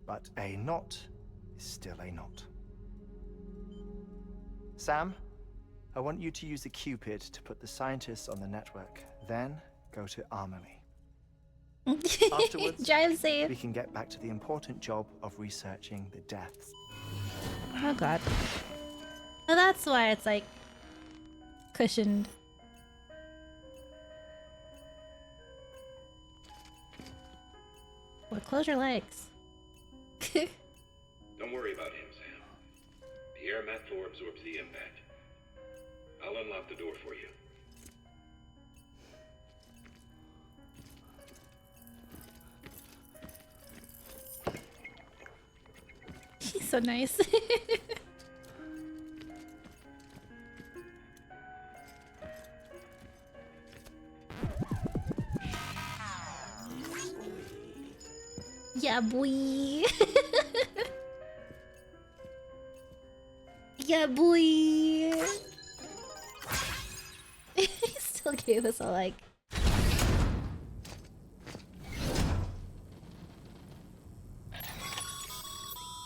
But a knot is still a knot. Sam, I want you to use the Cupid to put the scientists on the network, then go to Amelie. Afterwards, drive safe. We can get back to the important job of researching the deaths. Oh god. Oh, that's why it's like cushioned. Well, close your legs. Don't worry about him, Sam. The air mat floor absorbs the impact. I'll unlock the door for you. He's so nice. Yeah, boy. Yeah, boy. He still gave us a like.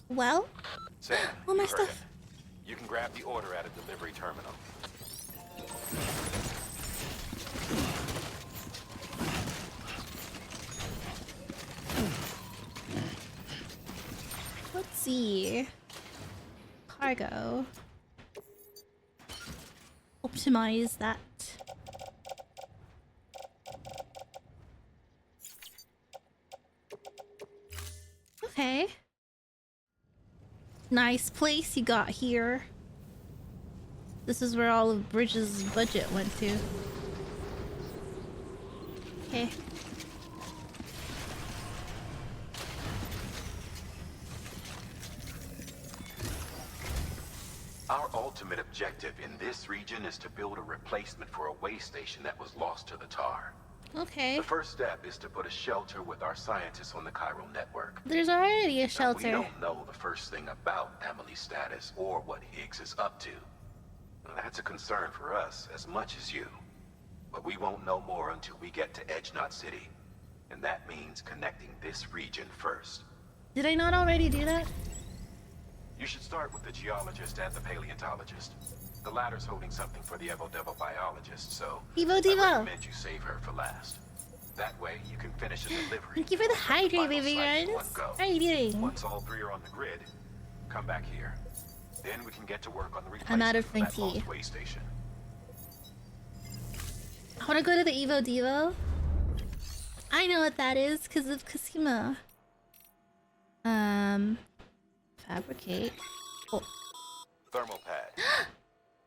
Well, Sam, all my you heard stuff. him. You can grab the order at a delivery terminal. Let's see. Cargo. Optimize that. Okay. Nice place you got here. This is where all of Bridges' budget went to. Okay. Our ultimate objective in this region is to build a replacement for a way station that was lost to the tar. Okay. The first step is to put a shelter with our scientists on the Chiral network. There's already a Now, shelter. we don't know the first thing about Emily's status or what Higgs is up to. Well, that's a concern for us as much as you. But we won't know more until we get to Edge Knot City. And that means connecting this region first. Did I not already do that? You should start with the geologist and the paleontologist. The latter's holding something for the Evo-Devo biologist, so Evo I Devo. recommend you save her for last. That way you can finish the delivery. Thank you for the hydrate, baby guys. How are you doing? Once all three are on the grid, come back here. Then we can get to work on the I'm out of replacement for my tea. that way station. I want to go to the Evo Devo. I know what that is because of Cosima. Fabricate. Oh. Thermal pad.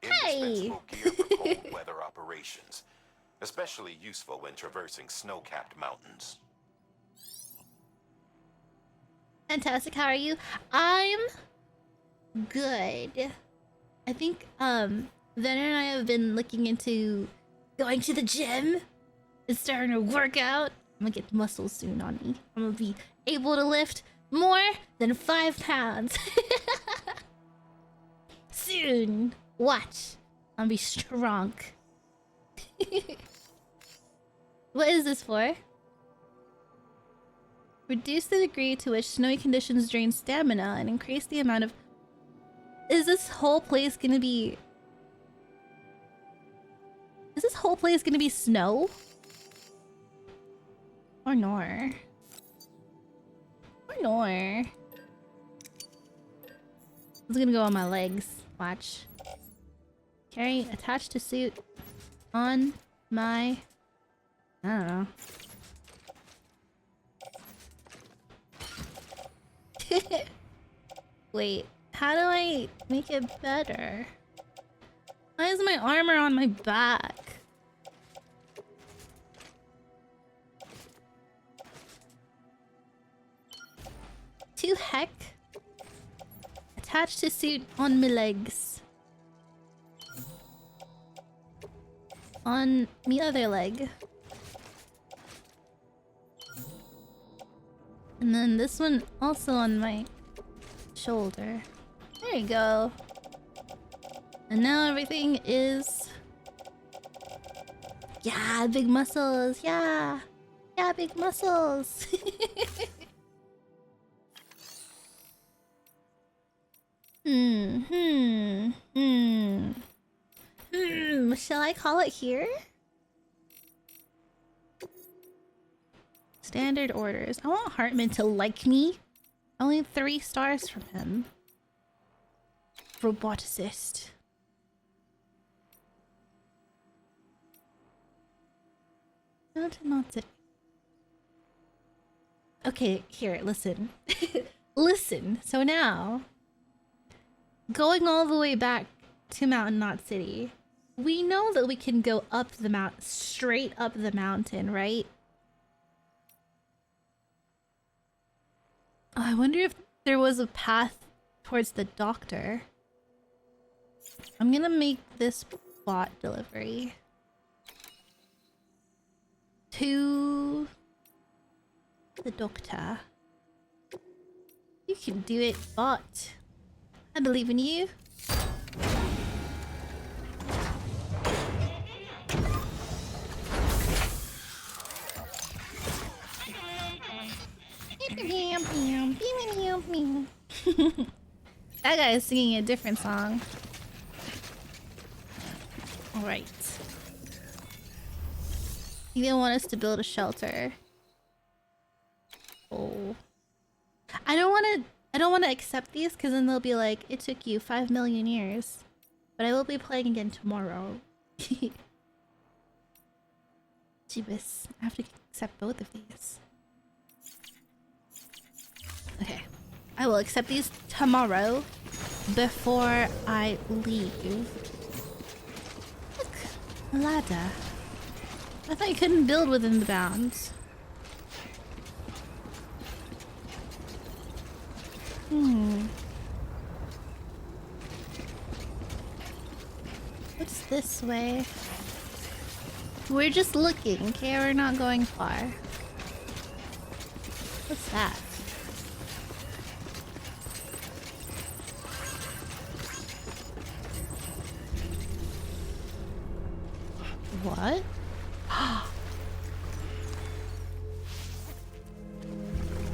Hey! Indispensable gear for cold weather operations. Especially useful when traversing snow-capped mountains. Fantastic. How are you? I'm good. I think Venner and I have been looking into going to the gym and starting to work out. I'm gonna get muscles soon on me. I'm gonna be able to lift more than 5 pounds. Soon. Watch. I'm gonna be strong. What is this for? Reduce the degree to which snowy conditions drain stamina and increase the amount of... Is this whole place gonna be... Is this whole place gonna be snow? Or nor? Or nor? It's gonna go on my legs. Watch. Carry attached to suit on my... I don't know. Wait, how do I make it better? Why is my armor on my back? To heck? Attached to suit on my legs. On me other leg. And then this one also on my shoulder. There you go. And now everything is... Yeah, big muscles. Yeah. Yeah, big muscles. Shall I call it here? Standard orders. I want Hartman to like me. Only 3 stars from him. Roboticist. Not it. Okay, here, listen. Listen, so now, going all the way back to Mountain Knot City, we know that we can go up the mountain, straight up the mountain, right? Oh, I wonder if there was a path towards the doctor. I'm gonna make this bot delivery to the doctor. You can do it, bot. I believe in you. That guy is singing a different song. Alright. You didn't want us to build a shelter. Oh. I don't want to accept these because then they'll be like, it took you 5 million years. But I will be playing again tomorrow. Jeebus. I have to accept both of these. Okay. I will accept these tomorrow before I leave. Look, a ladder. I thought you couldn't build within the bounds. What's this way? We're just looking, okay? We're not going far. What's that? What?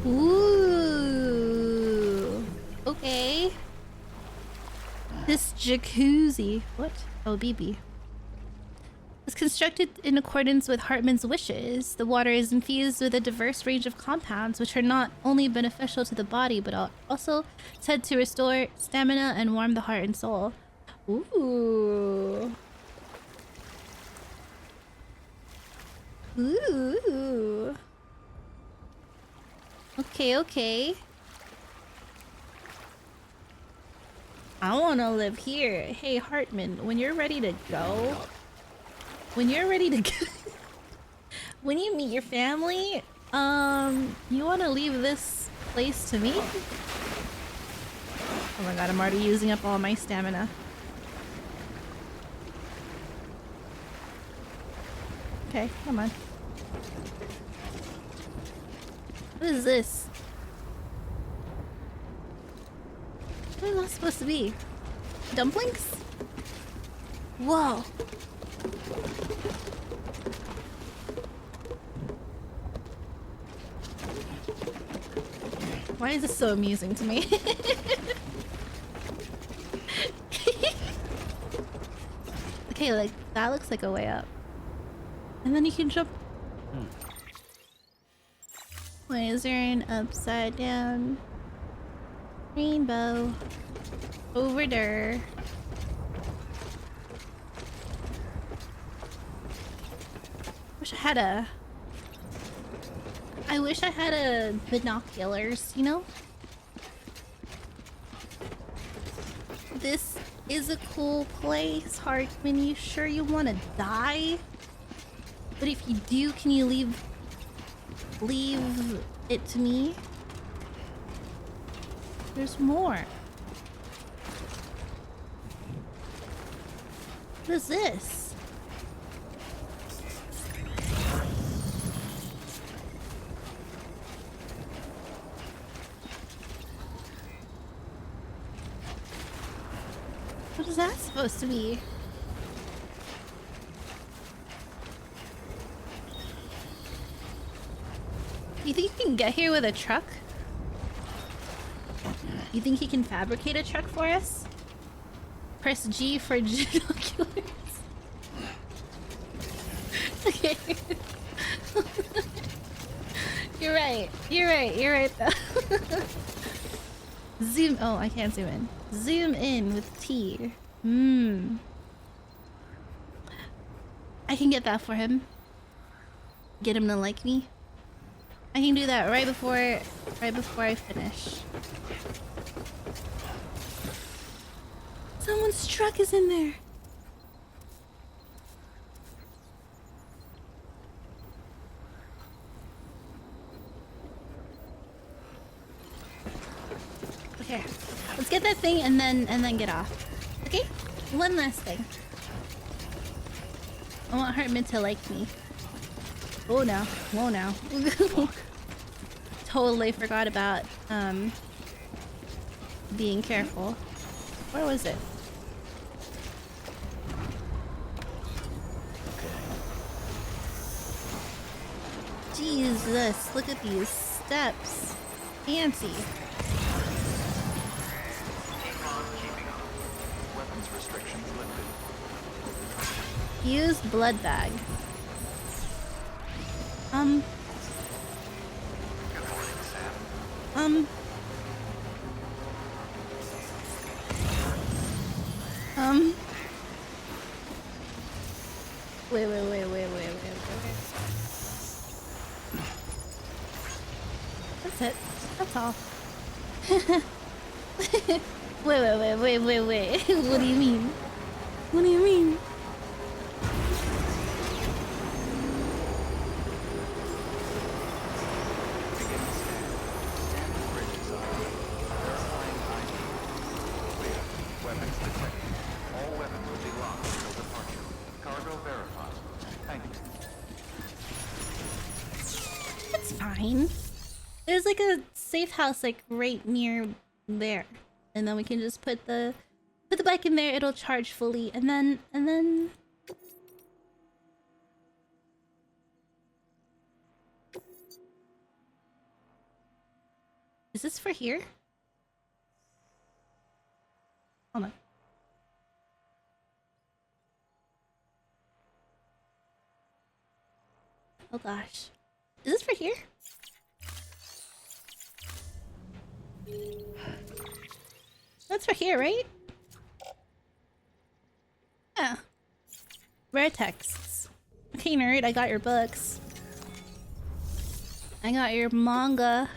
Ooh. Okay. This jacuzzi. What? Oh, BB. Was constructed in accordance with Hartman's wishes. The water is infused with a diverse range of compounds which are not only beneficial to the body but are also said to restore stamina and warm the heart and soul. Ooh. Ooh. Okay, okay. I wanna live here. Hey, Hartman, when you're ready to go... When you're ready to go... when you meet your family, you wanna leave this place to me? Oh my god, I'm already using up all my stamina. Okay, come on. What is this? What is that supposed to be? Dumplings? Whoa. Why is this so amusing to me? Okay, like, that looks like a way up. And then you can jump. Wait, is there an upside down rainbow over there? I wish I had a binoculars, you know? This is a cool place, Hartman. You sure you want to die? But if you do, can you leave it to me? There's more. What is this? What is that supposed to be? You think you can get here with a truck? You think he can fabricate a truck for us? Press G for binoculars. Okay. You're right. You're right. You're right though. Zoom. Oh, I can't zoom in. Zoom in with T. I can get that for him. Get him to like me. I can do that right before I finish. Someone's truck is in there. Okay, let's get that thing and then get off. Okay, one last thing. I want Hartman to like me. Oh no, whoa now. Totally forgot about being careful. Where was it? Jesus, look at these steps. Fancy. Weapons restrictions lifted. Use blood bag. Wait. That's it. That's all. Wait. What do you mean? What do you mean? Weapons detected. All weapons will be locked until departure. Cargo verified. Thank you. fine. There's like a safe house like right near there. And then we can just put the bike in there, it'll charge fully, and then is this for here? Hold on. Oh gosh. Is this for here? That's for here, right? Yeah. Rare texts. Okay, nerd, I got your books. I got your manga.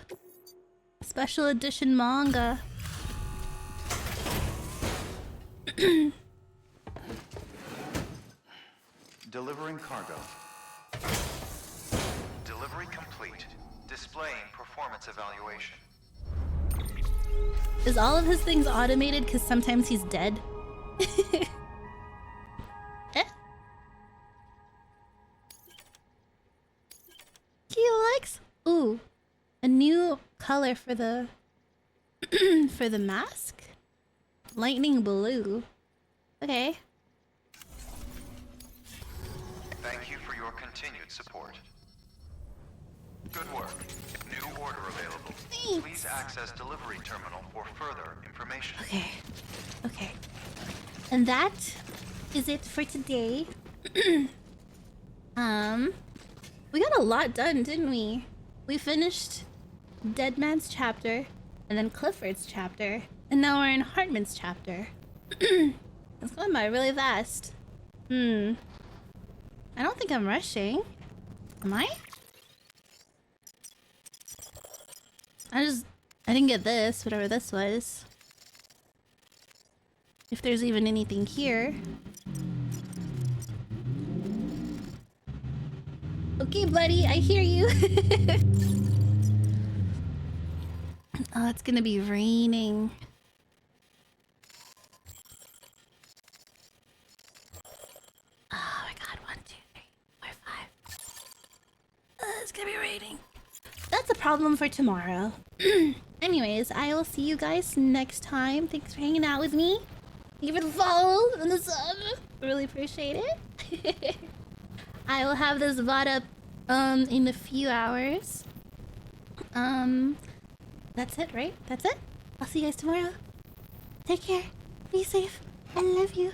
Special edition manga. Delivering cargo. Delivery complete. Displaying performance evaluation. Is all of his things automated because sometimes he's dead? Eh? He likes... Ooh. A new color for the... for the mask? Lightning blue. Okay. Thank you for your continued support. Good work. New order available. Thanks. Please access delivery terminal for further information. Okay. Okay. And that is it for today. We got a lot done, didn't we? We finished Dead Man's chapter, and then Clifford's chapter, and now we're in Hartman's chapter. It's going by really fast. I don't think I'm rushing. Am I? I didn't get this, whatever this was. If there's even anything here. Okay, buddy, I hear you. Oh, it's gonna be raining. Oh my god, 1, 2, 3, 4, 5. It's gonna be raining. That's a problem for tomorrow. Anyways, I will see you guys next time. Thanks for hanging out with me. Thank you for the follow and the sub. Really appreciate it. I will have this VOD up in a few hours. That's it, right? That's it? I'll see you guys tomorrow. Take care. Be safe. I love you.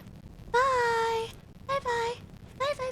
Bye. Bye bye. Bye bye.